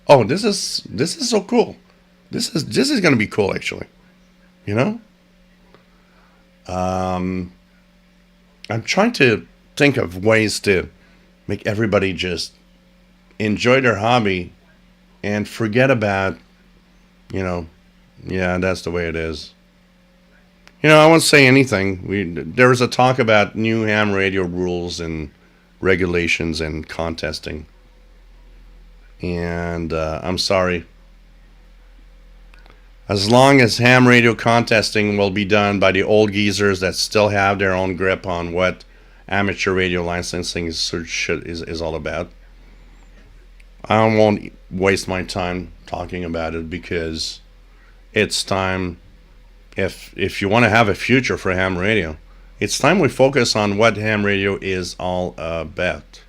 oh, this is so cool. This is going to be cool, actually. I'm trying to think of ways to make everybody just enjoy their hobby and forget about, yeah, that's the way it is. I won't say anything. There was a talk about new ham radio rules and regulations and contesting. And I'm sorry. As long as ham radio contesting will be done by the old geezers that still have their own grip on what amateur radio licensing is all about, I won't waste my time talking about it, because it's time, if you want to have a future for ham radio, it's time we focus on what ham radio is all about.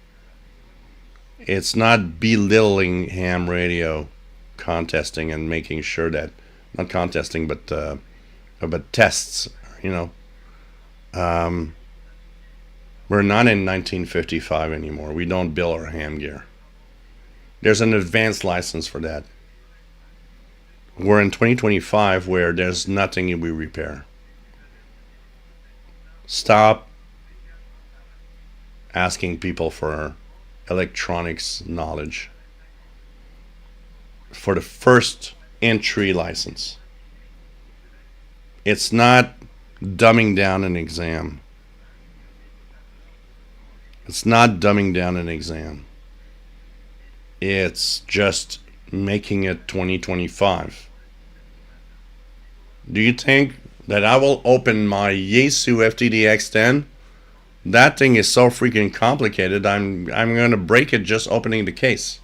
It's not belittling ham radio contesting and making sure that, not contesting, but tests, we're not in 1955 anymore. We don't bill our ham gear. There's an advanced license for that. We're in 2025 where there's nothing we repair. Stop asking people for electronics knowledge for the first entry license. It's not dumbing down an exam. It's not dumbing down an exam. It's just making it 2025. Do you think that I will open my Yaesu FTDX10? That thing is so freaking complicated. I'm going to break it just opening the case.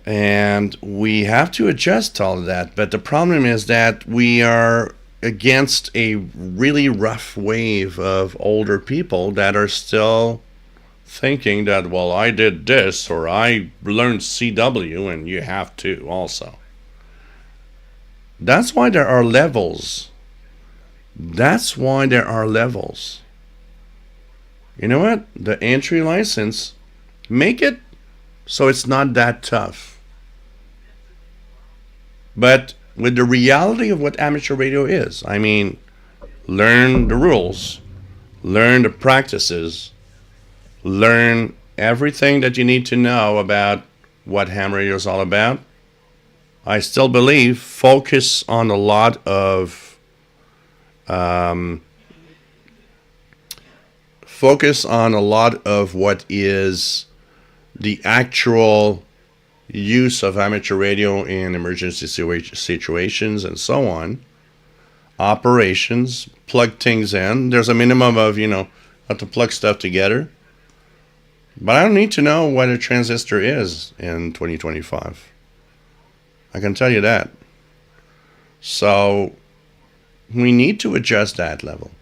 And we have to adjust all of that. But the problem is that we are against a really rough wave of older people that are still thinking that, well, I did this, or I learned CW, and you have to also. That's why there are levels. That's why there are levels. You know what? The entry license, make it so it's not that tough. But with the reality of what amateur radio is, I mean, learn the rules, learn the practices, learn everything that you need to know about what ham radio is all about. I still believe focus on a lot of what is the actual use of amateur radio in emergency situations and so on. Operations, plug things in. There's a minimum of, how to plug stuff together. But I don't need to know what a transistor is in 2025. I can tell you that. So we need to adjust that level.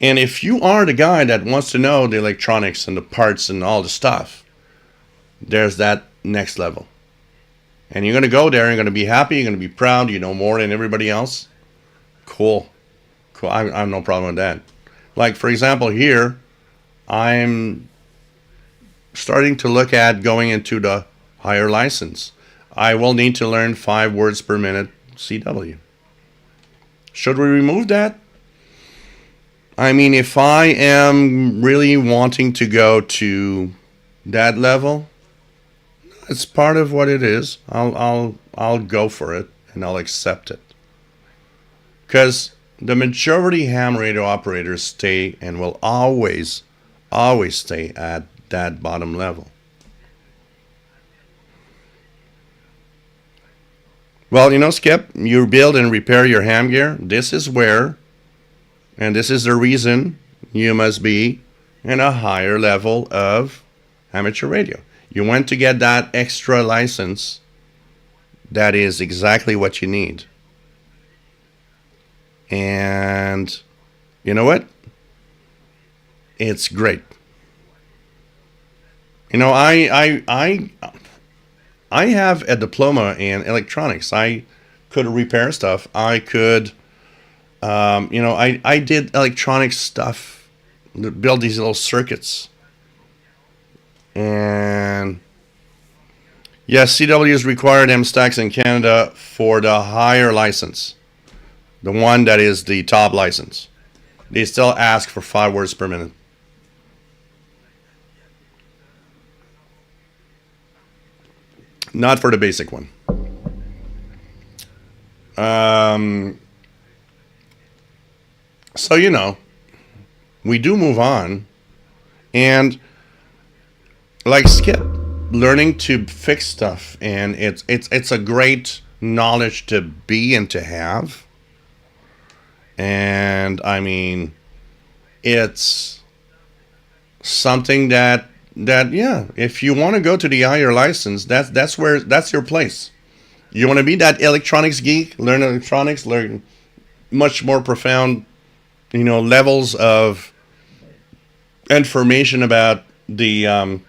And if you are the guy that wants to know the electronics and the parts and all the stuff, there's that next level. And you're going to go there, you're going to be happy, you're going to be proud, you know more than everybody else. Cool. I have no problem with that. Like, for example, here, I'm starting to look at going into the higher license. I will need to learn 5 words per minute CW. Should we remove that? I mean, if I am really wanting to go to that level, it's part of what it is. I'll go for it and I'll accept it. Because the majority ham radio operators stay and will always stay at that bottom level. Well, Skip, you build and repair your ham gear. This is where, and this is the reason you must be in a higher level of amateur radio. You want to get that extra license. That is exactly what you need. And you know what? It's great. I have a diploma in electronics. I could repair stuff. I could, I did electronic stuff, build these little circuits. And yes, CW is required MSTACs in Canada for the higher license, the one that is the top license. They still ask for 5 words per minute. Not for the basic one. So, we do move on. And like Skip, learning to fix stuff. And it's a great knowledge to be and to have. And I mean, it's something that yeah, if you want to go to the higher license, that's your place. You want to be that electronics geek, learn electronics, learn much more profound, levels of information about the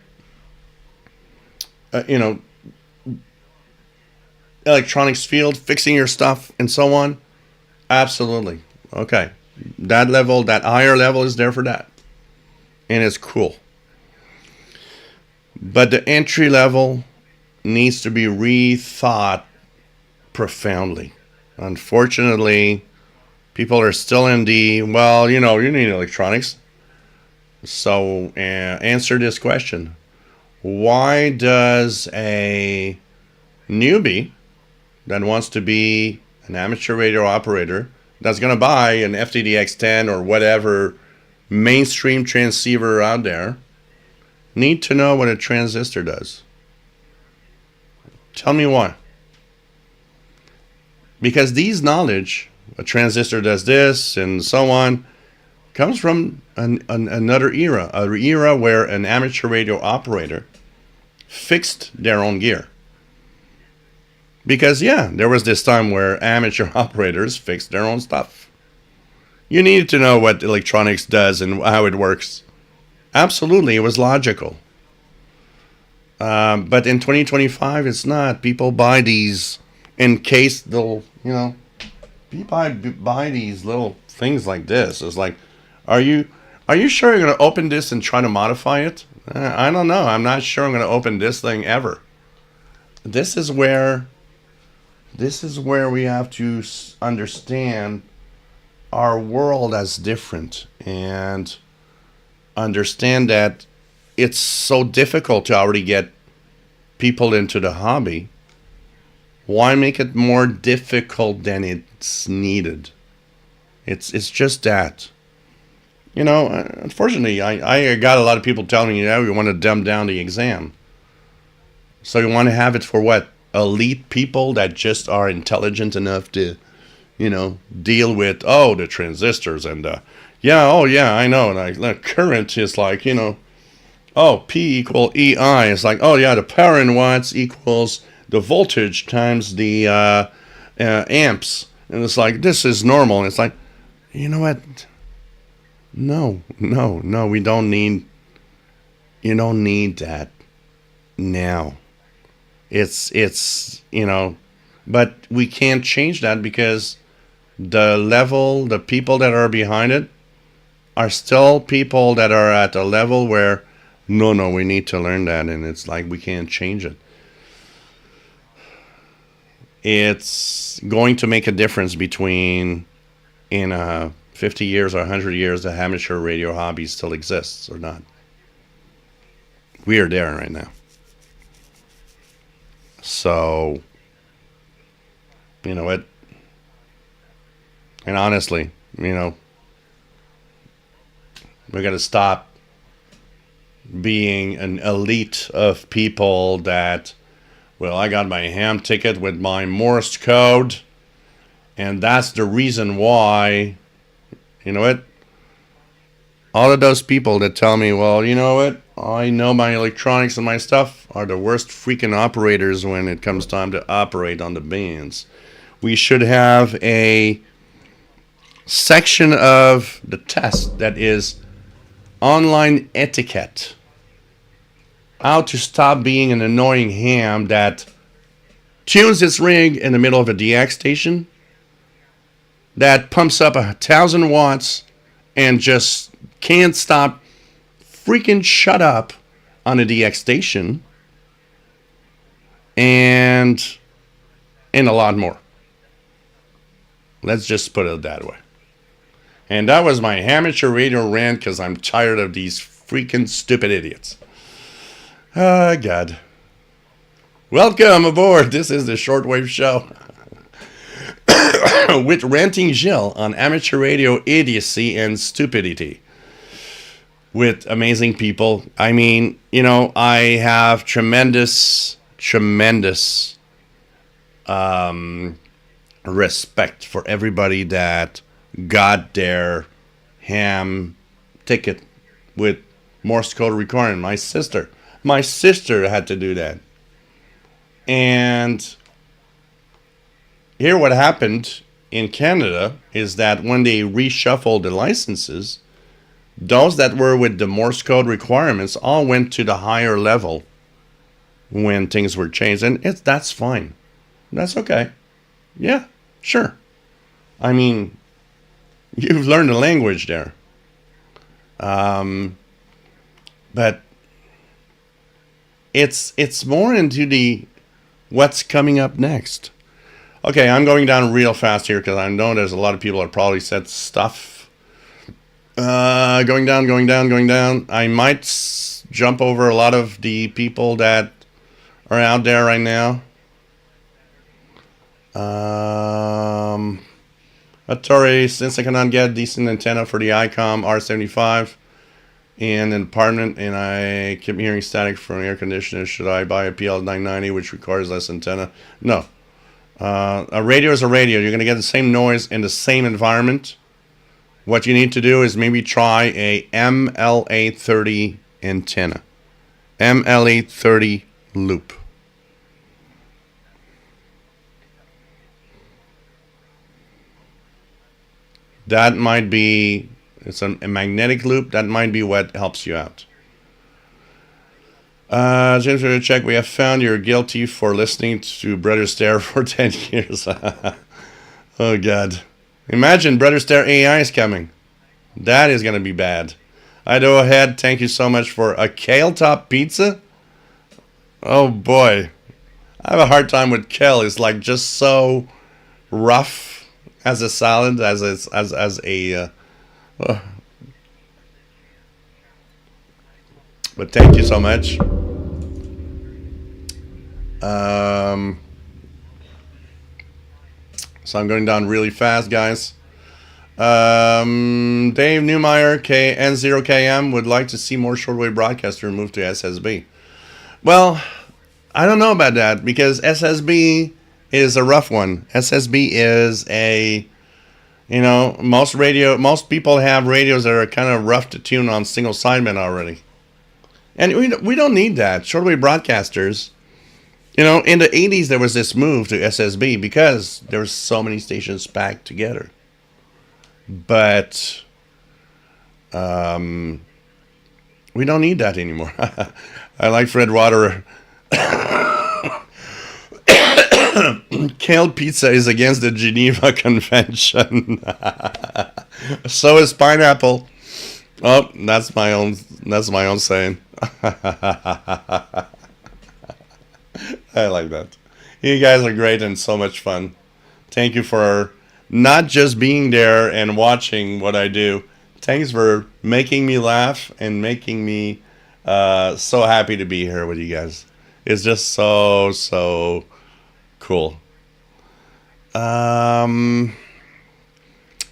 electronics field, fixing your stuff and so on. Absolutely. Okay. That level, that higher level is there for that. And it's cool. But the entry level needs to be rethought profoundly. Unfortunately, people are still in the, well, you need electronics. So answer this question. Why does a newbie that wants to be an amateur radio operator that's going to buy an FTDX10 or whatever mainstream transceiver out there need to know what a transistor does? Tell me why. Because these knowledge, a transistor does this and so on, comes from another era, an era where an amateur radio operator fixed their own gear. Because, yeah, there was this time where amateur operators fixed their own stuff. You needed to know what electronics does and how it works. Absolutely, it was logical. But in 2025, it's not. People buy these in case they'll, people buy these little things like this. It's like, are you sure you're going to open this and try to modify it? I don't know. I'm not sure I'm going to open this thing ever. This is where we have to understand our world as different and understand that it's so difficult to already get people into the hobby. Why make it more difficult than it's needed? It's just that. Unfortunately, I got a lot of people telling me, we want to dumb down the exam. So you want to have it for what? Elite people that just are intelligent enough to, deal with, the transistors and, I know. And the current is like, P equal EI. It's like, the power in watts equals the voltage times the amps. And it's like, this is normal. And it's like, you know what? No, we don't need, you don't need that now. It's but we can't change that because the people that are behind it are still people that are at a level where, no, we need to learn that. And it's like, we can't change it. It's going to make a difference between in 50 years or 100 years the amateur radio hobby still exists or not. We are there right now. So, you know what? And honestly, we got to stop being an elite of people that, well, I got my ham ticket with my Morse code, and that's the reason why, all of those people that tell me, well, you know what, I know my electronics and my stuff are the worst freaking operators when it comes time to operate on the bands. We should have a section of the test that is online etiquette. How to stop being an annoying ham that tunes its rig in the middle of a DX station, that pumps up 1,000 watts and just can't stop freaking shut up on a DX station, and a lot more. Let's just put it that way. And that was my amateur radio rant because I'm tired of these freaking stupid idiots. Oh, God. Welcome aboard. This is the Shortwave Show with Ranting Gilles on amateur radio idiocy and stupidity with amazing people. I mean, I have tremendous respect for everybody that got their ham ticket with Morse code requirement. My sister had to do that. And here what happened in Canada is that when they reshuffled the licenses, those that were with the Morse code requirements all went to the higher level when things were changed. And that's fine. That's okay. Yeah, sure. I mean, you've learned the language there. But it's more into the what's coming up next. Okay, I'm going down real fast here because I know there's a lot of people that probably said stuff. Going down. I might jump over a lot of the people that are out there right now. Atari, since I cannot get decent antenna for the ICOM R75 and an apartment, and I keep hearing static from air conditioners, should I buy a PL990 which requires less antenna? No. A radio is a radio. You're going to get the same noise in the same environment. What you need to do is maybe try a MLA30 antenna. MLA30 loop. That might be, it's a magnetic loop. That might be what helps you out. James, we're going to check. We have found you're guilty for listening to Brother Stare for 10 years. Oh, God. Imagine Brother Stare AI is coming. That is going to be bad. Idaho Head, thank you so much for a kale top pizza. Oh, boy. I have a hard time with kale. It's like just so rough as a salad, as a but thank you so much. So I'm going down really fast, guys. Dave Newmeyer, N0KM, would like to see more shortwave broadcaster moved to SSB. Well, I don't know about that because SSB is a rough one. SSB is a, most people have radios that are kind of rough to tune on single sideband already. And we don't need that. Shortwave broadcasters, in the 80s there was this move to SSB because there were so many stations packed together. But we don't need that anymore. I like Fred Water. Kale pizza is against the Geneva Convention. So is pineapple. Oh, that's my own saying. I like that. You guys are great and so much fun. Thank you for not just being there and watching what I do. Thanks for making me laugh and making me so happy to be here with you guys. It's just so cool.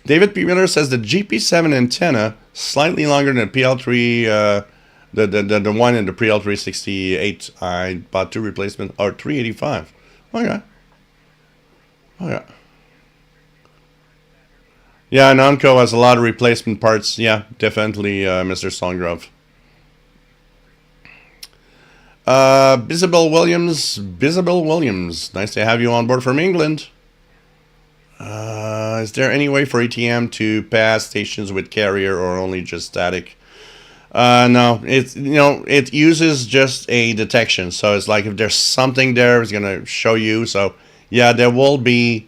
David P. Miller says the GP7 antenna slightly longer than the PL3, the one in the PL368. I bought 2 replacements, or 385. Okay. Yeah, Namco has a lot of replacement parts. Yeah, definitely, Mr. Songgrove. Bisabel Williams, nice to have you on board from England. Is there any way for ATM to pass stations with carrier or only just static? No, it uses just a detection. So it's like if there's something there, it's gonna show you. So yeah, there will be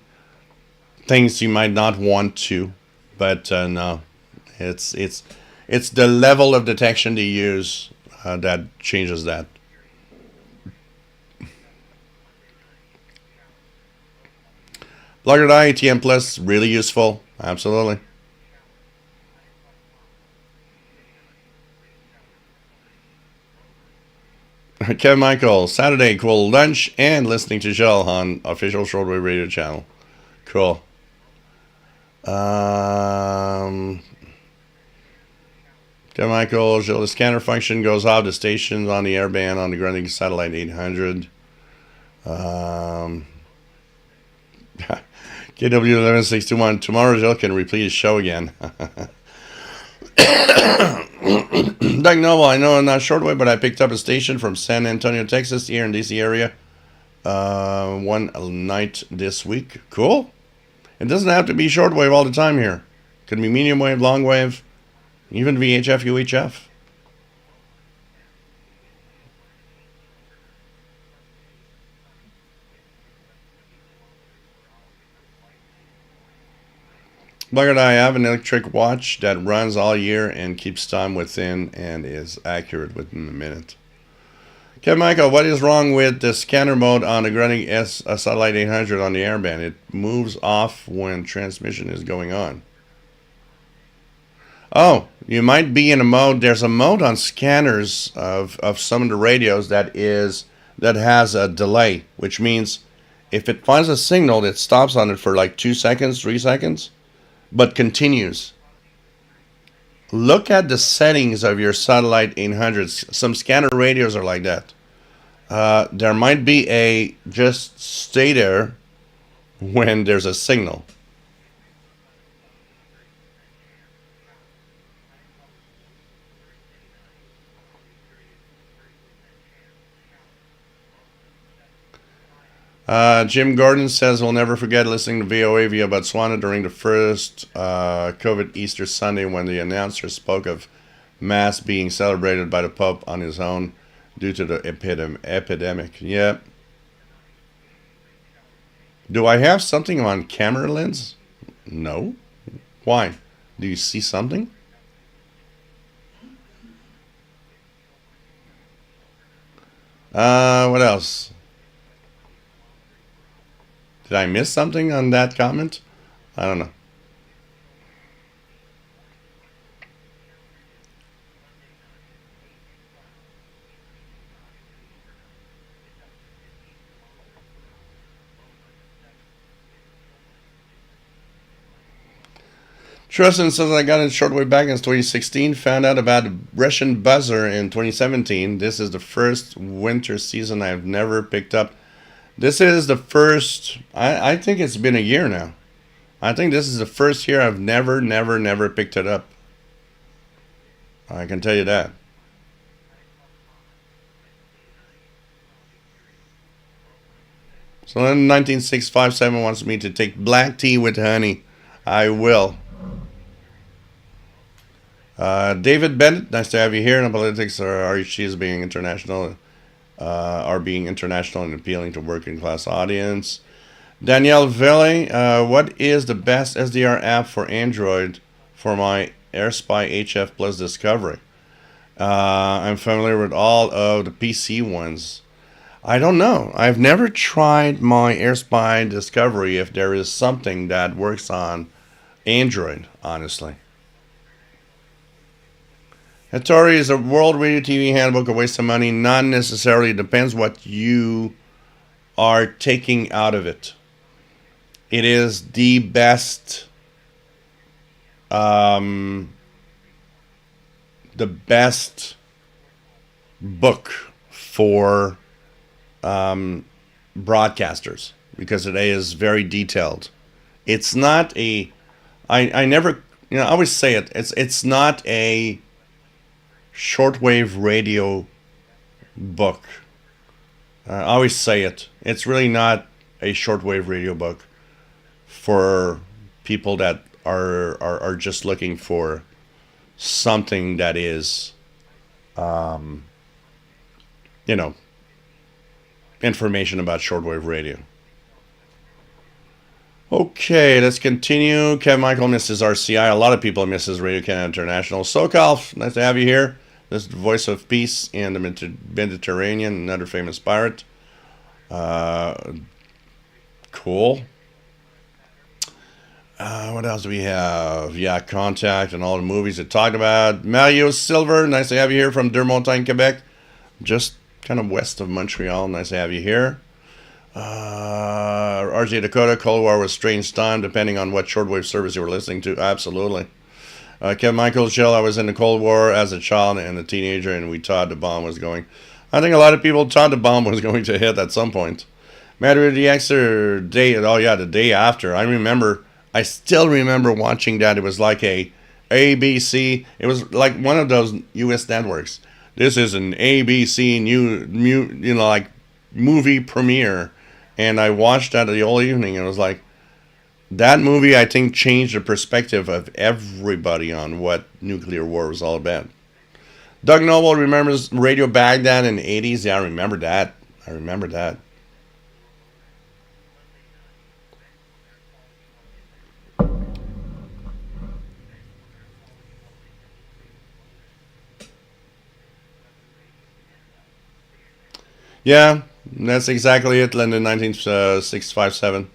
things you might not want to, but no, it's the level of detection they use that changes that. Logger ATM Plus, really useful. Absolutely. Kevin Michael, Saturday, cool lunch and listening to Shell on official Shortwave radio channel. Cool. Kevin Michael, the scanner function goes off the stations on the airband on the grounding satellite 800. KW1161. Tomorrow Jill can replete his show again. Doug Noble, I know I'm not shortwave, but I picked up a station from San Antonio, Texas, here in DC area. One night this week. Cool. It doesn't have to be shortwave all the time here. Could be medium wave, long wave, even VHF, UHF. Bugger, I have an electric watch that runs all year and keeps time within and is accurate within a minute. Kevin Michael, what is wrong with the scanner mode on the Grunning Satellite 800 on the airband? It moves off when transmission is going on. Oh, you might be in a mode. There's a mode on scanners of some of the radios that has a delay, which means if it finds a signal, it stops on it for like 2 seconds, 3 seconds, but continues. Look at the settings of your Satellite 800s. Some scanner radios are like that. There might be a just stay there when there's a signal. Jim Gordon says we'll never forget listening to VOA via Botswana during the first COVID Easter Sunday when the announcer spoke of Mass being celebrated by the Pope on his own due to the epidemic. Yeah. Do I have something on camera lens? No. Why? Do you see something? What else? Did I miss something on that comment? I don't know. Tristan says I got in shortwave back in 2016, found out about the Russian buzzer in 2017. This is the first winter season I've never picked up. This is the first, I think it's been a year now. I think this is the first year I've never picked it up. I can tell you that. So then 19657 wants me to take black tea with honey. I will. David Bennett, nice to have you here. No politics is being international. Are being international and appealing to working class audience. Danielle Ville, what is the best SDR app for Android for my AirSpy HF Plus Discovery? I'm familiar with all of the PC ones. I don't know. I've never tried my AirSpy Discovery if there is something that works on Android, honestly. Hattori is a World Radio TV handbook, a waste of money. Not necessarily. It depends what you are taking out of it. It is the best, the best book for broadcasters because it is very detailed. It's not a. I never, I always say it. It's not a shortwave radio book. I always say it. It's really not a shortwave radio book for people that are just looking for something that is, information about shortwave radio. Okay, let's continue. Kevin Michael misses RCI. A lot of people misses Radio Canada International. SoCal, nice to have you here. This is the voice of peace in the Mediterranean, another famous pirate. Cool. What else do we have? Yeah, Contact and all the movies it talked about. Mario Silver, nice to have you here from Dermontaine, Quebec. Just kind of west of Montreal. Nice to have you here. RJ Dakota, Cold War was strange time, depending on what shortwave service you were listening to. Absolutely. Kevin Michaels, Jill, I was in the Cold War as a child and a teenager, and we thought the bomb was going. I think a lot of people thought the bomb was going to hit at some point. Matter of the extra day. Oh yeah, the day after. I still remember watching that. It was like a ABC. It was like one of those U.S. networks. This is an ABC like movie premiere, and I watched that the whole evening. And it was like that movie. I think changed the perspective of everybody on what nuclear war was all about. Doug Noble remembers Radio Baghdad in the 80s. Yeah, I remember that. I remember that. Yeah, that's exactly it, London 19657.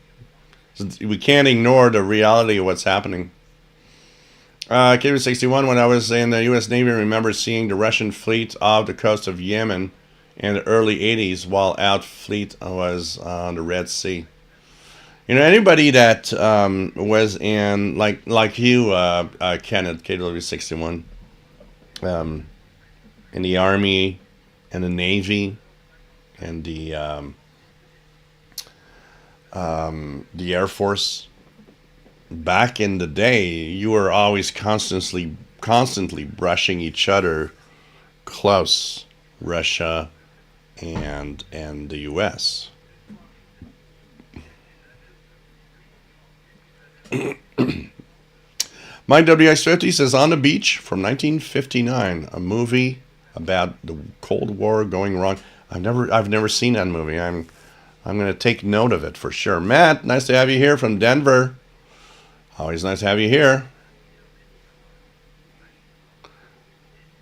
We can't ignore the reality of what's happening. KB61, when I was in the U.S. Navy, I remember seeing the Russian fleet off the coast of Yemen in the early 80s while our fleet was on the Red Sea. You know, anybody that was in, like you, Kenneth, KW61, in the Army and the Navy and the Air Force, back in the day, you were always constantly brushing each other close, Russia and the U.S. Mike WX50 says On the Beach from 1959, a movie about the Cold War going wrong. I've never seen that movie. I'm going to take note of it for sure. Matt, nice to have you here from Denver. Always nice to have you here.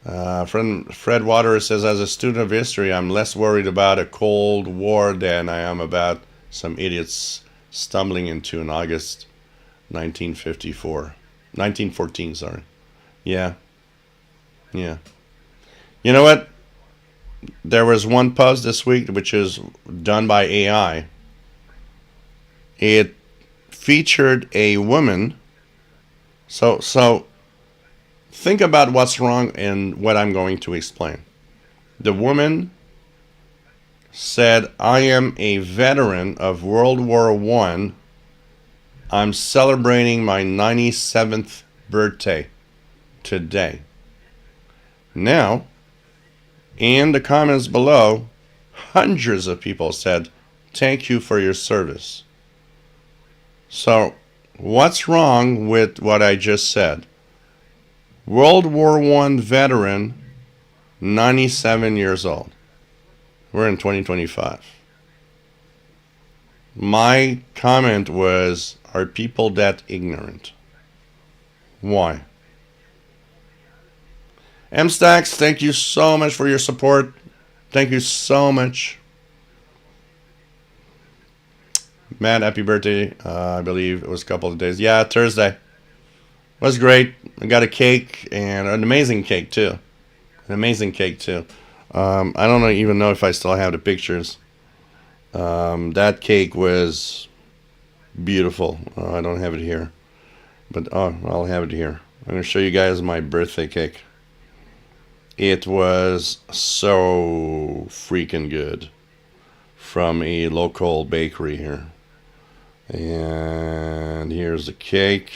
Friend Fred Waters says, as a student of history, I'm less worried about a Cold War than I am about some idiots stumbling into in August 1914, sorry. Yeah. Yeah. You know what? There was one post this week which is done by AI. It featured a woman. So think about what's wrong in what I'm going to explain. The woman said, I am a veteran of World War I. I'm celebrating my 97th birthday today. Now, in the comments below, hundreds of people said, thank you for your service. So, what's wrong with what I just said? World War I veteran, 97 years old. We're in 2025. My comment was, are people that ignorant? Why? M-Stacks, thank you so much for your support. Thank you so much. Matt, happy birthday. I believe it was a couple of days. Yeah, Thursday. Was great. I got a cake, and an amazing cake too. An amazing cake too. I don't even know if I still have the pictures. That cake was beautiful. I don't have it here, but I'll have it here. I'm going to show you guys my birthday cake. It was so freaking good from a local bakery here. And here's the cake.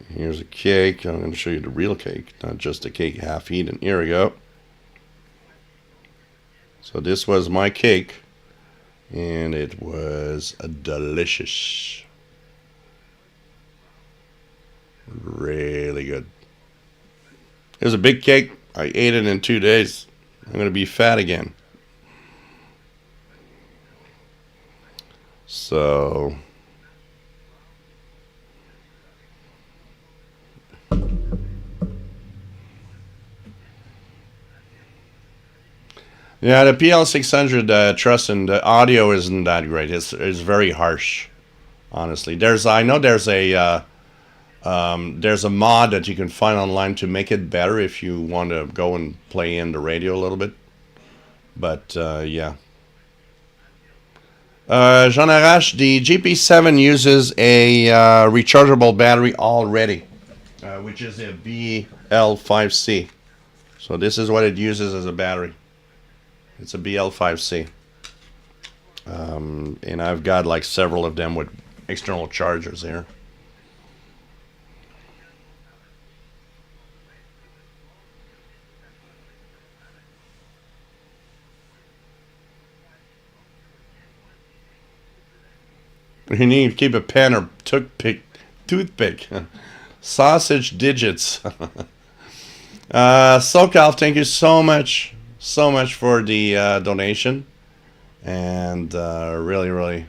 Here's a cake. I'm going to show you the real cake, not just a cake half eaten. Here we go. So this was my cake, and it was delicious. Really good. It was a big cake. I ate it in 2 days. I'm going to be fat again. So, yeah, the PL600 trust and the audio isn't that great. It's very harsh, honestly. I know there's a mod that you can find online to make it better if you want to go and play in the radio a little bit. But yeah. Jean Arash, the GP7 uses a rechargeable battery already, which is a BL5C. So this is what it uses as a battery. It's a BL5C. And I've got like several of them with external chargers here. You need to keep a pen or toothpick. Sausage digits. SoCal, thank you so much for the donation. And really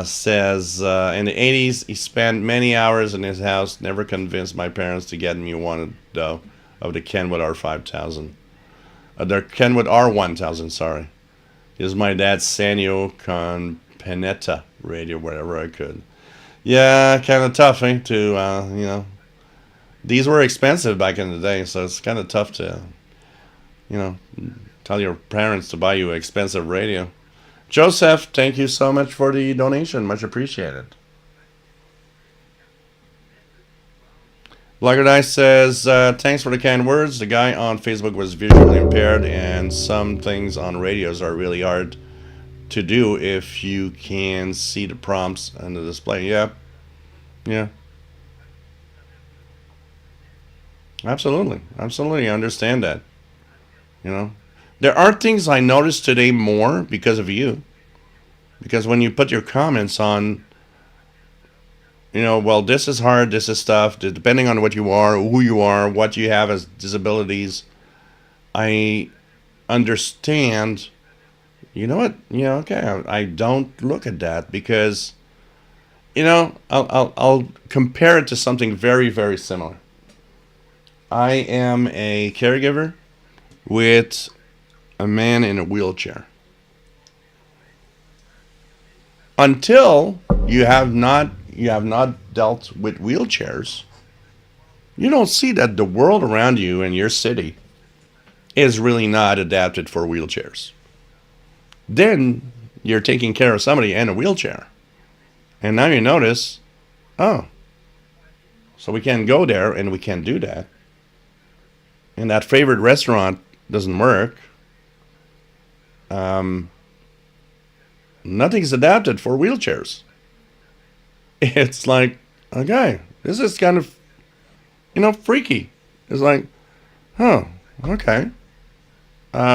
says in the 80s he spent many hours in his house, never convinced my parents to get me one though of the Kenwood R5000. The Kenwood R1000, sorry. Here's my dad's Sanyo Conpenetta radio wherever I could. Yeah, kind of tough, to these were expensive back in the day, so it's kind of tough to tell your parents to buy you an expensive radio. Joseph, thank you so much for the donation. Much appreciated. Blackguard says, thanks for the kind words. The guy on Facebook was visually impaired, and some things on radios are really hard to do if you can see the prompts on the display. Yeah. Absolutely. I understand that. There are things I noticed today more because of you. Because when you put your comments on, well, this is hard, this is tough, depending on what you are, who you are, what you have as disabilities, I understand, okay, I don't look at that because, I'll compare it to something very, very similar. I am a caregiver with a man in a wheelchair. Until you have not dealt with wheelchairs, you don't see that the world around you in your city is really not adapted for wheelchairs. Then you're taking care of somebody in a wheelchair. And now you notice, so we can't go there and we can't do that. And that favorite restaurant doesn't work. Nothing's adapted for wheelchairs. It's like, okay, this is kind of, freaky. It's like, okay.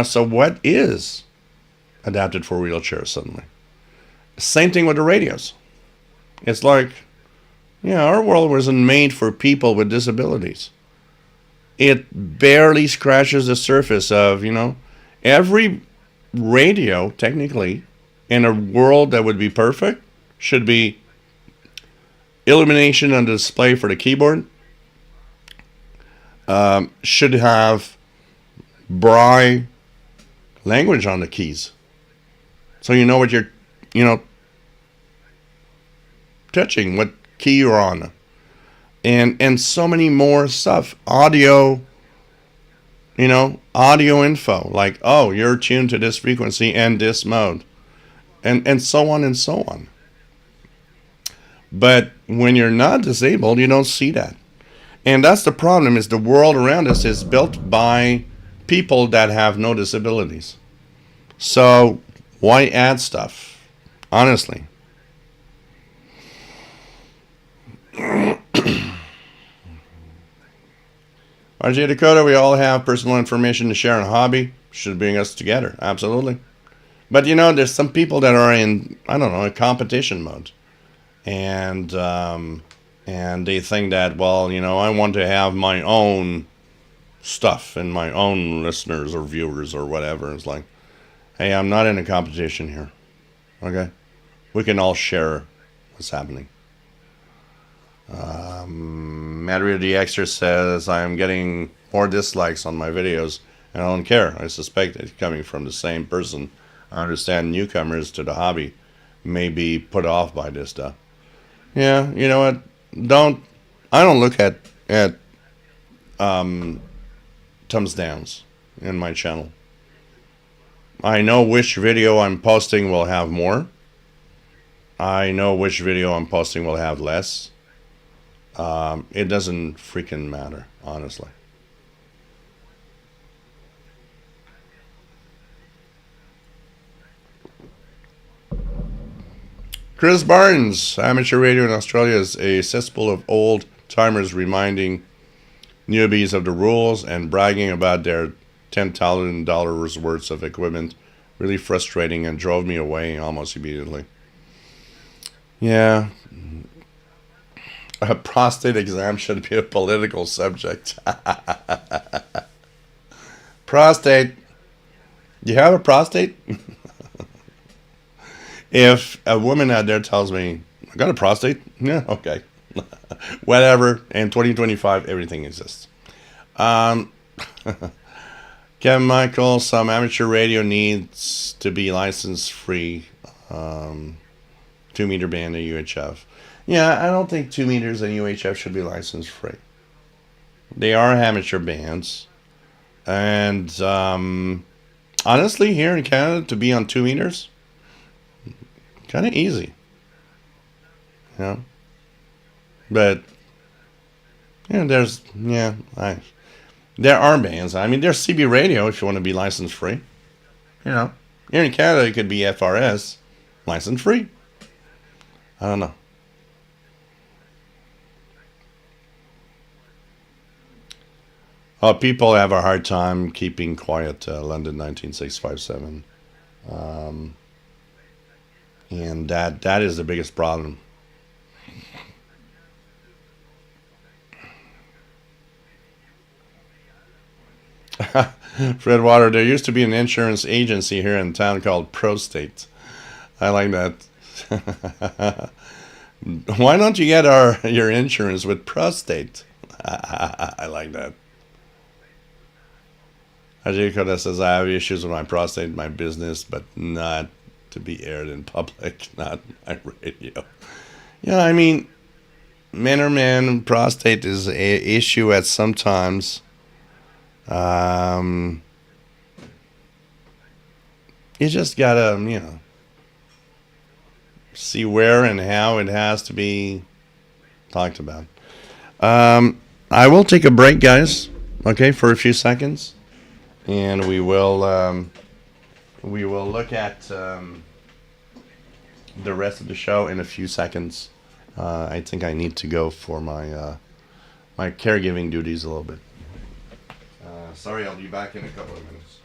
So what is adapted for wheelchairs suddenly? Same thing with the radios. It's like, our world wasn't made for people with disabilities. It barely scratches the surface of, every radio, technically, in a world that would be perfect, should be illumination on the display for the keyboard, should have braille language on the keys. So you know what you're, touching, what key you're on. And so many more stuff. Audio, audio info. Like, you're tuned to this frequency and this mode. And so on and so on. But when you're not disabled, you don't see that. And that's the problem, is the world around us is built by people that have no disabilities. So why add stuff? Honestly. RJ Dakota, we all have personal information to share and hobby. Should bring us together. Absolutely. But there's some people that are in, a competition mode. And they think that, I want to have my own stuff and my own listeners or viewers or whatever. It's like, hey, I'm not in a competition here. Okay? We can all share what's happening. Madrid the Extra says, I'm getting more dislikes on my videos, and I don't care. I suspect it's coming from the same person. I understand newcomers to the hobby may be put off by this stuff. Yeah, you know what? I don't look at thumbs downs in my channel. I know which video I'm posting will have more. I know which video I'm posting will have less. It doesn't freaking matter, honestly. Chris Barnes, amateur radio in Australia is a cesspool of old timers reminding newbies of the rules and bragging about their $10,000 worth of equipment. Really frustrating and drove me away almost immediately. Yeah, a prostate exam should be a political subject. Prostate. You have a prostate? If a woman out there tells me, I got a prostate, yeah, okay. Whatever. In 2025, everything exists. Um, Kevin Michael, some amateur radio needs to be license free. 2 meter band and UHF. Yeah, I don't think 2 meters and UHF should be license free. They are amateur bands. And honestly, here in Canada, to be on 2 meters, kind of easy. You know? But, yeah, there are bands. I mean, there's CB radio if you want to be license free. You know, here in Canada, it could be FRS, license free. I don't know. People have a hard time keeping quiet. London 19657, and that is the biggest problem. Fred Water, there used to be an insurance agency here in town called Prostate. I like that. Why don't you get your insurance with Prostate? I like that. Ajay Koda says, I have issues with my prostate in my business, but not to be aired in public, not my radio. Yeah, I mean, men are men, prostate is an issue at sometimes. You just gotta, see where and how it has to be talked about. I will take a break, guys, okay, for a few seconds. And we will look at the rest of the show in a few seconds. I think I need to go for my my caregiving duties a little bit. Sorry, I'll be back in a couple of minutes.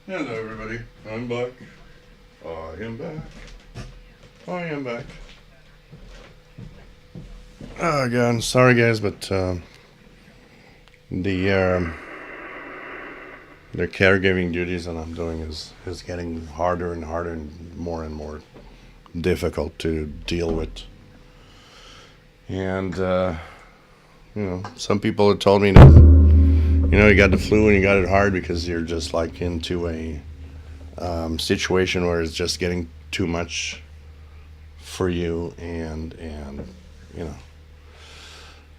Hello, everybody. I'm back. I am back. I am back. Oh, God. Sorry, guys, but the the caregiving duties that I'm doing is getting harder and harder and more difficult to deal with. And, some people have told me that, you got the flu and you got it hard because you're just like into a situation where it's just getting too much for you and you know.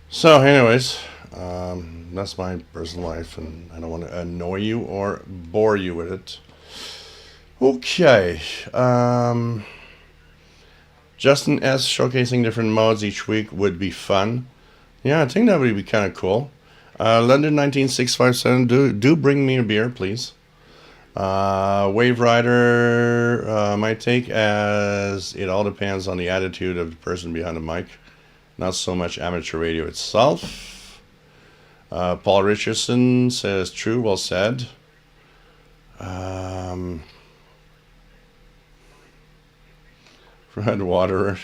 So, anyways, that's my personal life, and I don't want to annoy you or bore you with it. Okay. Justin S. showcasing different modes each week would be fun. Yeah, I think that would be kind of cool. London 19657, do bring me a beer, please. Wave Rider, my take as it all depends on the attitude of the person behind the mic, not so much amateur radio itself. Paul Richardson says, true, well said. Red Water.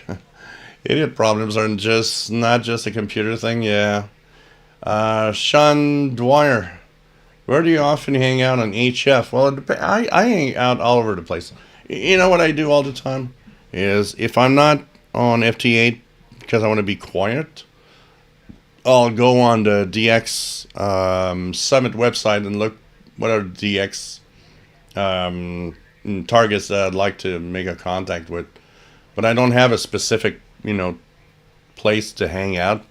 Idiot problems are not just a computer thing, yeah. Sean Dwyer. Where do you often hang out on HF? Well, I hang out all over the place. You know what I do all the time? Is if I'm not on FT8 because I want to be quiet, I'll go on the DX Summit website and look what are DX targets that I'd like to make a contact with. But I don't have a specific, place to hang out.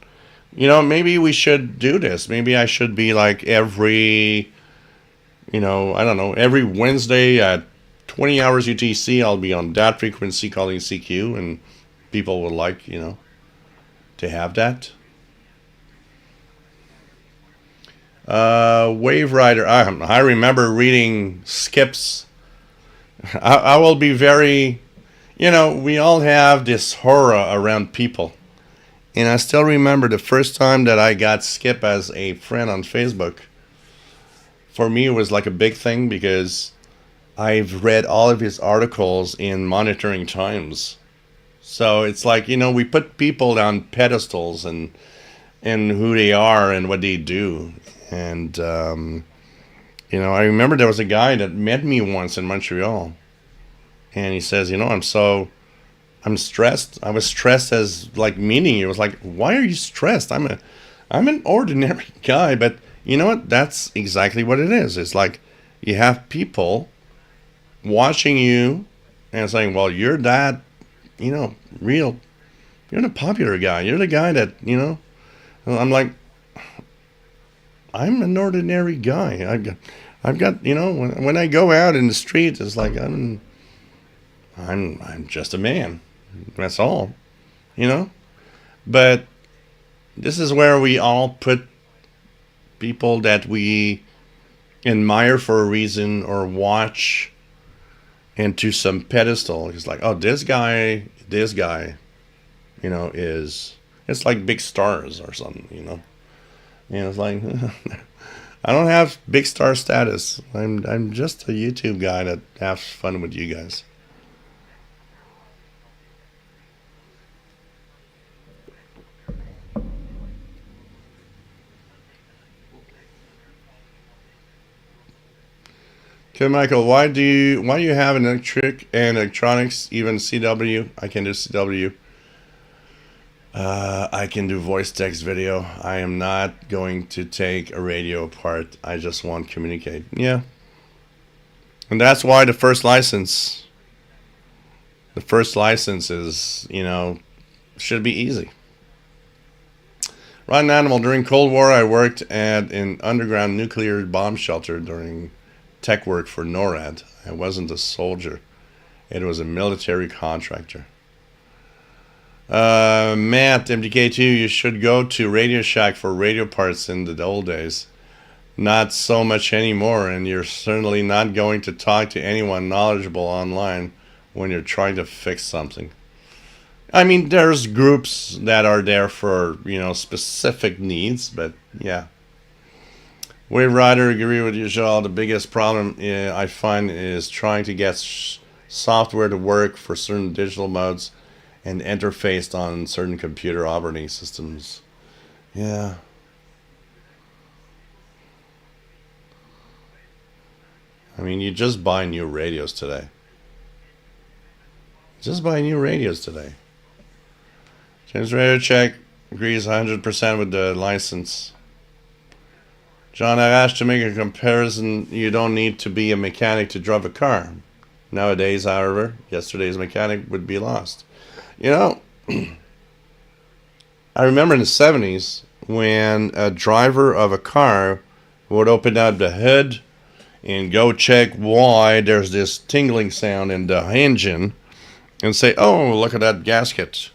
Maybe we should do this. Maybe I should be like every, I don't know, every Wednesday at 20 hours UTC, I'll be on that frequency calling CQ, and people would like, to have that. Wave Rider, I remember reading Skip's. I will be very, we all have this horror around people. And I still remember the first time that I got Skip as a friend on Facebook. For me, it was like a big thing because I've read all of his articles in Monitoring Times. So it's like, we put people on pedestals and who they are and what they do. And, I remember there was a guy that met me once in Montreal. And he says, I'm stressed. I was stressed as like meaning. It was like, why are you stressed? I'm an ordinary guy, but you know what? That's exactly what it is. It's like you have people watching you and saying, well, you're that, you're the popular guy. You're the guy that, I'm like, I'm an ordinary guy. I've got, when I go out in the street, it's like I'm just a man. That's all, But this is where we all put people that we admire for a reason or watch into some pedestal. It's like, oh, this guy, is, it's like big stars or something, And it's like, I don't have big star status. I'm just a YouTube guy that has fun with you guys. Okay, Michael, why do you have an electric and electronics, even CW? I can do CW. I can do voice text video. I am not going to take a radio apart. I just want to communicate. Yeah. And that's why the first license is, should be easy. Rotten Animal, during Cold War, I worked at an underground nuclear bomb shelter during tech work for NORAD. I wasn't a soldier. It was a military contractor. Matt, MDK2, you should go to Radio Shack for radio parts in the old days. Not so much anymore, and you're certainly not going to talk to anyone knowledgeable online when you're trying to fix something. I mean, there's groups that are there for, specific needs, but yeah. Wave Rider, agree with you, Joel. The biggest problem I find is trying to get software to work for certain digital modes and interfaced on certain computer operating systems. Yeah. I mean, you just buy new radios today. Just buy new radios today. James Radio Check agrees 100% with the license. John Arash, to make a comparison, you don't need to be a mechanic to drive a car. Nowadays, however, yesterday's mechanic would be lost. You know, I remember in the 70s when a driver of a car would open up the hood and go check why there's this tingling sound in the engine and say, oh, look at that gasket.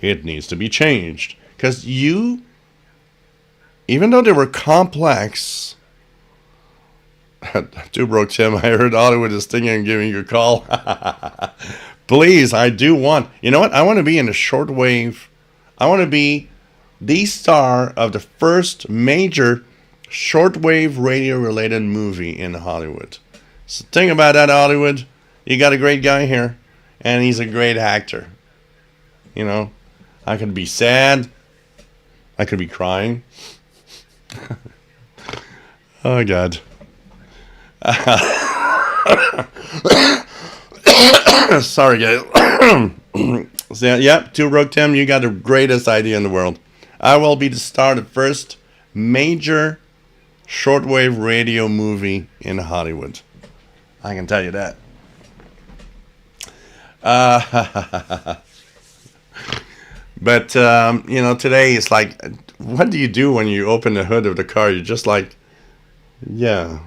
It needs to be changed. Because even though they were complex, Two Broke Tim, I heard Hollywood is thinking of giving you a call. Please, I do want, you know what? I want to be in the shortwave. I want to be the star of the first major shortwave radio related movie in Hollywood. So think about that, Hollywood. You got a great guy here, and he's a great actor. You know, I could be sad. I could be crying. Oh, God. Sorry, guys. So, yep, Two Broke Tim, you got the greatest idea in the world. I will be the star of the first major shortwave radio movie in Hollywood. I can tell you that. But, you know, today it's like, what do you do when you open the hood of the car? You're just like, yeah,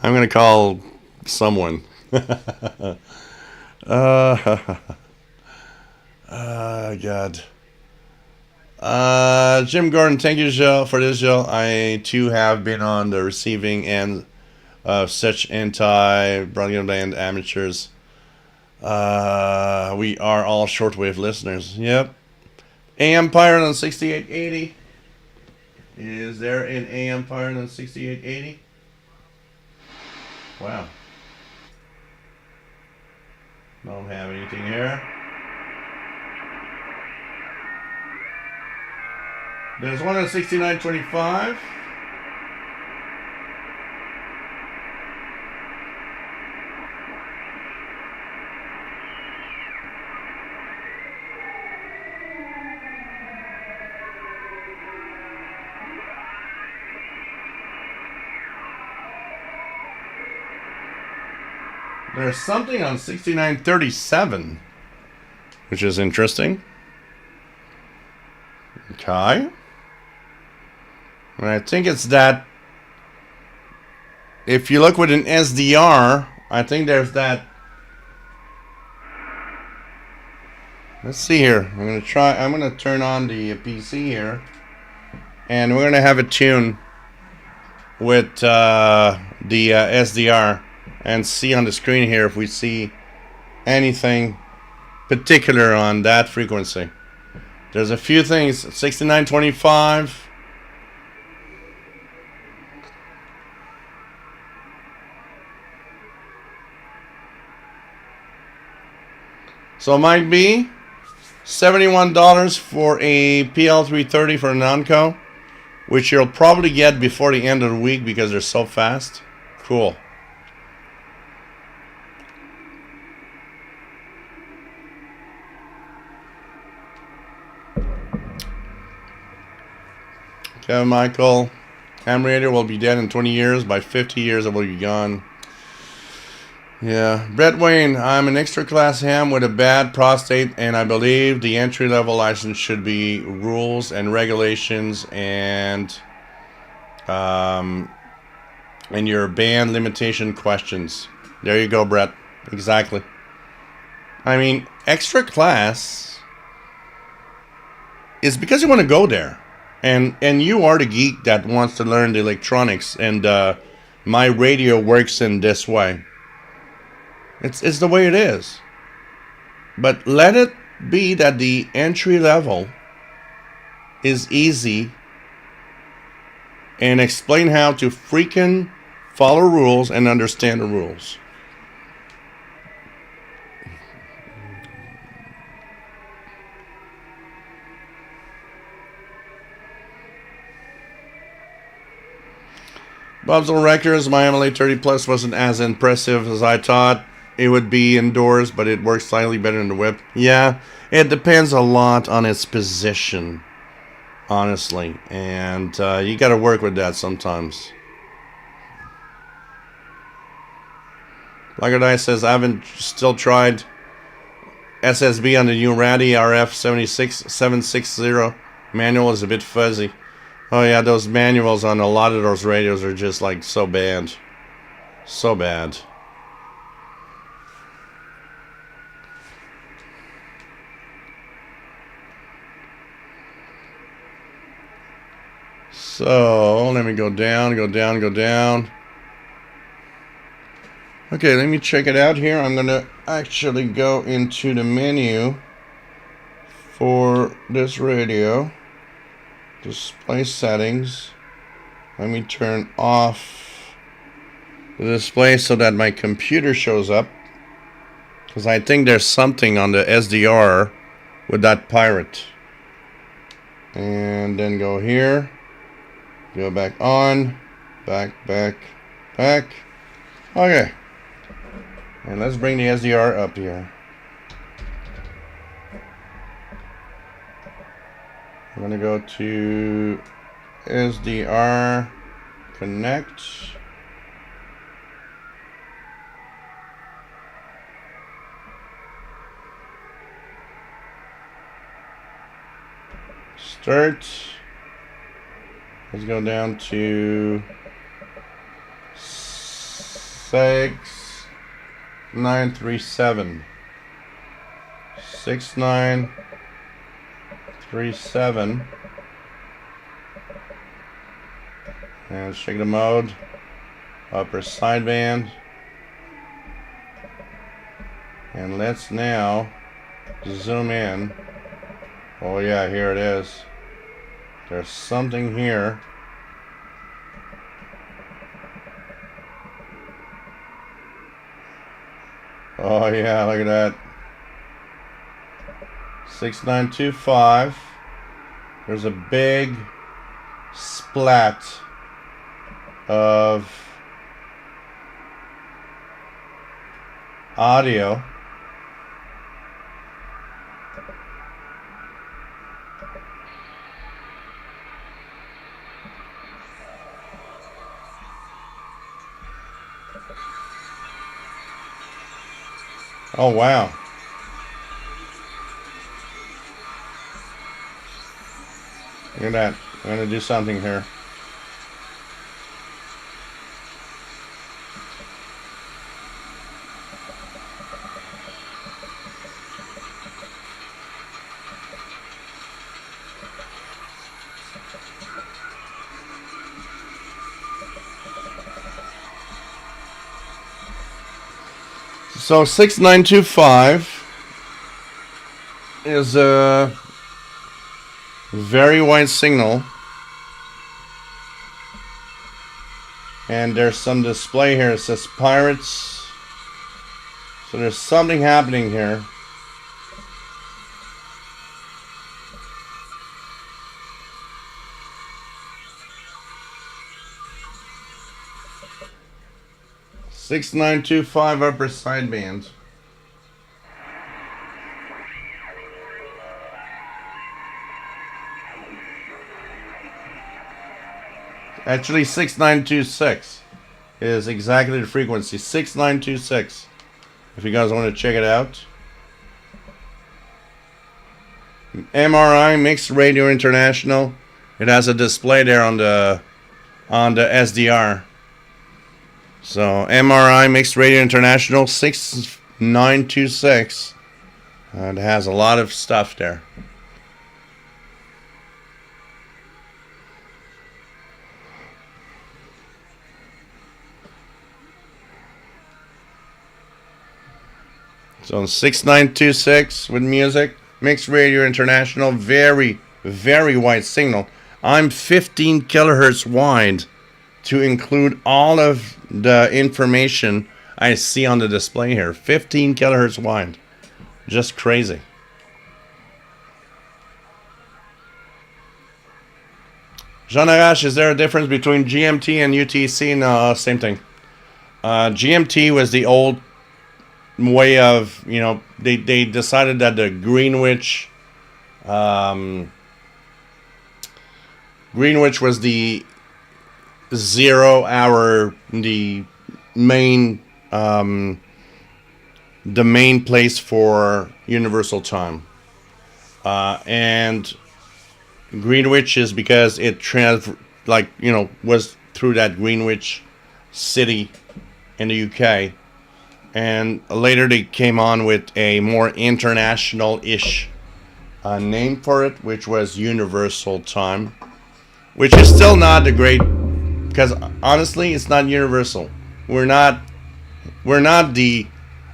I'm going to call someone. God. Jim Gordon, thank you, Joe, for this, Joe. I, too, have been on the receiving end of such anti-broadband amateurs. We are all shortwave listeners. Yep. AM Pirate on 6880. Is there an AM Pirate on 6880? Wow. Don't have anything here. There's one on 6925. There's something on 6937, which is interesting. Okay. And I think it's that, if you look with an SDR, I think there's that. Let's see here. I'm going to turn on the PC here. And we're going to have a tune with the SDR. And see on the screen here if we see anything particular on that frequency. There's a few things. 6925. So it might be $71 for a PL330 for a non-co, which you'll probably get before the end of the week because they're so fast. Cool. Kevin Michael, ham radio will be dead in 20 years. By 50 years, it will be gone. Yeah. Brett Wayne, I'm an extra class ham with a bad prostate, and I believe the entry level license should be rules and regulations and your band limitation questions. There you go, Brett. Exactly. I mean, extra class is because you want to go there. And you are the geek that wants to learn the electronics, and my radio works in this way. It's the way it is. But let it be that the entry level is easy and explain how to freaking follow rules and understand the rules. Bob's Old Records, my MLA 30 Plus wasn't as impressive as I thought it would be indoors, but it works slightly better than the whip. Yeah, it depends a lot on its position, honestly, and you got to work with that sometimes. Lagerdice says, I haven't still tried SSB on the new Ratty RF 760. Manual is a bit fuzzy. Oh yeah, those manuals on a lot of those radios are just like so bad. So bad. So, let me go down, go down, go down. Okay, let me check it out here. I'm going to actually go into the menu for this radio. Display settings. Let me turn off the display so that my computer shows up, because I think there's something on the SDR with that pirate. And then go here, go back on, back. Okay, and let's bring the SDR up here. I'm gonna go to SDR connect. Start. Let's go down to 6937. 6937. And check the mode. Upper sideband. And let's now zoom in. Oh yeah, here it is. There's something here. Oh yeah, look at that. 6925. There's a big splat of audio. Oh wow. Look at that. I'm going to do something here. So 6925 is a very wide signal, and there's some display here. It says Pirates, so there's something happening here. (6925) upper sideband. Actually, 6926 is exactly the frequency. 6926. If you guys want to check it out. MRI Mixed Radio International. It has a display there on the SDR. So MRI Mixed Radio International 6926. It has a lot of stuff there. So 6926 with music, Mixed Radio International, very, very wide signal. I'm 15 kilohertz wide to include all of the information I see on the display here. 15 kilohertz wide. Just crazy. Jean Arash, is there a difference between GMT and UTC? No, same thing. GMT was the old way of, they decided that the Greenwich was the 0 hour, the main place for universal time, and Greenwich is because it was through that Greenwich city in the UK, and later they came on with a more international-ish name for it, which was universal time, which is still not the great, because honestly it's not universal. We're not the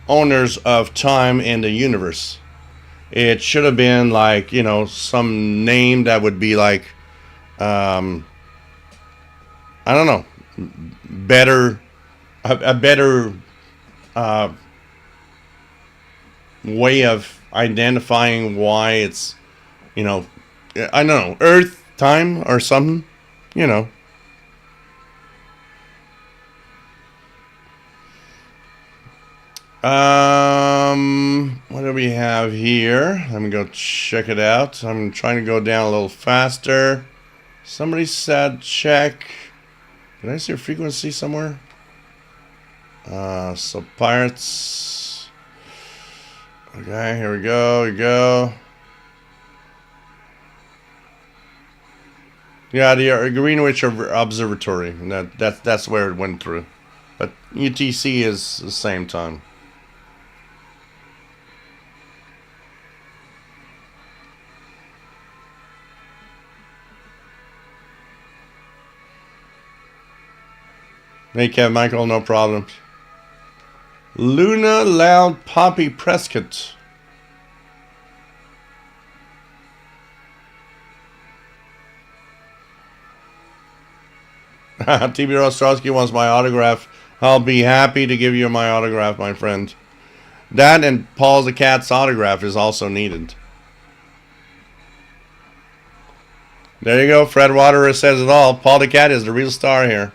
owners of time in the universe. It should have been like, some name that would be like, I don't know, a better way of identifying why it's, I don't know, Earth time or something, What do we have here? Let me go check it out. I'm trying to go down a little faster. Somebody said check. Did I see a frequency somewhere? So pirates. Okay, here we go. Yeah, the Greenwich Observatory. And that's where it went through. But UTC is the same time. Hey, Kev, Michael, no problem. Luna Loud Poppy Prescott. TB Ostrowski wants my autograph. I'll be happy to give you my autograph, my friend. That and Paul the Cat's autograph is also needed. There you go. Fred Waterer says it all. Paul the Cat is the real star here.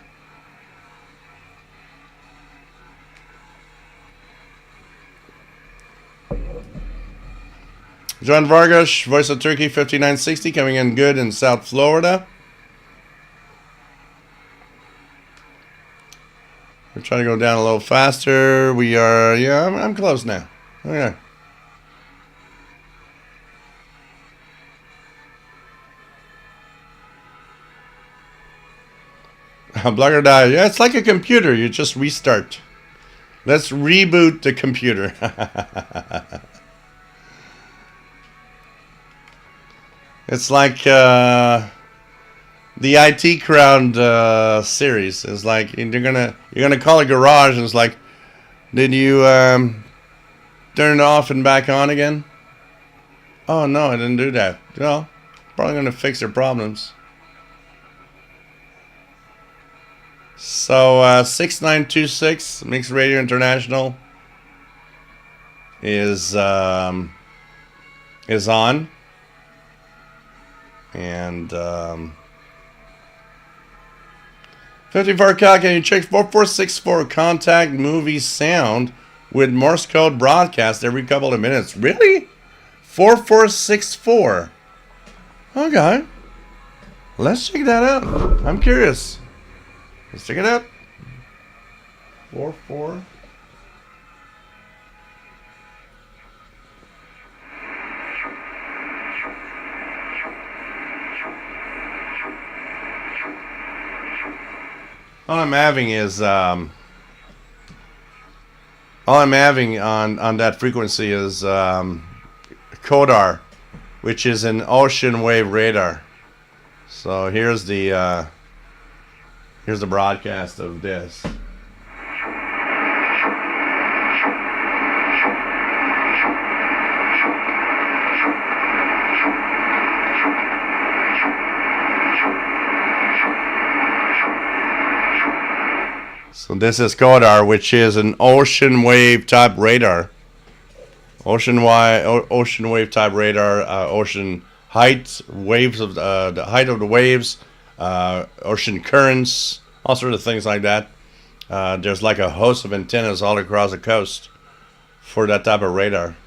John Vargas, Voice of Turkey 5960, coming in good in South Florida. We're trying to go down a little faster. We are, I'm close now. Okay. Blogger died. Yeah, it's like a computer. You just restart. Let's reboot the computer. It's like the IT Crowd series. It's like you're gonna call a garage, and it's like, did you turn it off and back on again? Oh no, I didn't do that. Well, probably gonna fix their problems. So 6926 Mixed Radio International is on. And 54 Cal, can you check 4464 contact movie sound with Morse code broadcast every couple of minutes? Really? 4464. Okay. Let's check that out. I'm curious. Let's check it out. 44. All I'm having is all I'm having on that frequency is CODAR, which is an ocean wave radar. So here's the broadcast of this. So this is CODAR, which is an ocean wave type radar. Ocean wave type radar, ocean height, waves of the height of the waves, ocean currents, all sorts of things like that. There's like a host of antennas all across the coast for that type of radar.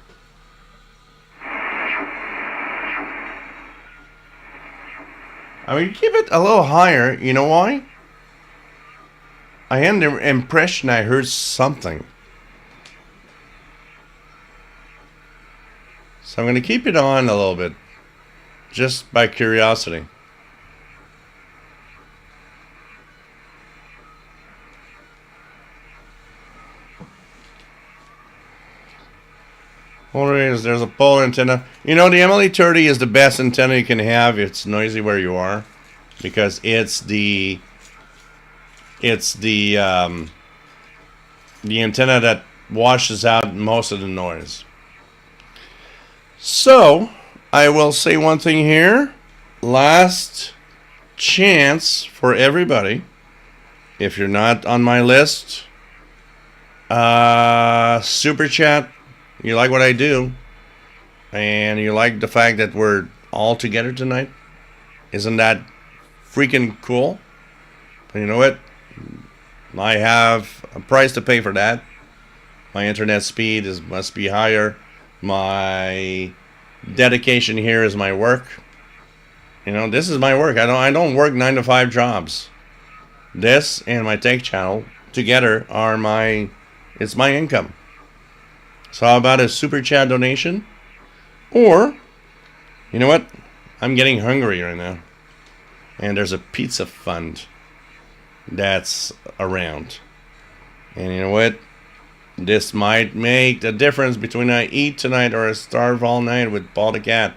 I mean, keep it a little higher. You know why? I had the impression I heard something. So I'm going to keep it on a little bit, just by curiosity. There's a pole antenna. You know, the MLE30 is the best antenna you can have. It's noisy where you are, because it's the antenna that washes out most of the noise. So I will say one thing here. Last chance for everybody. If you're not on my list, super chat. You like what I do, and you like the fact that we're all together tonight. Isn't that freaking cool? But you know what? I have a price to pay for that. My internet speed must be higher. My dedication here is my work. You know, this is my work. I don't work 9 to 5 jobs. This and my tech channel together are it's my income. So how about a super chat donation? Or, you know what? I'm getting hungry right now. And there's a pizza fund that's around. And you know what? This might make the difference between I eat tonight or I starve all night with Paul the cat.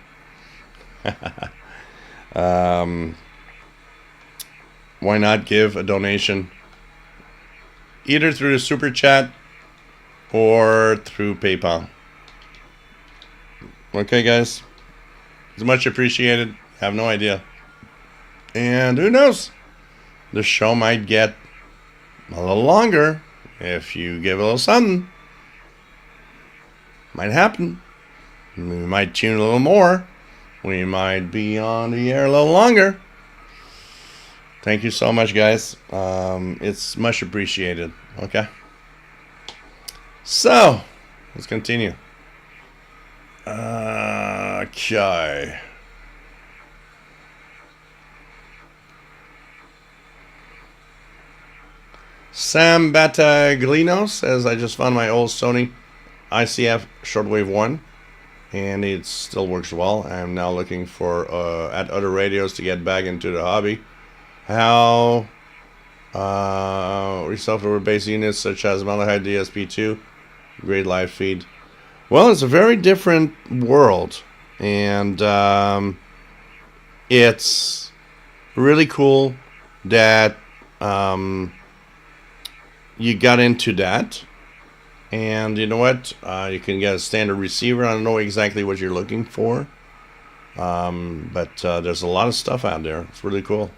Why not give a donation? Either through the super chat or through PayPal. Okay, guys. It's much appreciated. Have no idea. And who knows? The show might get a little longer if you give a little something. Might happen. We might tune a little more. We might be on the air a little longer. Thank you so much, guys. It's much appreciated. Okay. So, let's continue. Okay. Sam Battaglino says, I just found my old Sony ICF Shortwave 1, and it still works well. I'm now looking for at other radios to get back into the hobby. How software-based units such as Malahide DSP2, great live feed. Well, it's a very different world, and it's really cool that you got into that. And you know what? You can get a standard receiver. I don't know exactly what you're looking for, but there's a lot of stuff out there. It's really cool.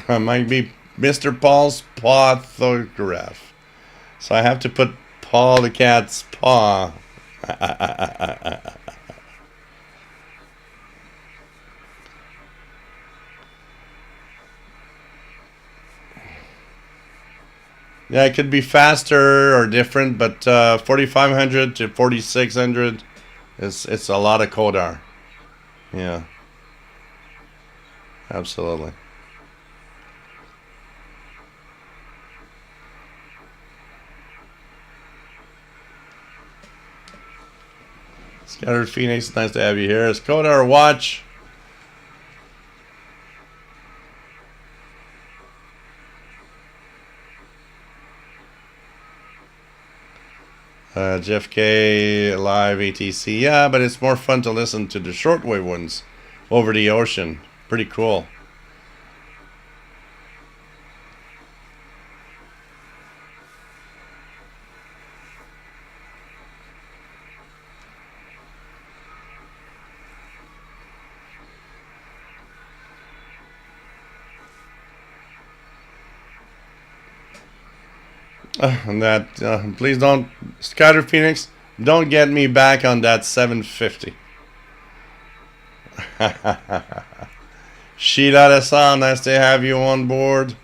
Might be Mr. Paul's paw photograph. So I have to put Paul the cat's paw. Yeah, it could be faster or different, but 4500 to 4600 it's a lot of CODAR. Yeah. Absolutely. Scattered Phoenix, nice to have you here. It's CODAR watch. Jeff K, live ATC. Yeah, but it's more fun to listen to the shortwave ones over the ocean. Pretty cool. And that, please don't, Skyler Phoenix, don't get me back on that 750. Shida-san, nice to have you on board.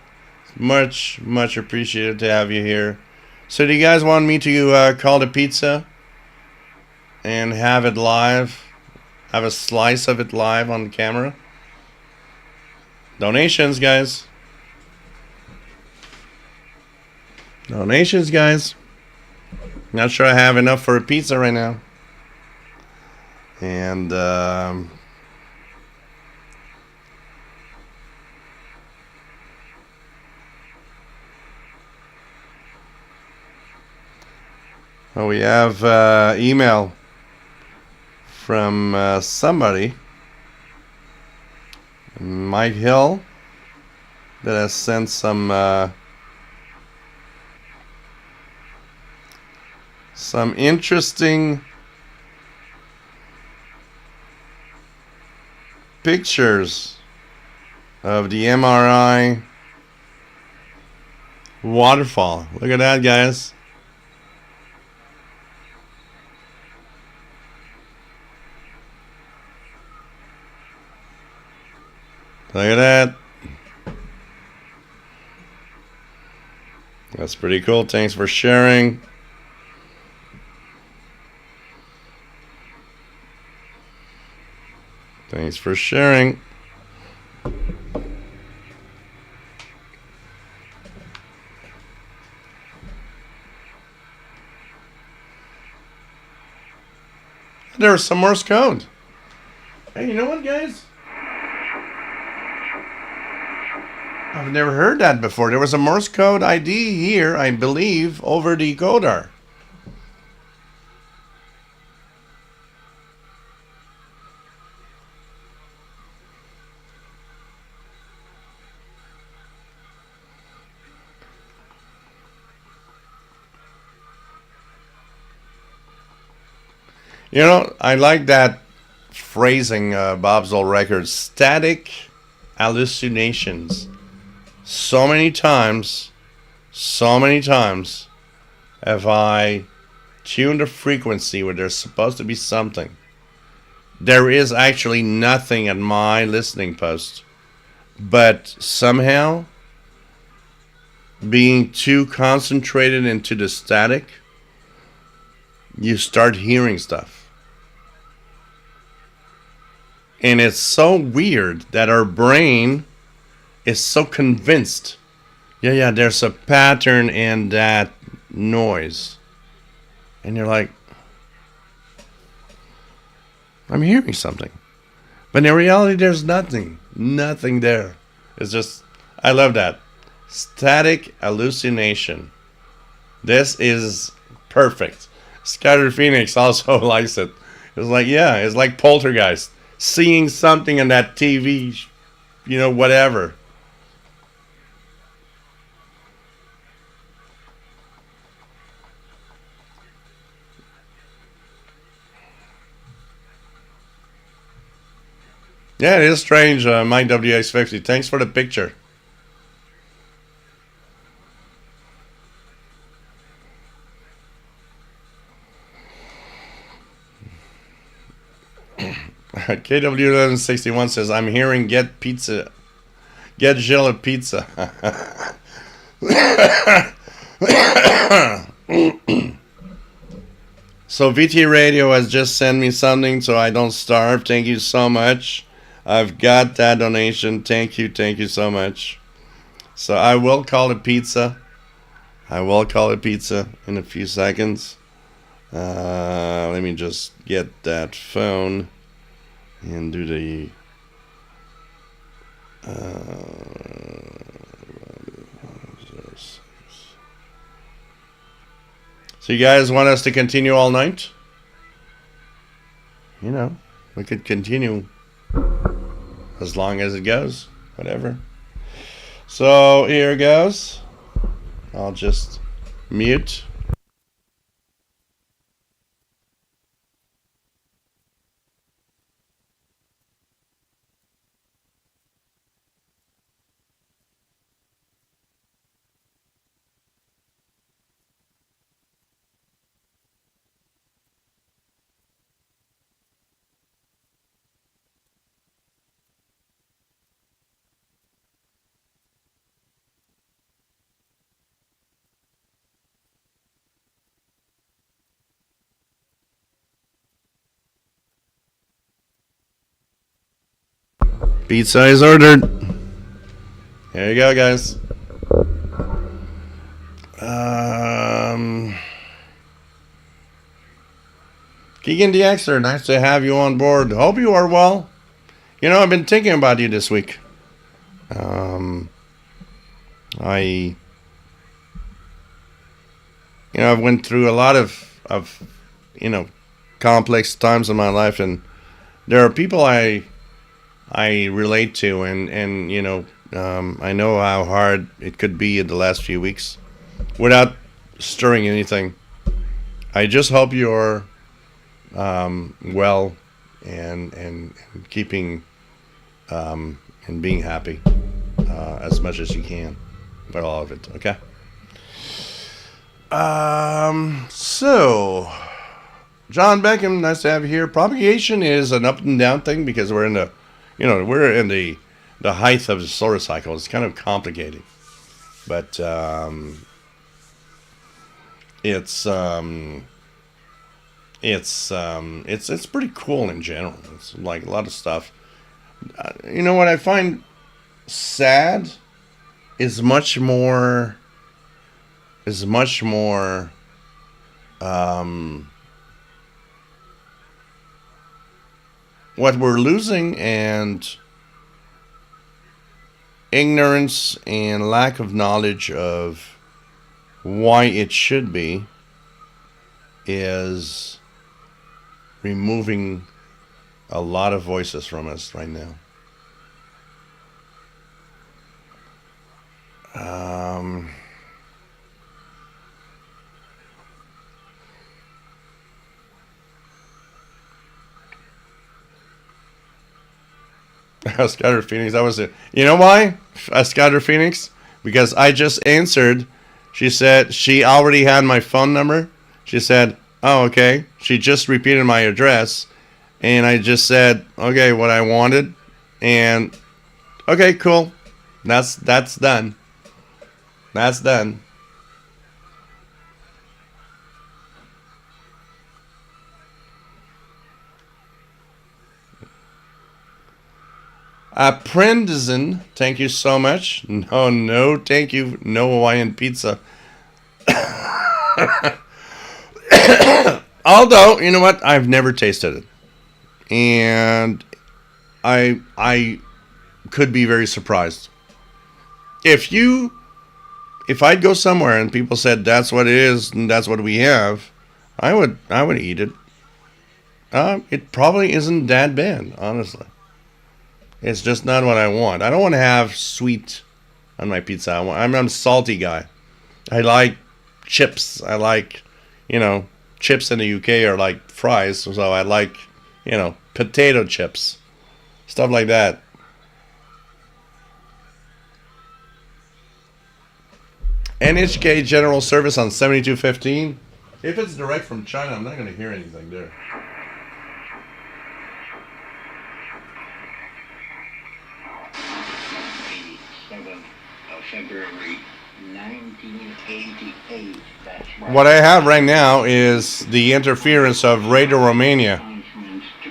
Much, much appreciated to have you here. So, do you guys want me to call the pizza and have it live? Have a slice of it live on camera? Donations, guys. Donations, guys. Not sure I have enough for a pizza right now. And we have email from somebody, Mike Hill, that has sent some interesting pictures of the MRI waterfall. Look at that, guys. Look at that. That's pretty cool. Thanks for sharing. Thanks for sharing. There's some Morse code. Hey, you know what, guys? I've never heard that before. There was a Morse code ID here, I believe, over the decoder. You know, I like that phrasing, Bob's Old Records, static hallucinations. So many times have I tuned a frequency where there's supposed to be something. There is actually nothing at my listening post. But somehow, being too concentrated into the static, you start hearing stuff. And it's so weird that our brain is so convinced. Yeah, there's a pattern in that noise. And you're like, I'm hearing something. But in reality, there's nothing. Nothing there. It's just, I love that. Static hallucination. This is perfect. Skyler Phoenix also likes it. It's like, yeah, it's like poltergeist. Seeing something on that TV, whatever. Yeah, it is strange, Mike WX50. Thanks for the picture. KW1161 says, I'm hearing get pizza. Get Jill a pizza. So VT Radio has just sent me something so I don't starve. Thank you so much. I've got that donation. Thank you so much. So I will call it pizza. In a few seconds. Let me just get that phone and do the so you guys want us to continue all night? We could continue as long as it goes, whatever. So here goes. I'll just mute. Pizza is ordered. Here you go, guys. Keegan DXer, nice to have you on board. Hope you are well. You know, I've been thinking about you this week. I've went through a lot of complex times in my life, and there are people I relate to, and I know how hard it could be in the last few weeks without stirring anything. I just hope you're well and keeping and being happy as much as you can with all of it. Okay. So John Beckham, nice to have you here. Propagation is an up and down thing because we're in the height of the solar cycle. It's kind of complicated, but it's pretty cool in general. It's like a lot of stuff. What I find sad is much more what we're losing, and ignorance and lack of knowledge of why it should be is removing a lot of voices from us right now. Scouter Phoenix, that was it. You know why? Scouter Phoenix? Because I just answered. She said she already had my phone number. She said, oh, okay. She just repeated my address. And I just said, okay, what I wanted. And, okay, cool. That's done. That's done. Apprentizen, thank you so much. No, thank you. No Hawaiian pizza. Although, you know what? I've never tasted it. And I could be very surprised. If I'd go somewhere and people said that's what it is and that's what we have, I would eat it. It probably isn't that bad, honestly. It's just not what I want. I don't want to have sweet on my pizza. I'm a salty guy. I like chips. I like, chips in the UK are like fries. So I like, potato chips. Stuff like that. NHK General Service on 7215. If it's direct from China, I'm not going to hear anything there. February 1988. What I have right now is the interference of Radio Romania.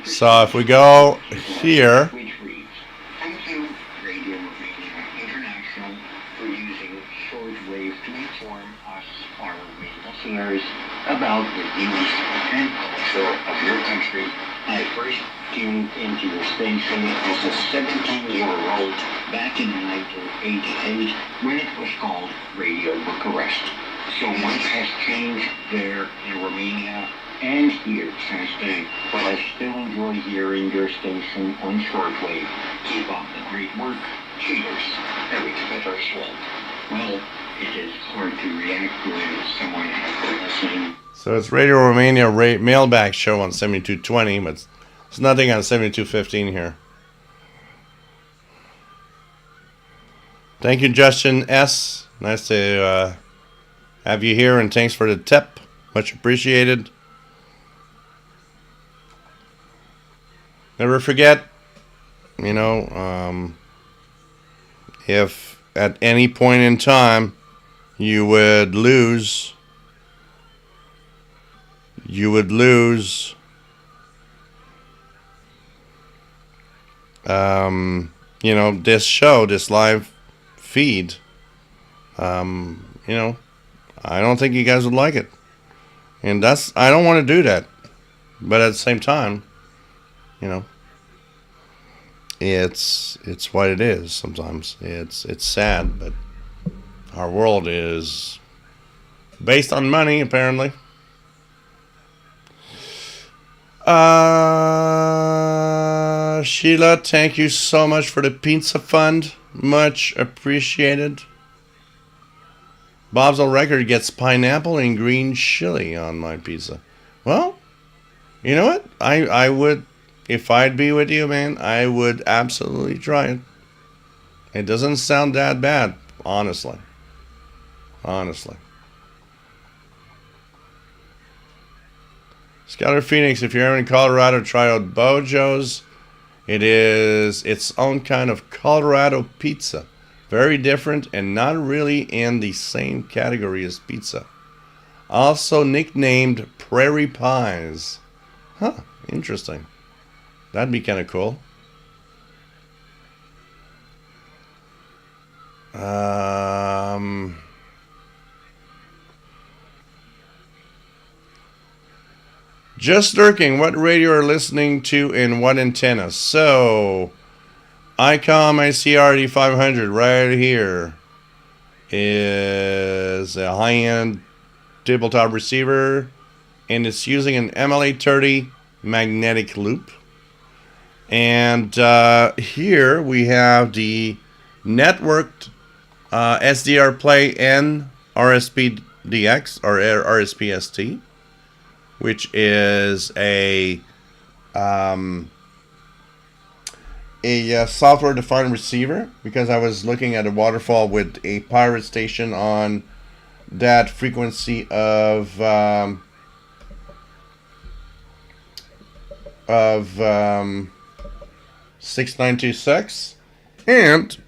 So if we go here, Which reads, thank you, Radio Romania International, for using shortwave to inform us, our listeners, about the news and culture of your country. I first tuned into your station as a 17-year-old back in 1988 when it was called Radio Bucharest. So much has changed there in Romania and here since then, but I still enjoy hearing your station on shortwave. Keep up the great work. Cheers. Eric Fetterswald. Well, it is hard to react to it as someone has been listening. so it's Radio Romania mailbag show on 7220, but it's nothing on 7215 here. Thank you, Justin S. Nice to have you here, and thanks for the tip. Much appreciated. Never forget, if at any point in time you would lose this show, this live feed, I don't think you guys would like it. And I don't want to do that. But at the same time, it's what it is sometimes. It's sad, but our world is based on money, apparently. Sheila, thank you so much for the pizza fund. Much appreciated. Bob's on record gets pineapple and green chili on my pizza. Well, you know what? I would, if I'd be with you, man, I would absolutely try it. It doesn't sound that bad, honestly. Skylar Phoenix, if you're ever in Colorado, try out Bojo's. It is its own kind of Colorado pizza. Very different and not really in the same category as pizza. Also nicknamed Prairie Pies. Huh, interesting. That'd be kind of cool. Just lurking, what radio are listening to and what antenna? So, ICOM ICRD 500 right here is a high-end tabletop receiver, and it's using an MLA30 magnetic loop. And here we have the networked SDR Play N RSPDX or RSPST, which is a software-defined receiver, because I was looking at a waterfall with a pirate station on that frequency of 6926. And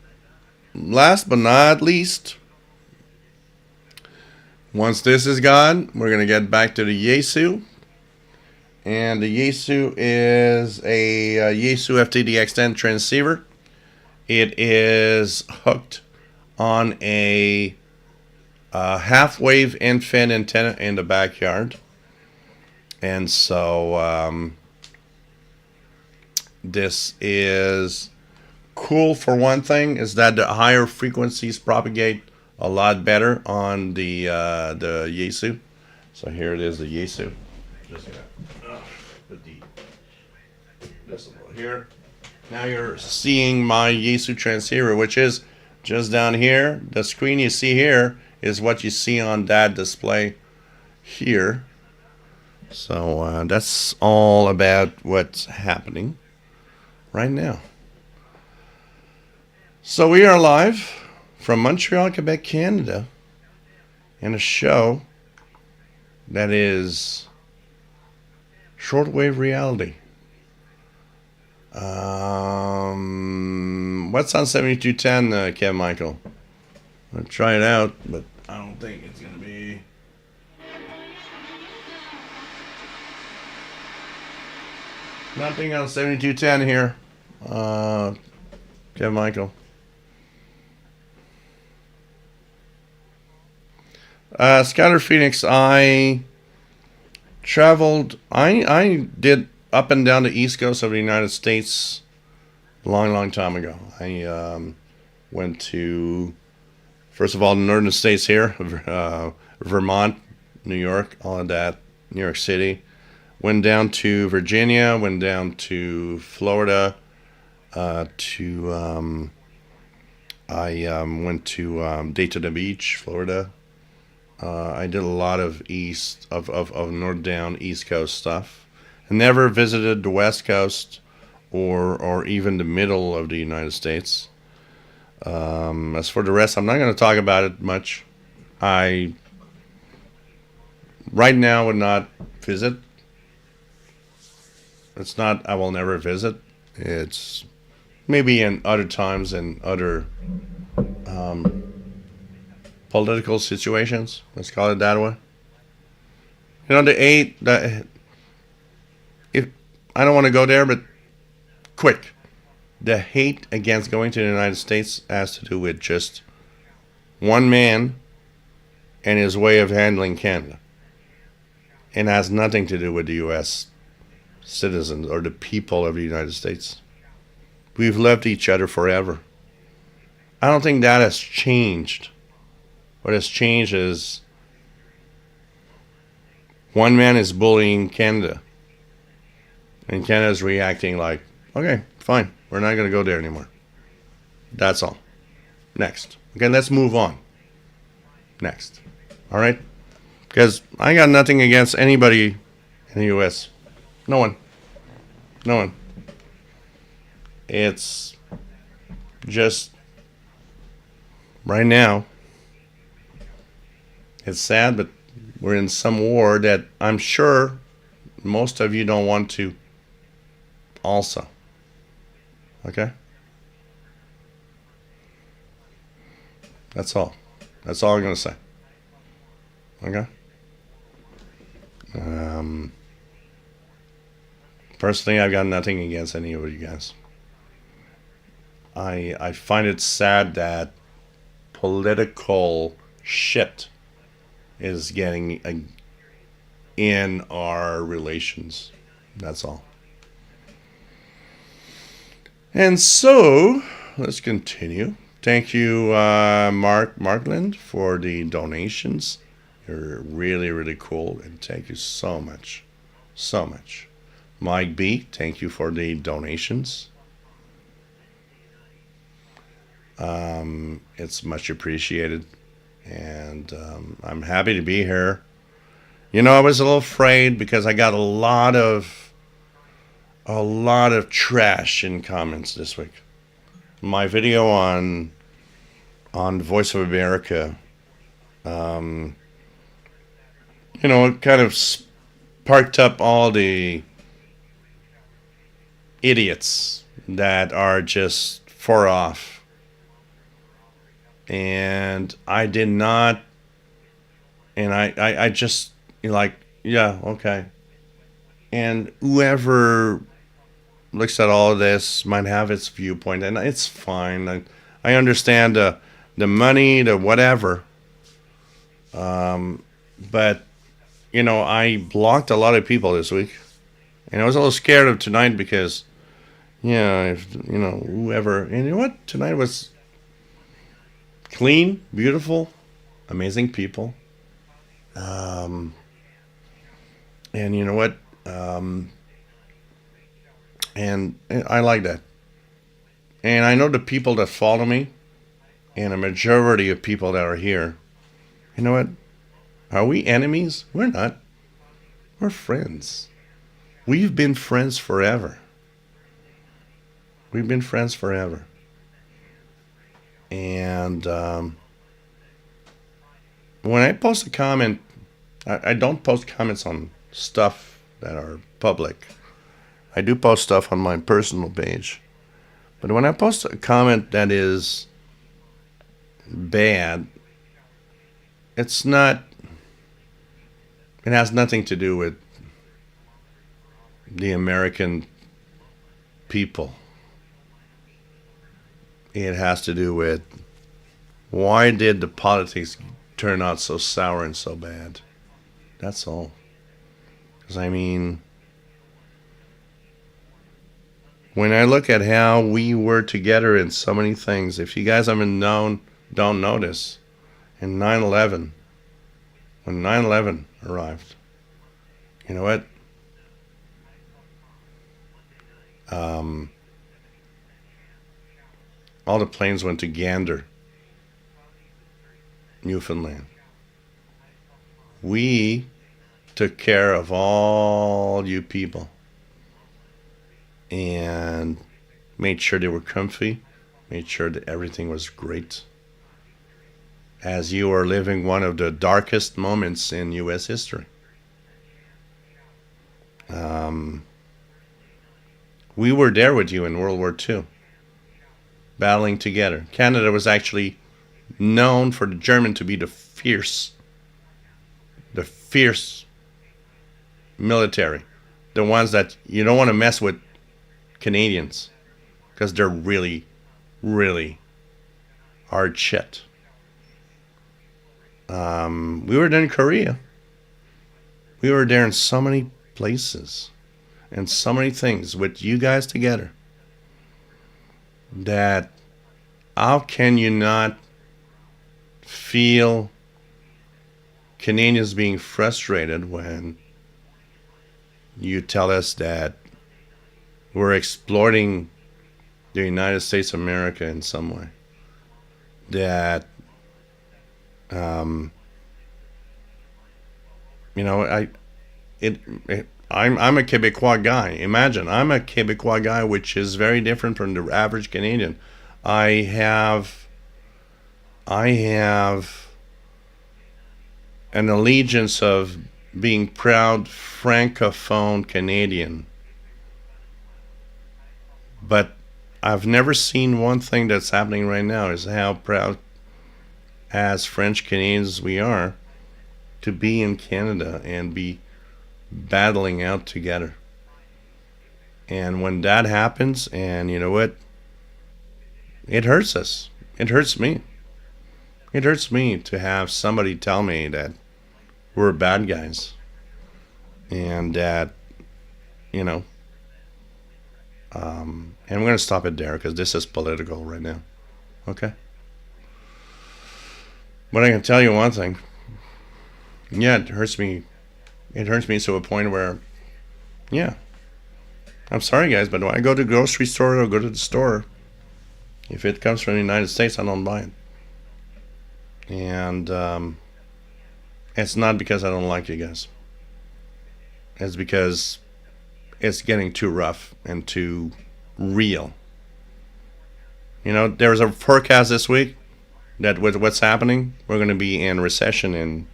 last but not least, once this is gone, we're going to get back to the Yaesu. And the Yaesu is a Yaesu FTDX10 transceiver. It is hooked on a half-wave end-fin antenna in the backyard. And so this is cool for one thing, is that the higher frequencies propagate a lot better on the Yaesu. So here it is, the Yaesu. Just gonna put this a little here. Now you're seeing my Yaesu transceiver, which is just down here. The screen you see here is what you see on that display here. So that's all about what's happening right now. So we are live from Montreal, Quebec, Canada, in a show that is Shortwave Reality. What's on 7210, Kev Michael? I'll try it out, but I don't think it's going to be... Nothing on 7210 here, Kev Michael. Skylar Phoenix, I traveled, I did up and down the east coast of the United States a long time ago. I went to, first of all, the northern states here, Vermont, New York, all of that, New York City. Went down to Virginia, went down to Florida, I went to Daytona Beach, Florida. I did a lot of north down East Coast stuff. I never visited the West Coast or even the middle of the United States. As for the rest, I'm not going to talk about it much. I right now would not visit. It's not I will never visit. It's maybe in other times and other political situations. Let's call it that way. You know, if I don't want to go there, but quick. the hate against going to the United States has to do with just one man and his way of handling Canada. And has nothing to do with the U.S. citizens or the people of the United States. We've loved each other forever. I don't think that has changed. What has changed is one man is bullying Canada. And Canada's reacting like, okay, fine, we're not going to go there anymore. That's all. Next. Okay, let's move on. Next. All right? Because I got nothing against anybody in the U.S. No one. No one. It's just right now, it's sad, but we're in some war that I'm sure most of you don't want to also. Okay? That's all. That's all I'm going to say. Okay? Personally, I've got nothing against any of you guys. I find it sad that political shit is getting in our relations. That's all. And so, let's continue. Thank you, Markland, for the donations. You're really, really cool. And thank you so much. So much. Mike B, thank you for the donations. It's much appreciated. And I'm happy to be here. You know, I was a little afraid because I got a lot of trash in comments this week. My video on Voice of America, you know, it kind of sparked up all the idiots that are just far off. And I did not, and I just, like, yeah, okay. And whoever looks at all of this might have its viewpoint, and it's fine. I understand the money, the whatever. But, you know, I blocked a lot of people this week. And I was a little scared of tonight because, yeah, if, you know, whoever. And you know what? Tonight was clean, beautiful, amazing people. And you know what? And I like that. And I know the people that follow me, and a majority of people that are here, you know what? Are we enemies? We're not. We're friends. We've been friends forever. We've been friends forever. And when I post a comment, I don't post comments on stuff that are public. I do post stuff on my personal page. But when I post a comment that is bad, it's not, it has nothing to do with the American people. It has to do with why did the politics turn out so sour and so bad? That's all. Because, I mean, when I look at how we were together in so many things, if you guys haven't known, don't notice, in 9/11, when 9/11 arrived, you know what? All the planes went to Gander, Newfoundland. We took care of all you people and made sure they were comfy, made sure that everything was great, as you are living one of the darkest moments in U.S. history. We were there with you in World War II, battling together. Canada was actually known for the German to be the fierce military. The ones that you don't want to mess with Canadians, because they're really, really hard shit. We were there in Korea. We were there in so many places and so many things with you guys together that how can you not feel Canadians being frustrated when you tell us that we're exploiting the United States of America in some way? That, you know, I'm a Quebecois guy. Imagine, I'm a Quebecois guy, which is very different from the average Canadian. I have an allegiance of being proud francophone Canadian. But I've never seen one thing that's happening right now is how proud as French Canadians we are to be in Canada and be battling out together. And when that happens, and you know what, it hurts us. It hurts me. It hurts me to have somebody tell me that we're bad guys and that, you know, and we're going to stop it there because this is political right now. Okay? But I can tell you one thing. Yeah, it hurts me. It hurts me to a point where, yeah, I'm sorry guys, but when I go to the grocery store or go to the store, if it comes from the United States, I don't buy it. And it's not because I don't like you guys. It's because it's getting too rough and too real. You know, there was a forecast this week that with what's happening, we're going to be in recession in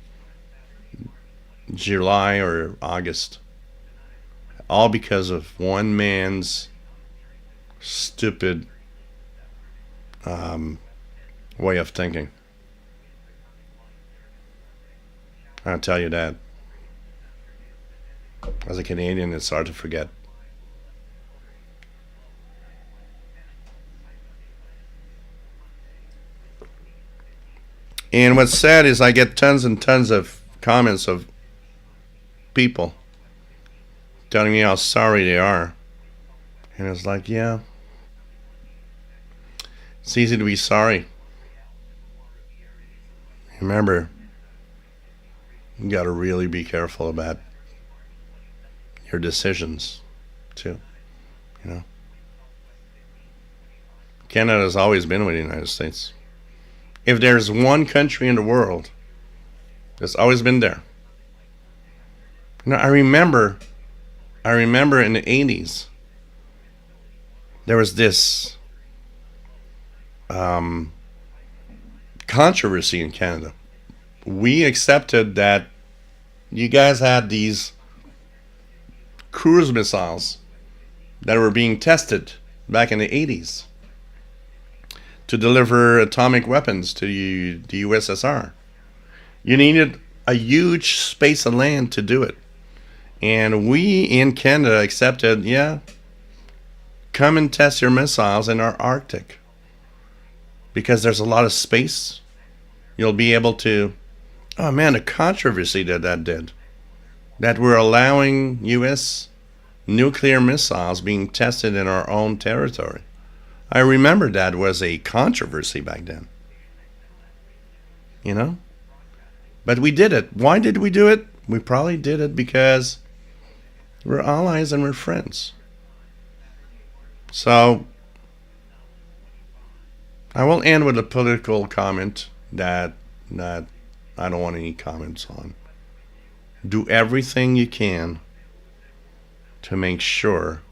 July or August. All because of one man's stupid way of thinking. I'll tell you that. As a Canadian, it's hard to forget. And what's sad is I get tons and tons of comments of people telling me how sorry they are. And it's like, yeah, it's easy to be sorry. Remember, you got to really be careful about your decisions too. You know, Canada has always been with the United States. If there's one country in the world that's always been there. You know, I remember in the 80s there was this controversy in Canada. We accepted that you guys had these cruise missiles that were being tested back in the 80s to deliver atomic weapons to the USSR. You needed a huge space of land to do it. And we in Canada accepted, yeah, come and test your missiles in our Arctic. Because there's a lot of space. You'll be able to... Oh man, the controversy that did. That we're allowing U.S. nuclear missiles being tested in our own territory. I remember that was a controversy back then. You know? But we did it. Why did we do it? We probably did it because we're allies and we're friends. So, I will end with a political comment that I don't want any comments on. Do everything you can to make sure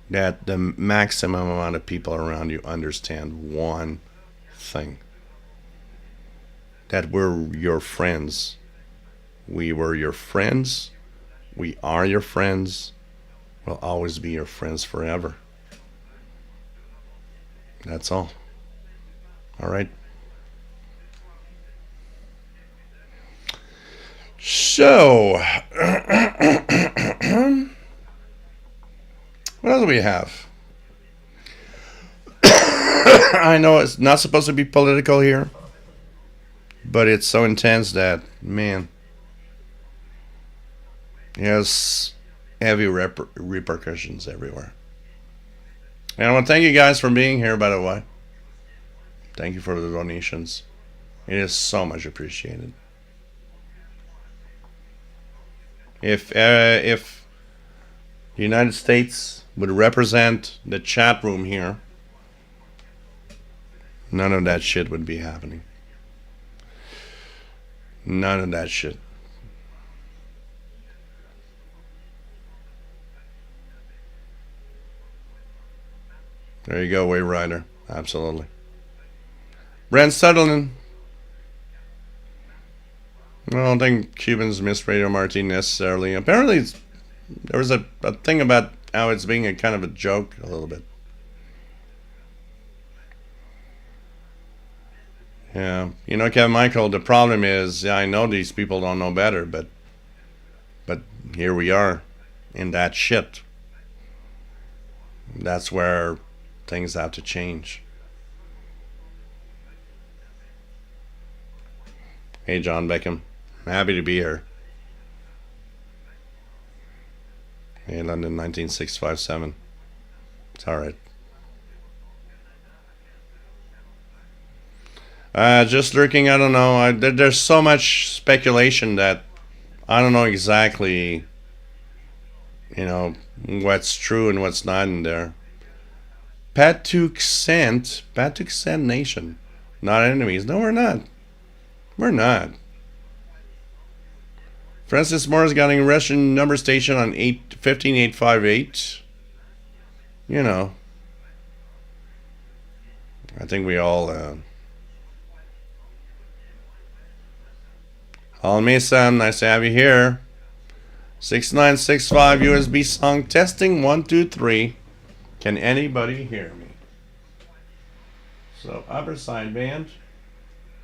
that the maximum amount of people around you understand one thing. That we're your friends. We were your friends. We are your friends. We'll always be your friends forever. That's all. All right. So, what else do we have? I know it's not supposed to be political here, but it's so intense that, man, it has heavy repercussions everywhere. And I want to thank you guys for being here, by the way. Thank you for the donations. It is so much appreciated. If the United States would represent the chat room here, none of that shit would be happening. None of that shit. There you go, Wave Rider. Absolutely. Brent Sutherland. I don't think Cubans miss Radio Martine necessarily. Apparently, there was a thing about how it's being a kind of a joke a little bit. Yeah, you know, Kevin Michael, the problem is, yeah, I know these people don't know better, but here we are in that shit. That's where things have to change. Hey, John Beckham. I'm happy to be here. Hey, London 19657. It's alright. Just lurking, I don't know. There's so much speculation that I don't know exactly, you know, what's true and what's not in there. Patuxent Nation. Not enemies. No, we're not. We're not. Francis Moore's got a Russian number station on 15858. You know. I think we all Mesa, nice to have you here. 6965 USB song testing 1 2 3. Can anybody hear me? So upper sideband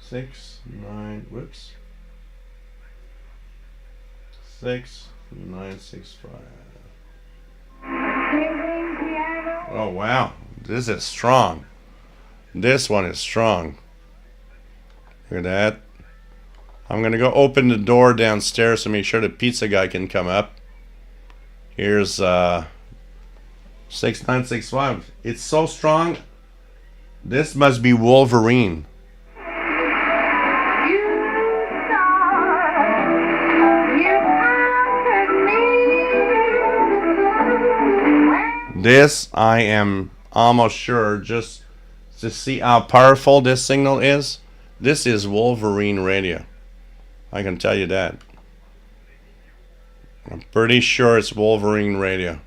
696 5. Oh wow, this is strong. This one is strong. Look at that. I'm gonna go open the door downstairs to make sure the pizza guy can come up. Here's 6965. It's so strong. This must be Wolverine. This I am almost sure, just to see how powerful this signal is. This is Wolverine radio. I can tell you that. I'm pretty sure it's Wolverine radio.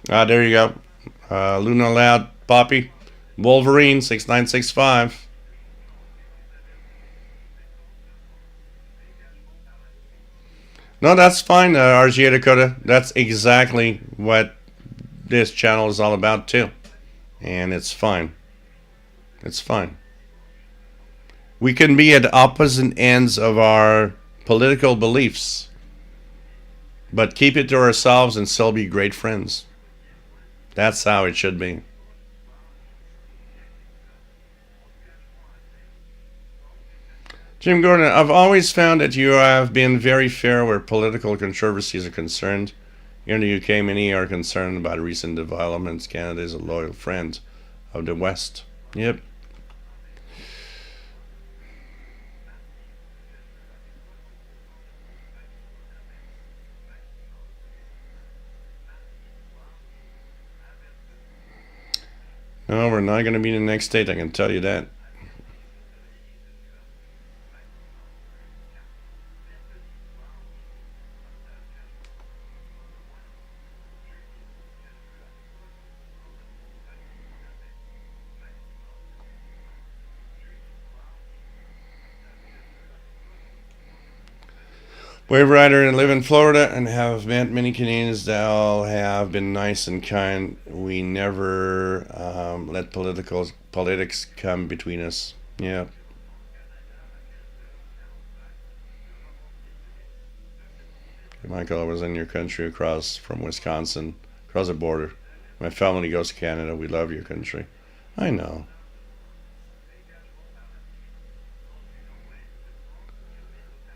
There you go. Luna Loud, Poppy. Wolverine 6965. No, that's fine, RGA Dakota. That's exactly what this channel is all about too. And it's fine. It's fine. We can be at opposite ends of our political beliefs, but keep it to ourselves and still be great friends. That's how it should be. Jim Gordon, I've always found that you have been very fair where political controversies are concerned. Here in the UK, many are concerned about recent developments. Canada is a loyal friend of the West. Yep. No, we're not going to be in the next state, I can tell you that. Wave Rider and live in Florida and have met many Canadians that all have been nice and kind. We never let politics come between us. Yeah. Michael, I was in your country across from Wisconsin, across the border. My family goes to Canada. We love your country. I know.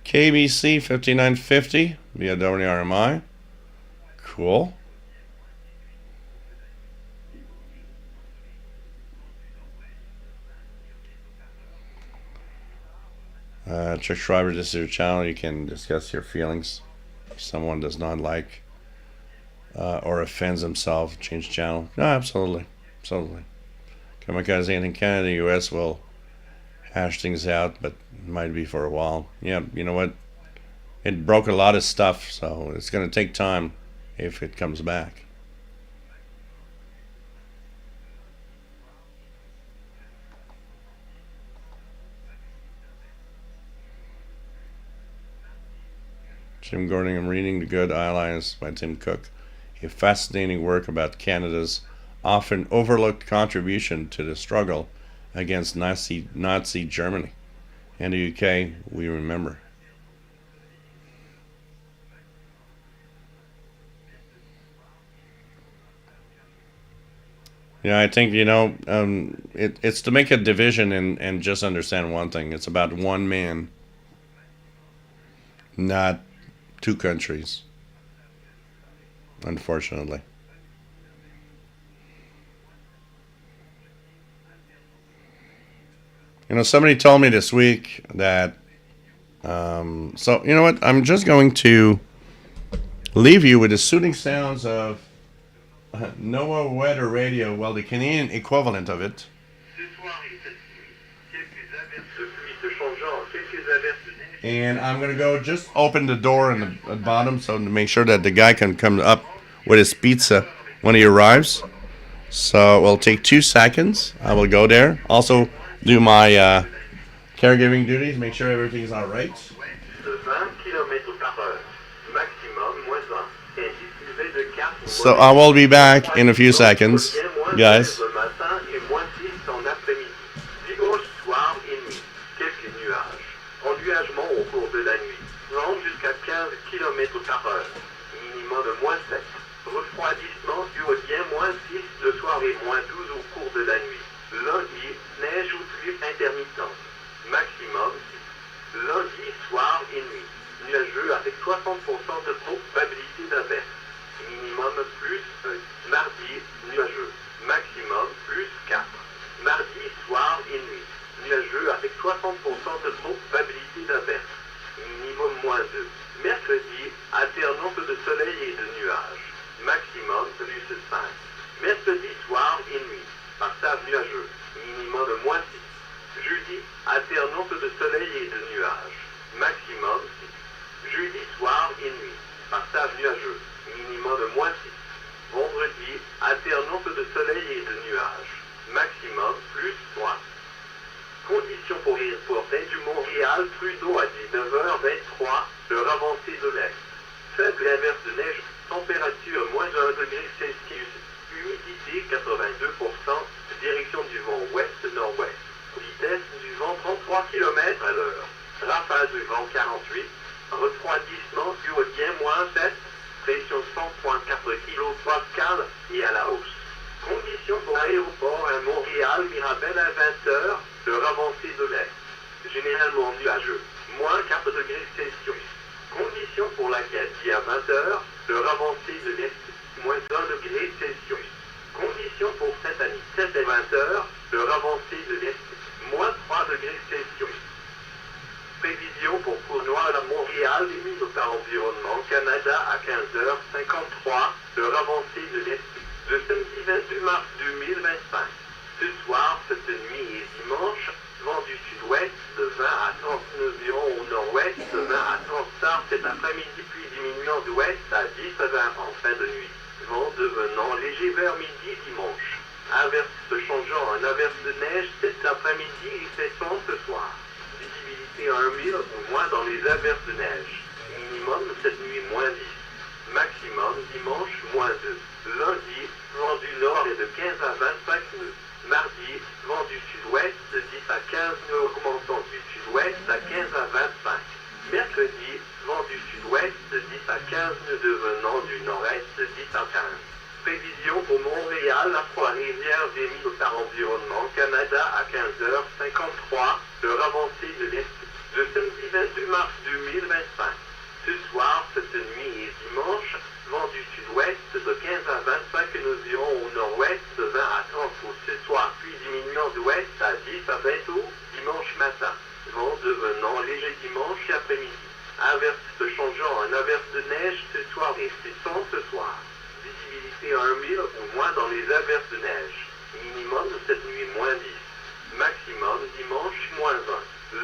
KBC 5950 via WRMI. Cool. Chuck Schreiber, this is your channel. You can discuss your feelings. If someone does not like or offends himself, change channel. No, absolutely. Absolutely. Kamikaze in Canada, US will hash things out, but it might be for a while. Yeah, you know what? It broke a lot of stuff, so it's going to take time if it comes back. Jim Gordon, I'm reading The Good Alliance by Tim Cook, a fascinating work about Canada's often overlooked contribution to the struggle against Nazi Germany. And the UK, we remember. Yeah, I think, it's to make a division and just understand one thing. It's about one man, not two countries, unfortunately. Somebody told me this week that, so you know what? I'm just going to leave you with the soothing sounds of NOAA Weather Radio, well, the Canadian equivalent of it. And I'm going to go just open the door in the bottom so to make sure that the guy can come up with his pizza when he arrives. So it will take 2 seconds. I will go there. Also do my caregiving duties, make sure everything's all right. So I will be back in a few seconds, guys. Refroidissement duodien, -6 le soir et -12 au cours de la nuit. Lundi, neige ou pluie intermittente. Maximum 6. Lundi, soir et nuit. Nuageux avec 60% de probabilité d'averse. Minimum plus 1. Mardi, nuageux. Maximum plus 4. Mardi, soir et nuit. Nuageux avec 60% de probabilité d'averse. Minimum -2. Mercredi, alternance de soleil et de nuages. Maximum plus 5. Mercredi soir et nuit. Passage nuageux. Minimum de -6. Jeudi, alternance de soleil et de nuages. Maximum 6. Jeudi soir et nuit. Passage nuageux. Minimum de -6. Vendredi, alternance de soleil et de nuages. Maximum plus 3. Conditions pour les reporter du Montréal, Trudeau à 19h23, l'heure avancée de l'Est. Faible averse de neige, température -1 degré Celsius, humidité 82%, direction du vent ouest-nord-ouest. Vitesse du vent 33 km à l'heure. Rafale du vent 48. Refroidissement duodien -7. Pression 100.4 kPa et à la hausse. Conditions pour l'aéroport à Montréal, Mirabel à 20h, l'heure avancée de l'Est. Généralement nuageux, -4 degrés Celsius. Conditions pour l'Acadie à 20h, l'heure avancée de l'Est, -1 degré Celsius. Conditions pour Saint-Anicet à 20h, l'heure avancée de l'Est, -3 degrés Celsius. Prévision pour Cournois à Montréal, limite par Environnement Canada à 15h53, l'heure avancée de l'Est, le samedi 22 mars 2025. Ce soir, cette nuit et dimanche, vent du sud-ouest de 20 à 30 environ au nord-ouest, de 20 à 30 stars cet après-midi, puis diminuant d'ouest à 10 à 20 en fin de nuit. Vent devenant léger vers midi dimanche. Averse se changeant en averse de neige cet après-midi et fait sombre ce soir. Visibilité à 1 000 ou moins dans les averses de neige. Minimum cette nuit -10. Maximum dimanche -2. Lundi, vent du nord est de 15 à 25 nœuds. Mardi, vent du sud-ouest de 10 à 15 nœuds augmentant du sud-ouest à 15 à 25. Mercredi, vent du sud-ouest de 10 à 15 nœuds devenant du nord-est de 10 à 15. l'avancée de l'Est. Le samedi 22 mars 2025. Ce soir, cette nuit et dimanche, vent du sud-ouest de 15 à 25, nous irons au nord-ouest de 20 à 30 pour ce soir, puis diminuant d'ouest à 10 à 20 eaux dimanche matin. Vent devenant léger dimanche et après-midi. Averse se changeant en averse de neige ce soir et cessant ce soir. Visibilité à 1 mille ou moins dans les averses de neige. Minimum cette nuit moins 10. Maximum dimanche moins 20.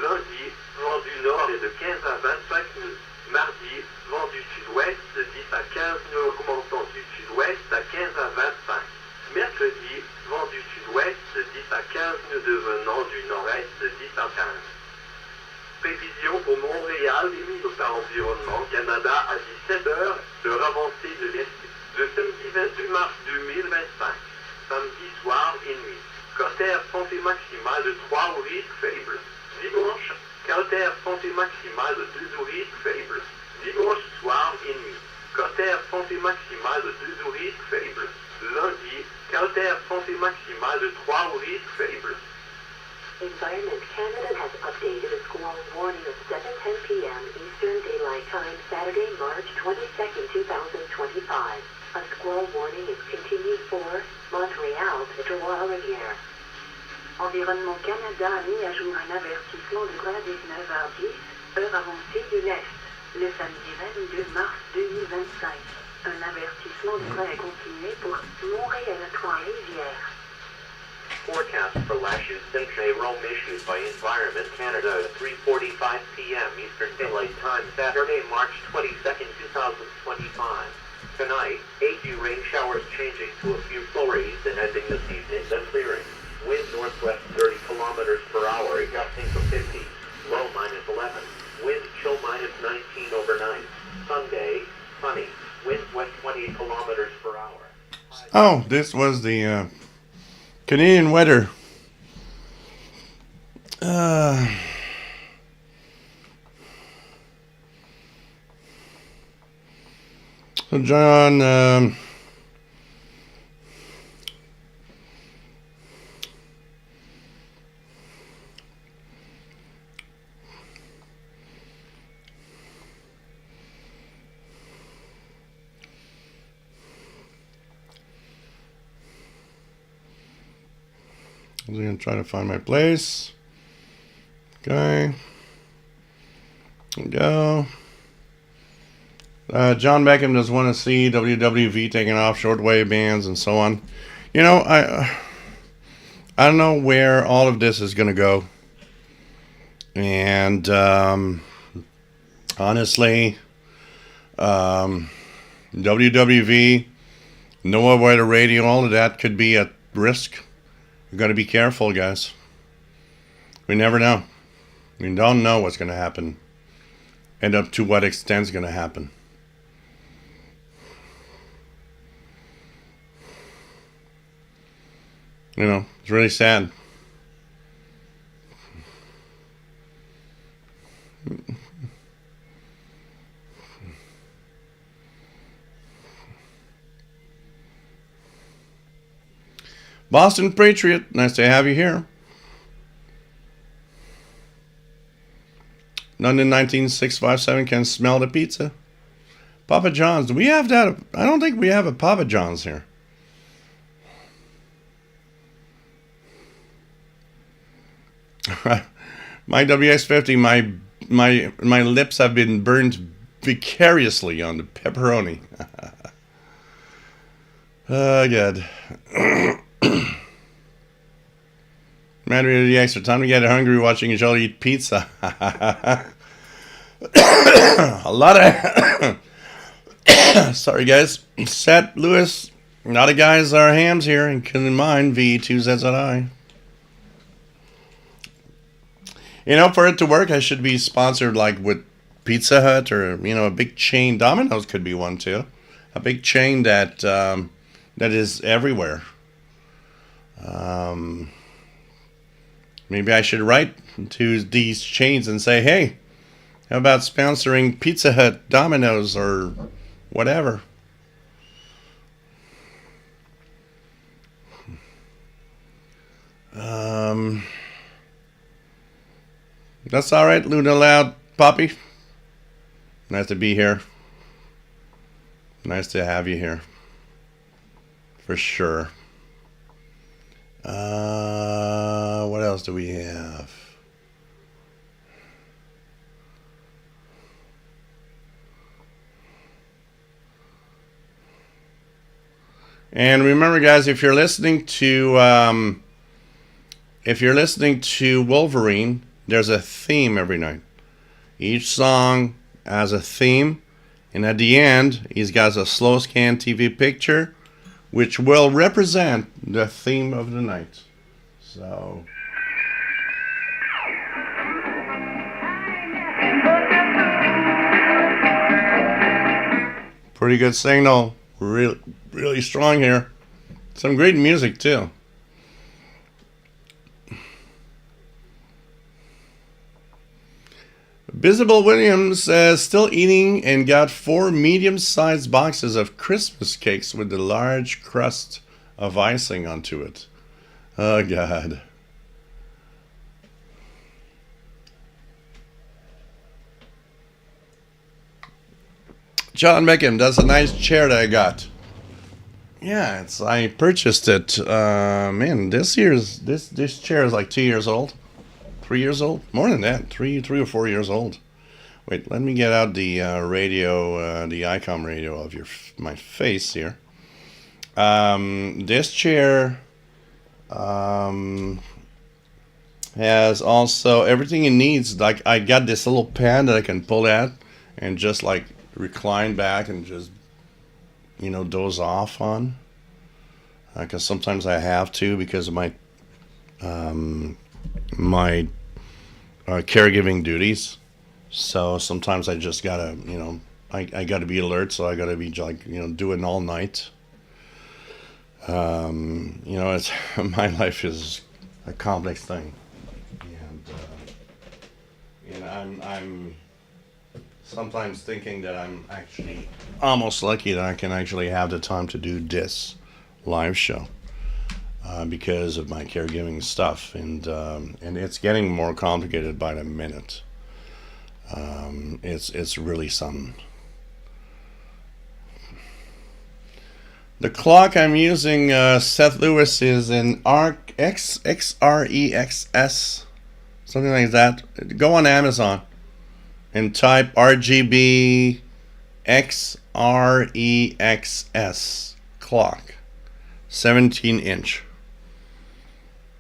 Lundi, vent du nord est de 15 à 25 nœuds. Mardi, vent du sud-ouest de 10 à 15 nœuds augmentant du sud-ouest à 15 à 25. Mercredi, vent du sud-ouest de 10 à 15 nœuds devenant du nord-est de 10 à 15. Prévision pour Montréal et mise par Environnement Canada à 17h, l'heure avancée de l'Est. Le samedi 22 mars 2025. Samedi soir et nuit. Quater santé maximale de 3 au risque faible. Dimanche, quater santé maximale de 2 au risque faible. Dimanche soir et nuit. Quater santé maximale de 2 au risque faible. Lundi, quater santé maximale de 3 au risque faible. Environment Canada has updated a squall warning at 7:10 p.m. Eastern Daylight Time, Saturday, March 22nd, 2025. A squall warning is continued for Montreal, Trois-Rivières. Environnement Canada a mis à jour un avertissement de gras 19h10, heure avancée de l'Est, le samedi 22 mars 2025. Un avertissement de gras est continué pour Montréal à Trois-Rivières. Forecast for lashes Centre Rome issued by Environment Canada at 3:45 p.m. Eastern Daylight Time, Saturday, March 22nd, 2025. Tonight, 8 rain showers changing to a few flurries and ending this evening, then clearing. Wind northwest 30 kilometers per hour, gusting to 50. Low -11. Wind chill -19 overnight. Sunday, sunny. Winds west 20 kilometers per hour. Oh, this was the Canadian weather. So John, I'm going to try to find my place. Okay. There we go. John Beckham does want to see WWV taking off shortwave bands and so on. You know, I don't know where all of this is going to go. And honestly, WWV, Noah Weather Radio, all of that could be at risk. We've got to be careful, guys. We never know. We don't know what's going to happen and up to what extent it's going to happen. You know, it's really sad. Boston Patriot, nice to have you here. London 19657 can smell the pizza. Papa John's, do we have that? I don't think we have a Papa John's here. My WX50, my lips have been burned vicariously on the pepperoni. Oh, God. Man, really the extra time to get hungry watching each other eat pizza. A lot of... Sorry, guys. Seth, Lewis, a lot of guys are hams here, and keep in mind, V2ZZI. You know, for it to work, I should be sponsored like with Pizza Hut or, you know, a big chain. Domino's could be one too. A big chain that that is everywhere. Maybe I should write to these chains and say, hey, how about sponsoring Pizza Hut, Domino's, or whatever? That's all right, Luna Loud Poppy. Nice to be here. Nice to have you here. For sure. What else do we have? And remember, guys, if you're listening to Wolverine, there's a theme every night. Each song has a theme, and at the end, he's got a slow scan TV picture, which will represent the theme of the night. So. Pretty good signal. Really, really strong here. Some great music, too. Visible Williams says, still eating and got 4 medium-sized boxes of Christmas cakes with the large crust of icing onto it. Oh, God. John Meckham, that's a nice chair that I got. Yeah, I purchased it. Man, this chair is like 2 years old. 3 years old? More than that. Three or 4 years old. Wait, let me get out the radio, the ICOM radio of my face here. This chair has also everything it needs. Like, I got this little pan that I can pull out and just like recline back and just, doze off on. Because sometimes I have to because of my caregiving duties. So sometimes I just gotta, I gotta be alert. So I gotta be like, doing all night. It's my life is a complex thing, and I'm sometimes thinking that I'm actually almost lucky that I can actually have the time to do this live show because of my caregiving stuff, and it's getting more complicated by the minute. It's really something. The clock I'm using, Seth Lewis, is an XREXS, something like that. Go on Amazon and type RGB XREXS clock, 17-inch.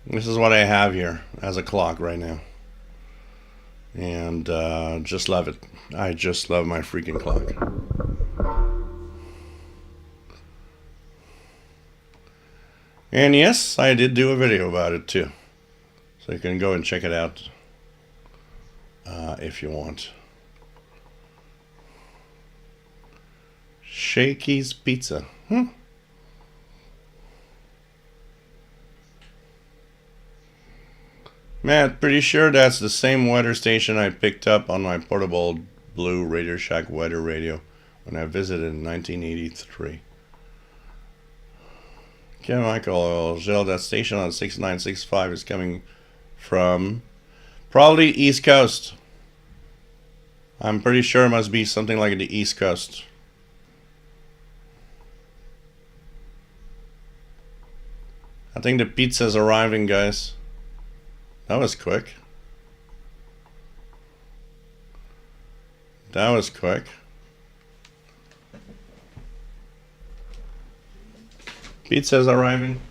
This is what I have here as a clock right now. And just love it. I just love my freaking clock. And yes, I did do a video about it too. So you can go and check it out if you want. Shakey's Pizza. Man, pretty sure that's the same weather station I picked up on my portable blue Radio Shack weather radio when I visited in 1983. Okay, Michael, Gilles, that station on 6965 is coming from probably East Coast. I'm pretty sure it must be something like the East Coast. I think the pizza's arriving, guys. That was quick. That was quick. Pizza's arriving.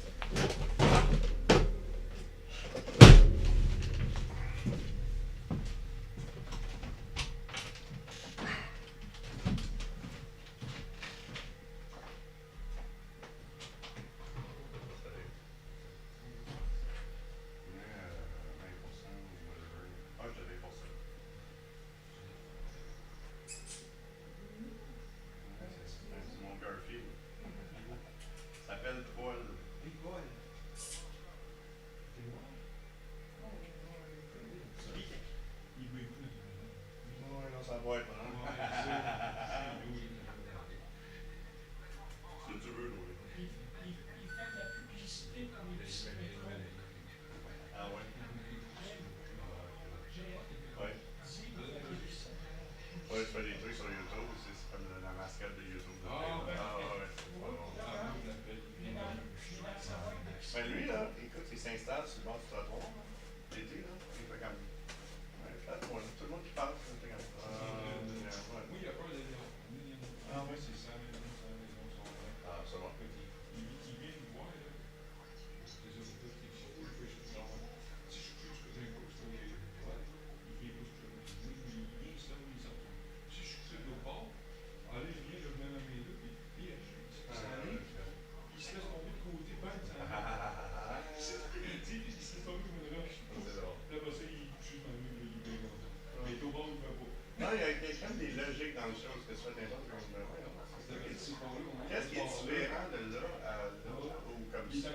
il y a comme des logiques dans les choses que ça n'importe quoi. Ben ouais, c'est ça qui est différent. Qu'est-ce qui est différent de là à là ou comme ça?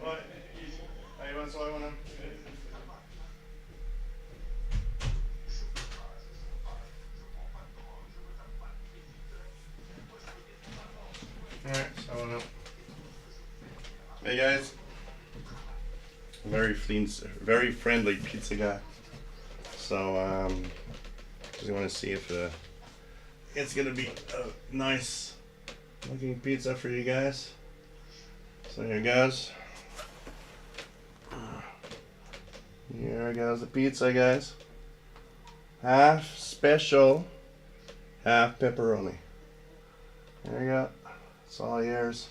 Ouais. Allez, bonne soirée, mon homme. Alright, so hey guys, very friendly pizza guy. So just want to see if it's gonna be a nice looking pizza for you guys. So here goes. Here goes the pizza, guys. Half special, half pepperoni. There you go. It's all yours.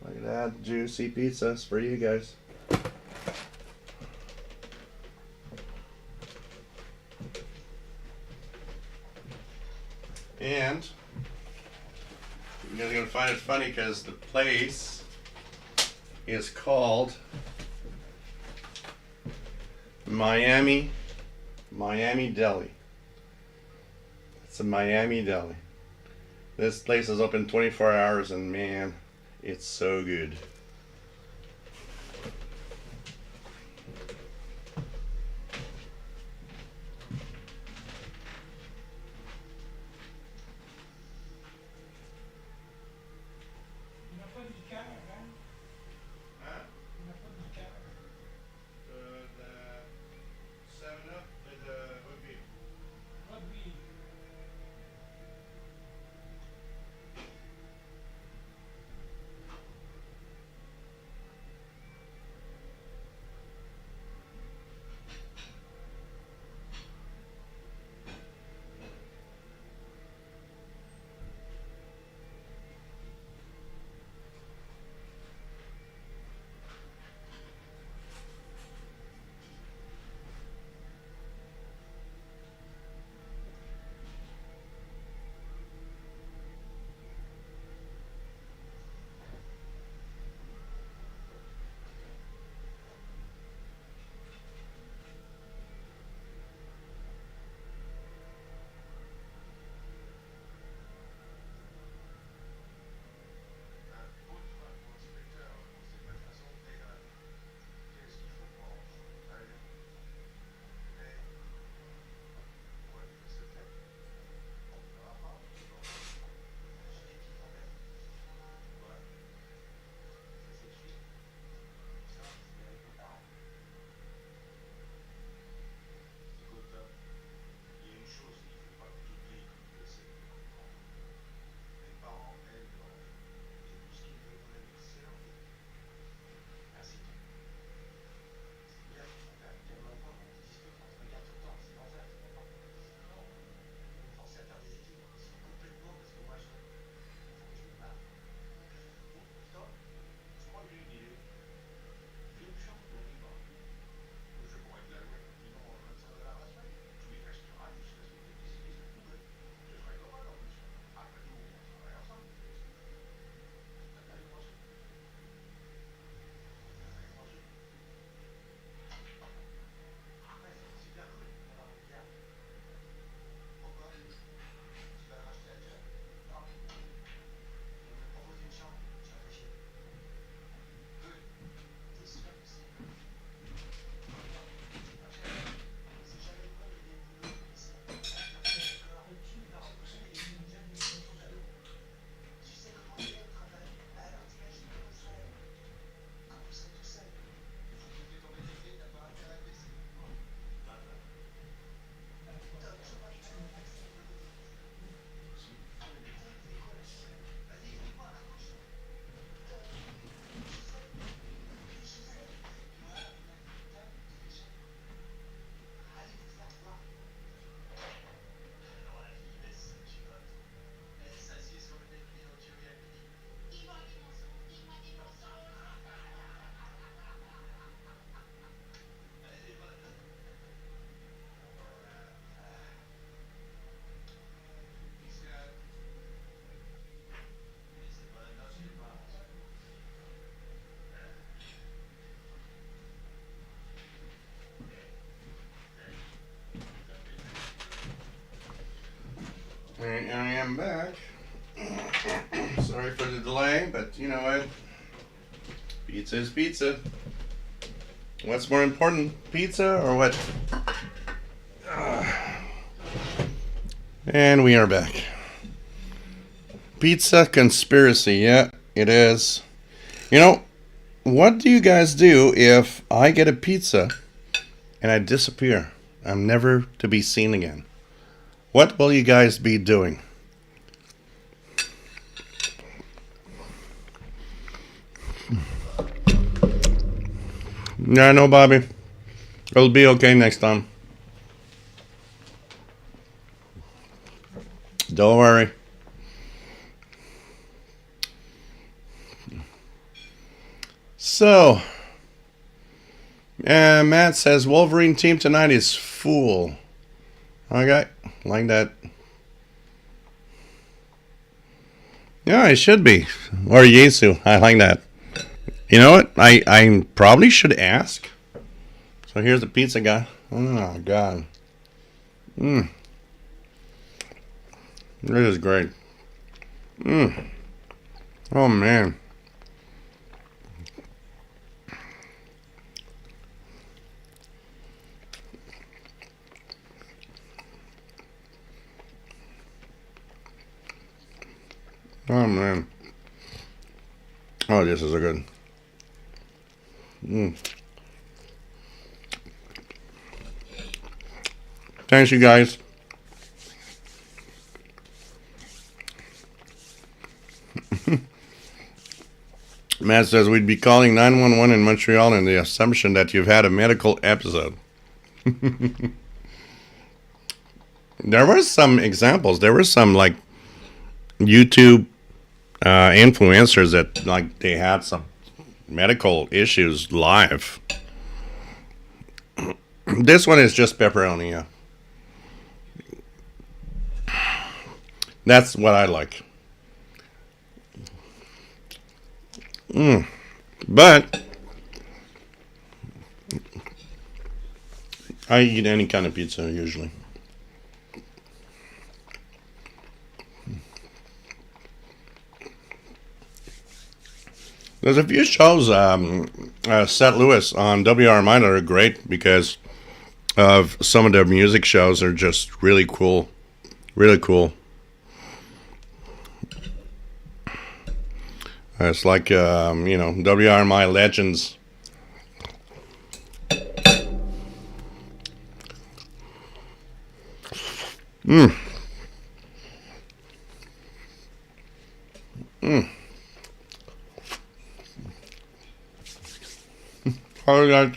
Look at that juicy pizza. It's for you guys. And you guys are gonna find it funny because the place is called Miami Deli. It's a Miami Deli. This place is open 24 hours and man, it's so good. And I am back. Sorry for the delay, but you know what? Pizza is pizza. What's more important, pizza or what? And we are back. Pizza conspiracy, yeah, it is. You know, what do you guys do if I get a pizza and I disappear? I'm never to be seen again. What will you guys be doing? Yeah, no, Bobby. It'll be okay next time. Don't worry. So, Matt says Wolverine team tonight is full. Okay, like that. Yeah, it should be. Or Yesu. I like that. You know what? I probably should ask. So here's the pizza guy. Oh, God. This is great. Oh, man. Oh, man. Oh, this is a good. Thanks, you guys. Matt says we'd be calling 911 in Montreal in the assumption that you've had a medical episode. There were some examples. There were some like YouTube influencers that like they had some medical issues live. This one is just pepperoni. Yeah. That's what I like. But I eat any kind of pizza usually. There's a few shows, St. Louis on WRMI that are great because of some of their music shows are just really cool. Really cool. It's like, WRMI Legends. How guys?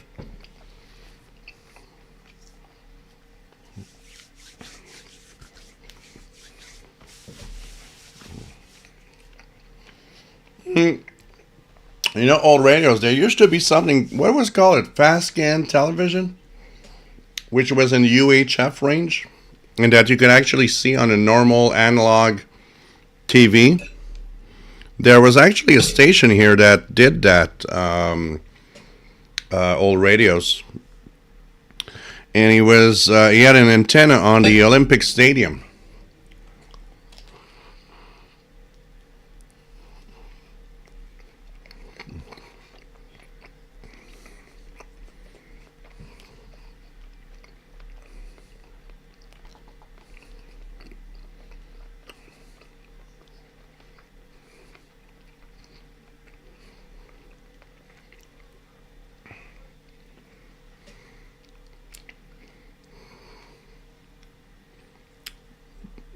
You know, old radios, there used to be something, what was it called? Fast scan television, which was in the UHF range, and that you could actually see on a normal analog TV. There was actually a station here that did that, old radios. And he had an antenna on the Olympic Stadium.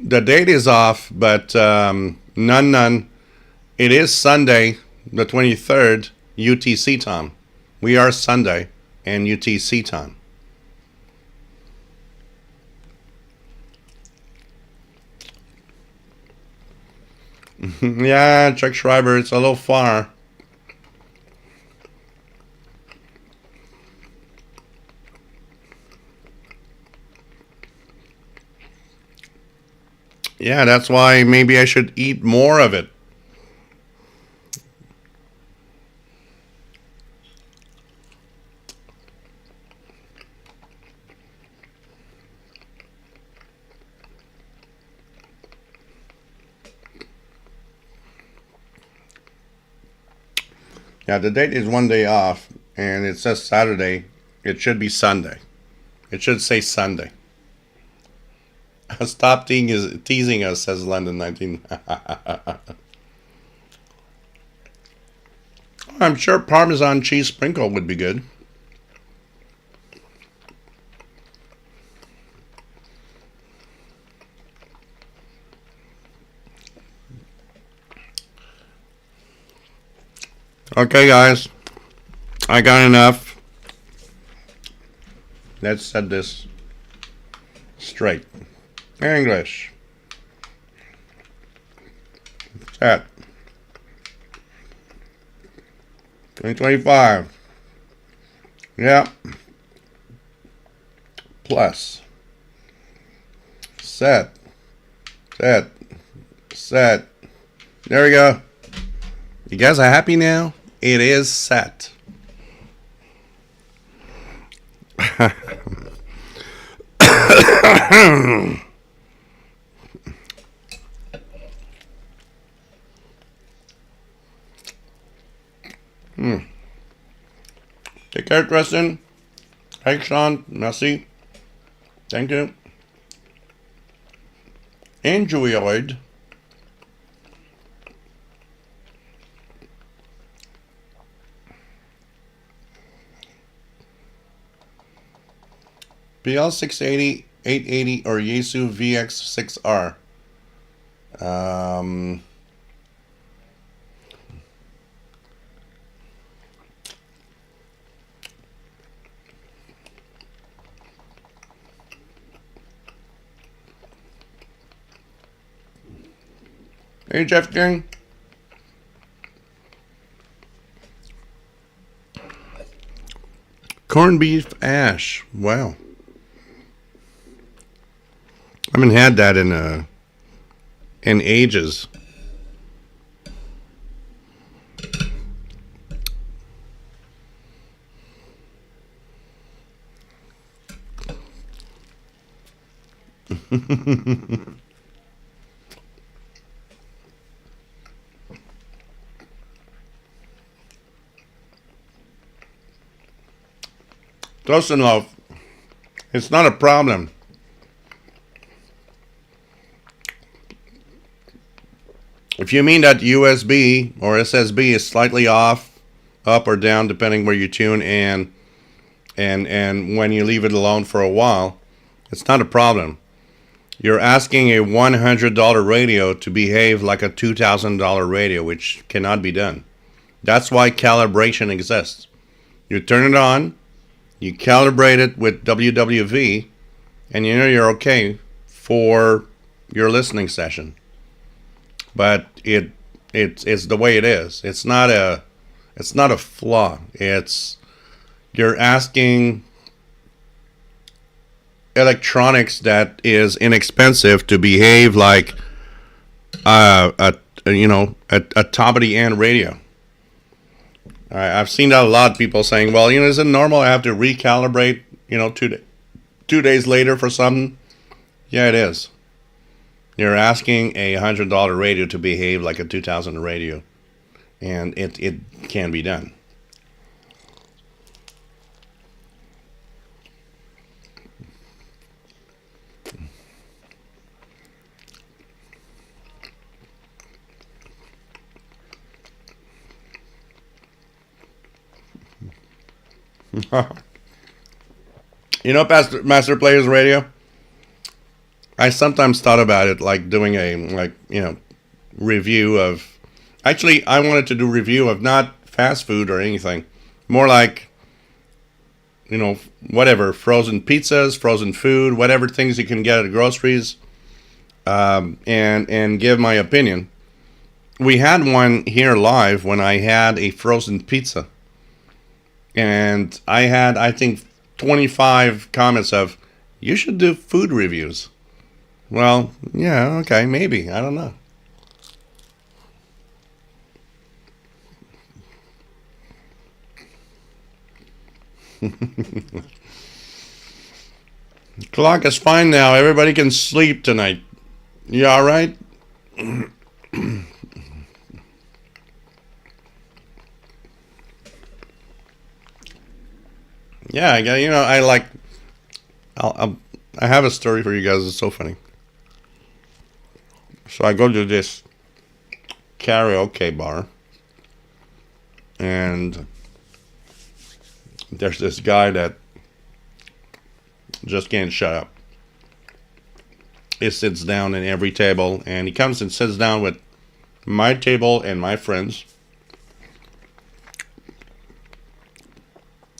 The date is off, but none. It is Sunday, the 23rd, UTC time. We are Sunday and UTC time. Yeah, Chuck Schreiber, it's a little far. Yeah, that's why maybe I should eat more of it. Yeah, the date is one day off, and it says Saturday. It should be Sunday. It should say Sunday. Stop teasing us, says London 19. I'm sure Parmesan cheese sprinkle would be good. Okay, guys. I got enough. Let's set this straight. English. Set. 2025. Yep. Plus. Set. Set. Set. There we go. You guys are happy now? It is set. Take care, Tristan. Hey, Sean. Merci. Thank you. Enjoyed. BL 680, 880, or Yaesu VX6R. Hey, Jeff King. Corned beef ash. Wow. I haven't had that in ages. Close enough. It's not a problem. If you mean that USB or SSB is slightly off, up or down, depending where you tune and when you leave it alone for a while, it's not a problem. You're asking a $100 radio to behave like a $2,000 radio, which cannot be done. That's why calibration exists. You turn it on, you calibrate it with WWV, and you know you're okay for your listening session. But it's the way it is. It's not a flaw. You're asking electronics that is inexpensive to behave like a top of the end radio. I've seen that a lot. People saying, well, is it normal I have to recalibrate 2 days later for something? Yeah, it is. You're asking a $100 radio to behave like a 2000 radio, and it can be done. Master Players Radio, I sometimes thought about it, like doing a review of. Actually, I wanted to do review of not fast food or anything, more like whatever, frozen pizzas, frozen food, whatever things you can get at groceries, and give my opinion. We had one here live when I had a frozen pizza, and I had, I think, 25 comments of, you should do food reviews. Well, yeah, okay, maybe. I don't know. Clock is fine now. Everybody can sleep tonight. You all right? Yeah, I like. I have a story for you guys. It's so funny. So I go to this karaoke bar, and there's this guy that just can't shut up. He sits down at every table, and he comes and sits down with my table and my friends.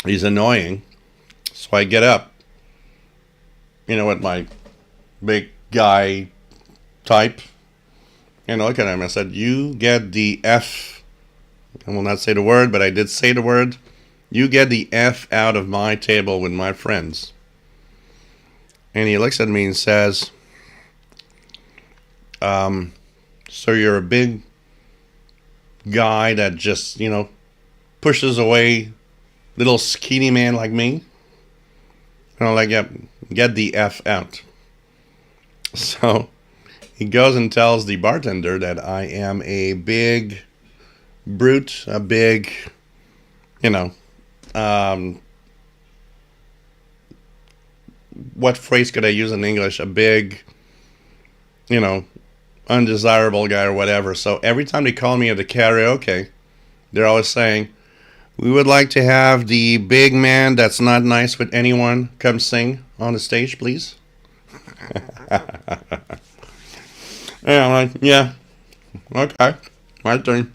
He's annoying, so I get up, with my big guy type, and I look at him. I said, "You get the F." I will not say the word, but I did say the word. You get the F out of my table with my friends. And he looks at me and says, "So you're a big guy that just, pushes away little skinny man like me?" And I'm like, "Yep, get the F out." So he goes and tells the bartender that I am a big brute, a big, what phrase could I use in English? A big, undesirable guy or whatever. So every time they call me at the karaoke, they're always saying, "We would like to have the big man that's not nice with anyone come sing on the stage, please." And I'm like, "Yeah, okay, my turn."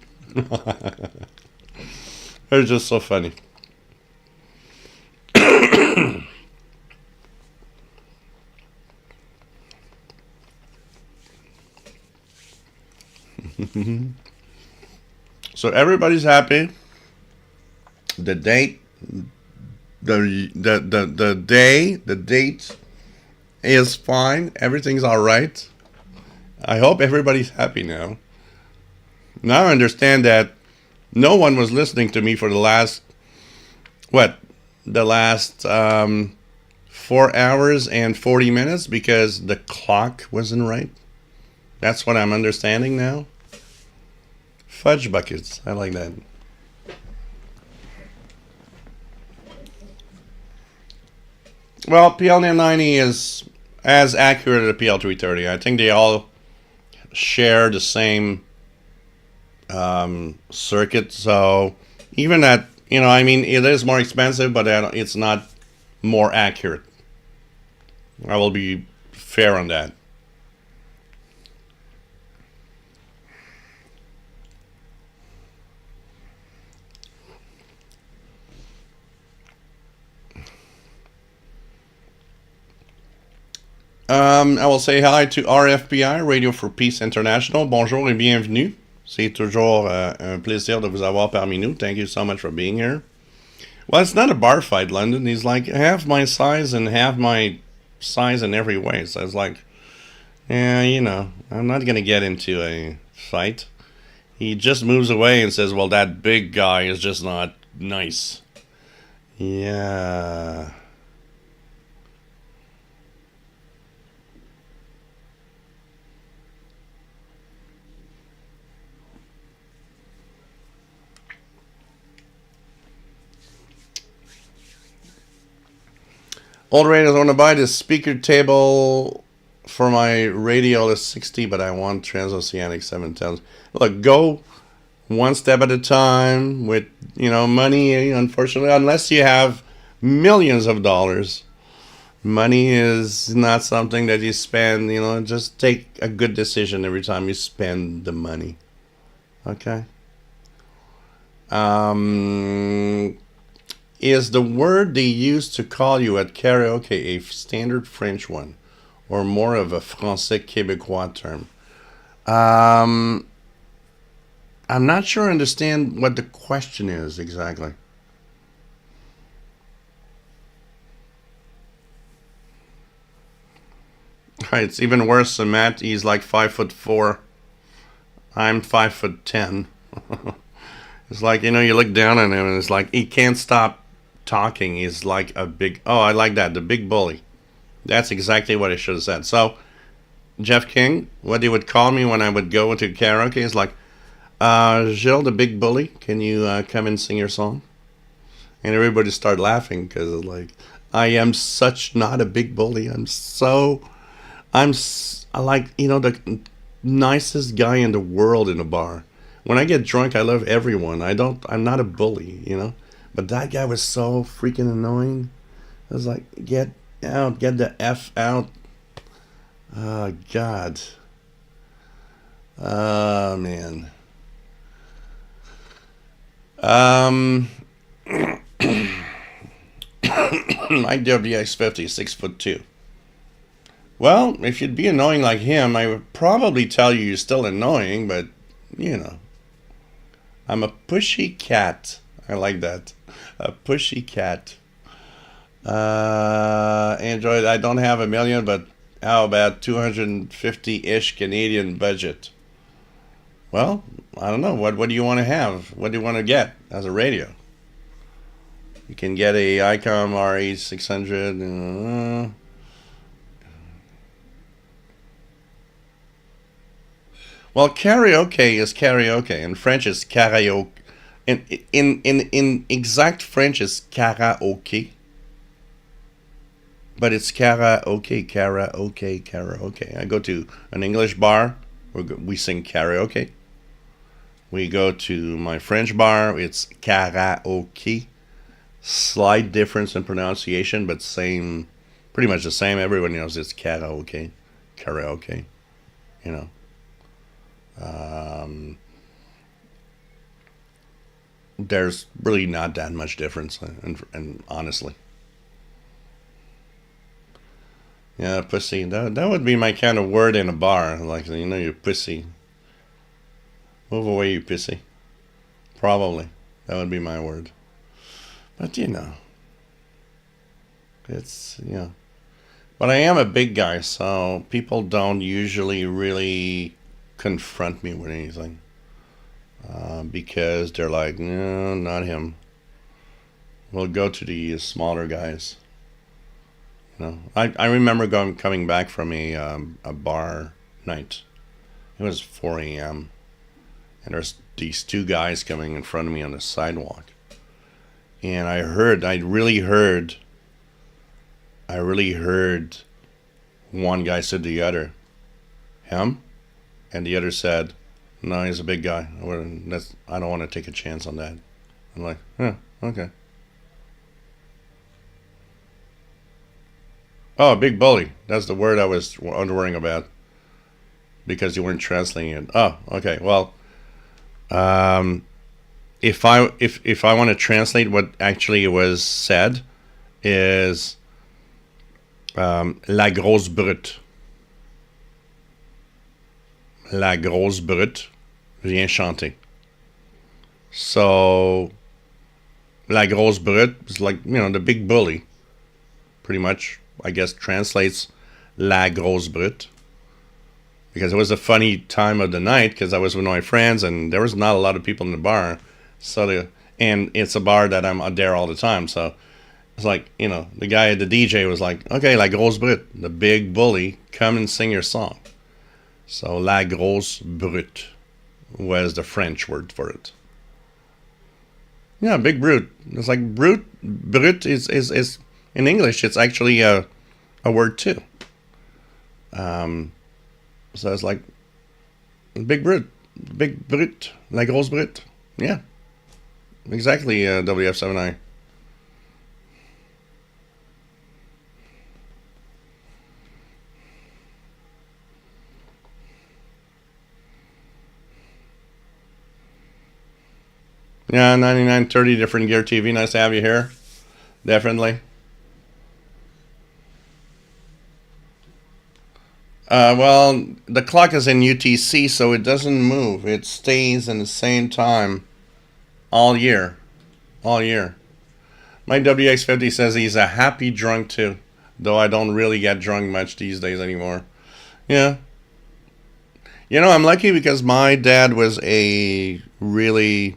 It's just so funny. So everybody's happy. The date, the date is fine. Everything's all right. I hope everybody's happy now. Now I understand that no one was listening to me for the last 4 hours and 40 minutes because the clock wasn't right. That's what I'm understanding now. Fudge buckets. I like that. Well, PL990 is as accurate as PL330. I think they all share the same circuit. So even at, it is more expensive, but it's not more accurate. I will be fair on that. I will say hi to RFPI, Radio for Peace International. Bonjour et bienvenue. C'est toujours un plaisir de vous avoir parmi nous. Thank you so much for being here. Well, it's not a bar fight, London. He's like half my size and half my size in every way. So it's like, yeah, I'm not going to get into a fight. He just moves away and says, well, that big guy is just not nice. Yeah. Old radios, I want to buy this speaker table for my radio is 60, but I want transoceanic 710s. Look, go one step at a time with, money, unfortunately, unless you have millions of dollars. Money is not something that you spend, just take a good decision every time you spend the money. Okay? Is the word they use to call you at karaoke a standard French one, or more of a Français Québécois term? I'm not sure I understand what the question is exactly. It's even worse than Matt. He's like 5'4". I'm 5'10". It's like, you look down on him and it's like he can't stop talking. He's like a big, I like that, the big bully. That's exactly what I should have said. So, Jeff King, what they would call me when I would go into karaoke is like, Gilles, the big bully, can you come and sing your song? And everybody started laughing because like I am such not a big bully. I like, the nicest guy in the world in a bar. When I get drunk, I love everyone. I'm not a bully. But that guy was so freaking annoying. I was like, get out, get the F out. Oh, God. Oh, man. My WX50, 6'2". Well, if you'd be annoying like him, I would probably tell you you're still annoying, but, I'm a pushy cat. I like that. A pushy cat. Android, I don't have $1 million, but how about 250-ish Canadian budget? Well, I don't know. What do you want to have? What do you want to get as a radio? You can get a ICOM RE600. Well, karaoke is karaoke. In French, it's karaoke. In exact French, it's karaoke. But it's karaoke. I go to an English bar, we sing karaoke. We go to my French bar, it's karaoke. Slight difference in pronunciation, but pretty much the same. Everyone knows it's karaoke. Karaoke, you know. There's really not that much difference, and honestly. Yeah, pussy. That would be my kind of word in a bar. Like, you pussy. Move away, you pussy. Probably. That would be my word. But, it's, But I am a big guy, so people don't usually really confront me with anything. Because they're like, no, not him. We'll go to the smaller guys. I remember coming back from a bar night. It was 4 a.m. and there's these two guys coming in front of me on the sidewalk, and I really heard one guy said to the other, "Him," and the other said, "No, he's a big guy. I don't want to take a chance on that." I'm like, okay. Oh, big bully. That's the word I was wondering about because you weren't translating it. Oh, okay. Well, if I want to translate what actually was said, is la grosse brute. La grosse brute vient chanter. So, la grosse brute is like, the big bully, pretty much. I guess translates la grosse brute, because it was a funny time of the night because I was with my friends and there was not a lot of people in the bar, and it's a bar that I'm there all the time, so it's like, the guy, the DJ was like, okay, la grosse brute, the big bully, come and sing your song. So la grosse brute was the French word for it. Yeah, big brute. It's like brute is in English, it's actually a word too. So it's like big brute, la grosse brute. Yeah, exactly. WF7I. Yeah, 9930 different gear TV. Nice to have you here. Definitely. Well, the clock is in UTC, so it doesn't move. It stays in the same time all year. All year. My WX50 says he's a happy drunk too, though I don't really get drunk much these days anymore. Yeah. I'm lucky because my dad was a really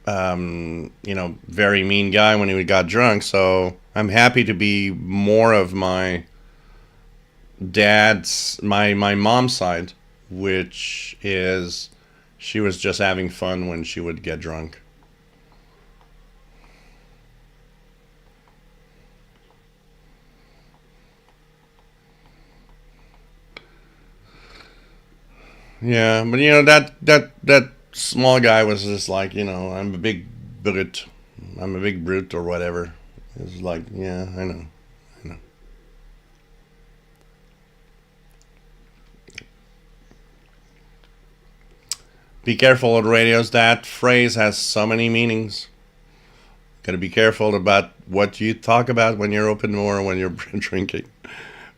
very mean guy when he got drunk. So I'm happy to be more of my my mom's side, which is she was just having fun when she would get drunk. Yeah, but that small guy was just like, I'm a big brute. I'm a big brute or whatever. It's like, yeah, I know. I know. Be careful with radios. That phrase has so many meanings. Gotta be careful about what you talk about when you're open or when you're drinking.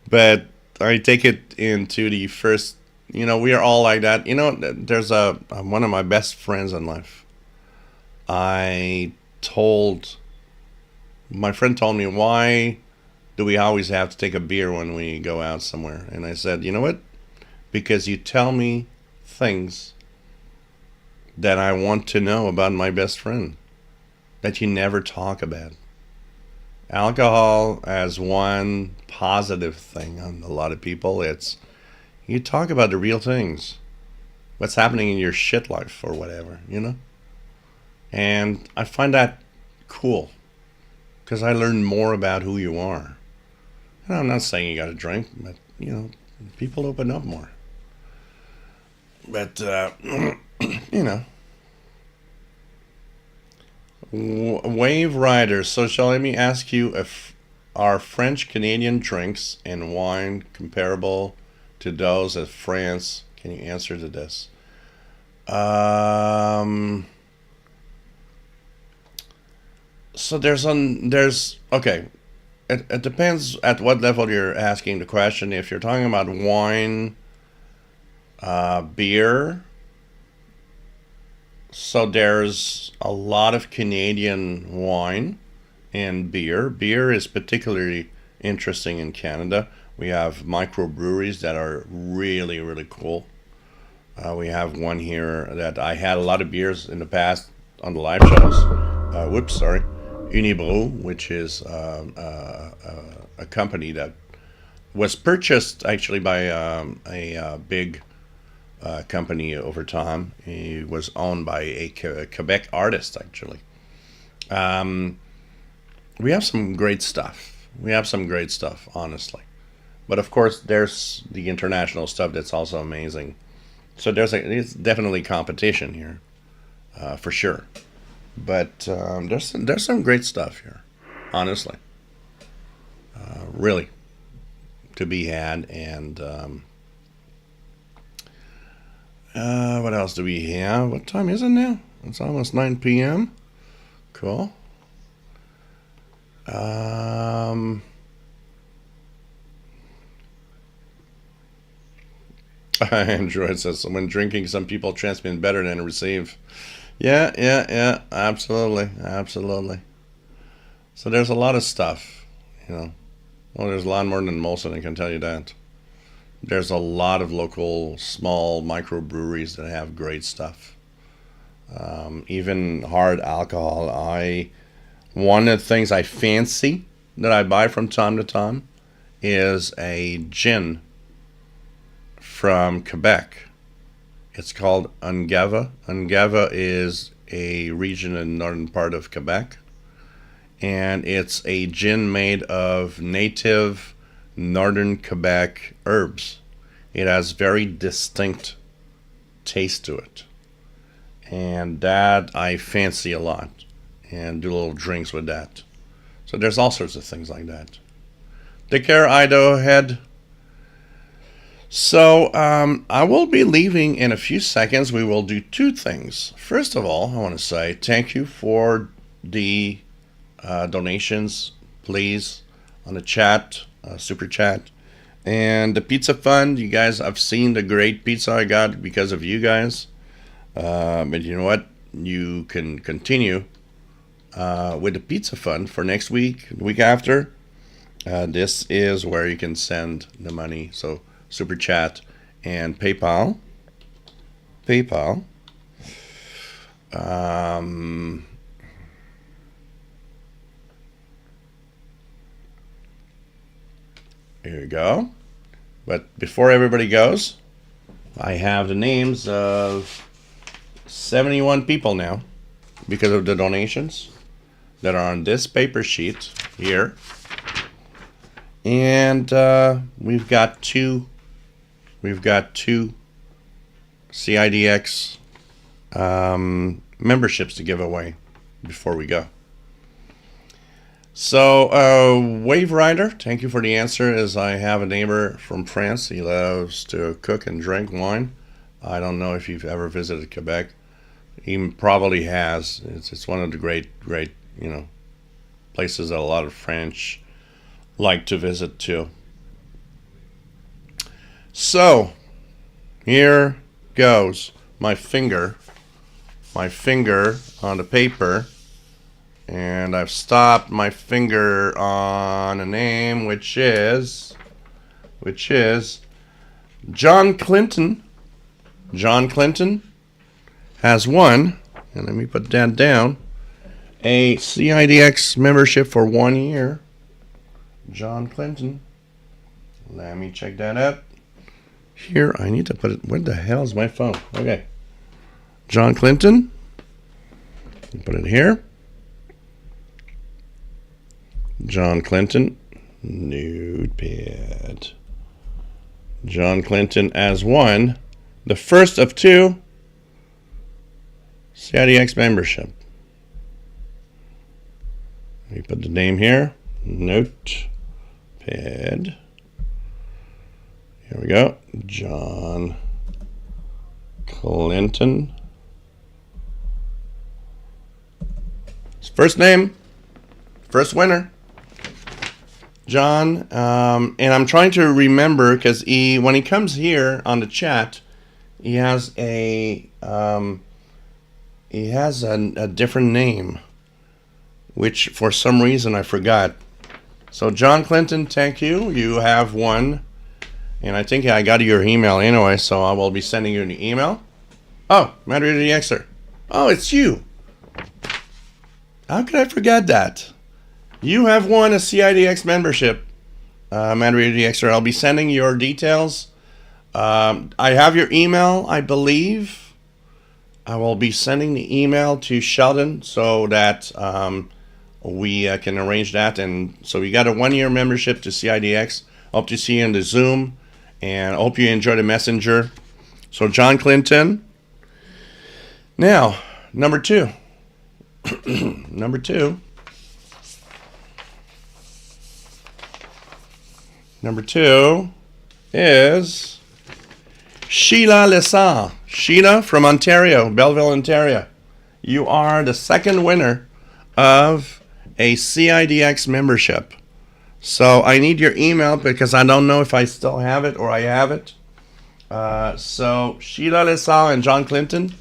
But I take it into the first. We are all like that. There's one of my best friends in life. I told my friend told me, why do we always have to take a beer when we go out somewhere? And I said, you know what? Because you tell me things that I want to know about my best friend that you never talk about. Alcohol as one positive thing on a lot of people. It's you talk about the real things, what's happening in your shit life or whatever. And I find that cool because I learn more about who you are. And I'm not saying you got to drink, but people open up more. But you know, Wave Riders. So shall let me ask you if are French Canadian drinks and wine comparable to those of France? Can you answer to this? So there's okay. It depends at what level you're asking the question. If you're talking about wine, beer, so there's a lot of Canadian wine and beer. Beer is particularly interesting in Canada. We have microbreweries that are really, really cool. We have one here that I had a lot of beers in the past on the live shows. Sorry. Unibrew, which is a company that was purchased actually by a big company over time. He was owned by a Quebec artist, actually. We have some great stuff. Honestly. But of course, there's the international stuff that's also amazing. So it's definitely competition here, for sure. But there's some great stuff here, honestly. Really, to be had. And what else do we have? What time is it now? It's almost 9 p.m. Cool. Android says, when drinking, some people transmit better than receive. Yeah, absolutely. So there's a lot of stuff. Well, there's a lot more than Molson, I can tell you that. There's a lot of local, small microbreweries that have great stuff. Even hard alcohol. One of the things I fancy that I buy from time to time is a gin from Quebec. It's called Ungava. Ungava is a region in the northern part of Quebec. And it's a gin made of native northern Quebec herbs. It has very distinct taste to it. And that I fancy a lot. And do little drinks with that. So there's all sorts of things like that. Take care, Idaho Head. So I will be leaving in a few seconds. We will do two things. First of all, I want to say thank you for the donations, please, on the chat, super chat, and the pizza fund. You guys, I've seen the great pizza I got because of you guys. But you know what? You can continue with the pizza fund for next week, the week after. This is where you can send the money. So super chat and PayPal. Here we go. But before everybody goes, I have the names of 71 people now because of the donations that are on this paper sheet here. And we've got two CIDX memberships to give away before we go. So, Wave Rider, thank you for the answer. As I have a neighbor from France, he loves to cook and drink wine. I don't know if you've ever visited Quebec. He probably has. It's one of the great places that a lot of French like to visit too. So, here goes my finger on the paper. And I've stopped my finger on a name, which is John Clinton. John Clinton has won, and let me put that down, a CIDX membership for 1 year. John Clinton. Let me check that out. Here, I need to put it. Where the hell is my phone? Okay. John Clinton. Put it here. John Clinton, notepad. John Clinton as one, the first of two CIDX membership. Let me put the name here, notepad. Here we go, John Clinton. His first name, first winner. John, and I'm trying to remember because when he comes here on the chat, he has a different name, which for some reason I forgot. So John Clinton, thank you. You have won, and I think I got your email anyway, so I will be sending you an email. Oh, Madrid the Xer. Oh, it's you. How could I forget that? You have won a CIDX membership, Madrid the Xer. I'll be sending your details. I have your email, I believe. I will be sending the email to Sheldon so that we can arrange that. And so you got a 1 year membership to CIDX. Hope to see you in the Zoom, and I hope you enjoy the messenger. So John Clinton. Now, number two. Number two is Sheila Lessard. Sheila from Ontario, Belleville, Ontario. You are the second winner of a CIDX membership. So I need your email because I don't know if I still have it or I have it. So Sheila Lessard and John Clinton,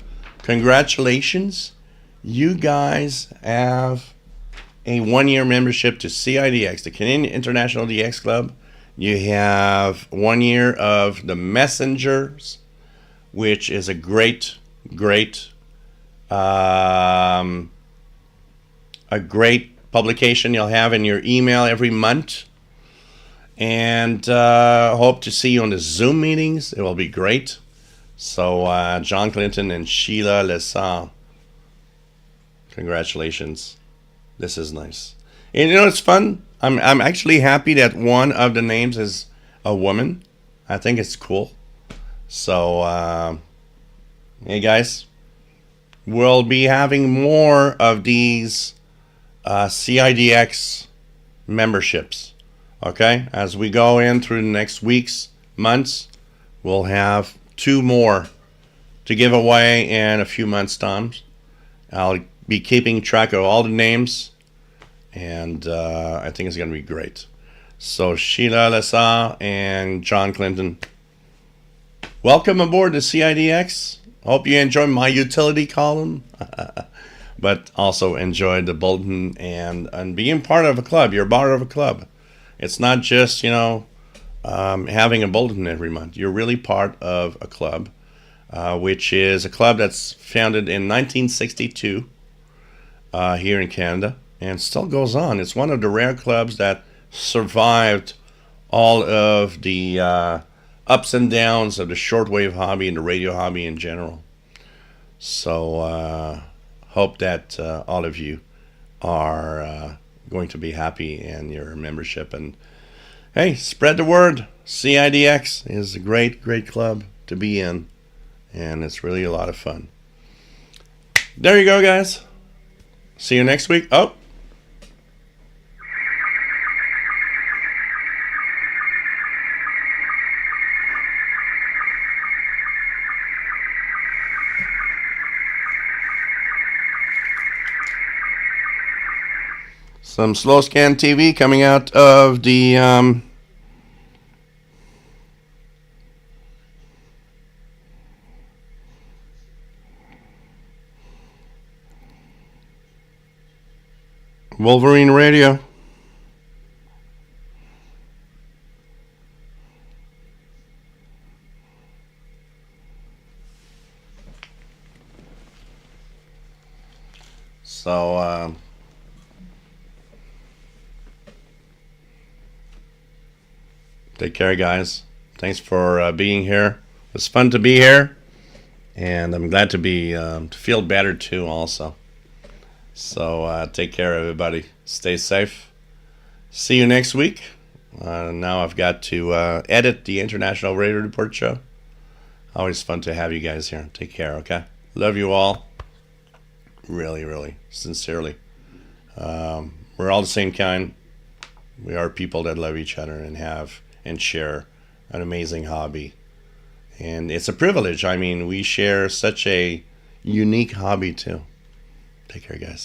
congratulations. You guys have a 1 year membership to CIDX, the Canadian International DX Club. You have 1 year of the Messengers, which is a great publication you'll have in your email every month. And hope to see you on the Zoom meetings. It will be great. So John Clinton and Sheila Lessard, congratulations. This is nice. And you know, it's fun. I'm actually happy that one of the names is a woman. I think it's cool. So, hey guys, we'll be having more of these CIDX memberships. Okay, as we go in through the next weeks, months, we'll have 2 more to give away in a few months' time. I'll be keeping track of all the names, and I think it's going to be great. So Sheila Lessard and John Clinton, welcome aboard the CIDX. Hope you enjoy my utility column, but also enjoy the bulletin and being part of a club. You're part of a club. It's not just, having a bulletin every month. You're really part of a club. which is a club that's founded in 1962 here in Canada and still goes on. It's one of the rare clubs that survived all of the ups and downs of the shortwave hobby and the radio hobby in general. So hope that all of you are going to be happy in your membership. And hey, spread the word. CIDX is a great, great club to be in, and it's really a lot of fun. There you go, guys. See you next week. Oh, some slow scan TV coming out of the Wolverine Radio. So take care, guys. Thanks for being here. It was fun to be here, and I'm glad to be to feel better too also. So take care, everybody. Stay safe. See you next week. Now I've got to edit the International Radio Report show. Always fun to have you guys here. Take care, okay? Love you all. Really, really, sincerely. We're all the same kind. We are people that love each other and have and share an amazing hobby. And it's a privilege. I mean, we share such a unique hobby too. Take care, guys.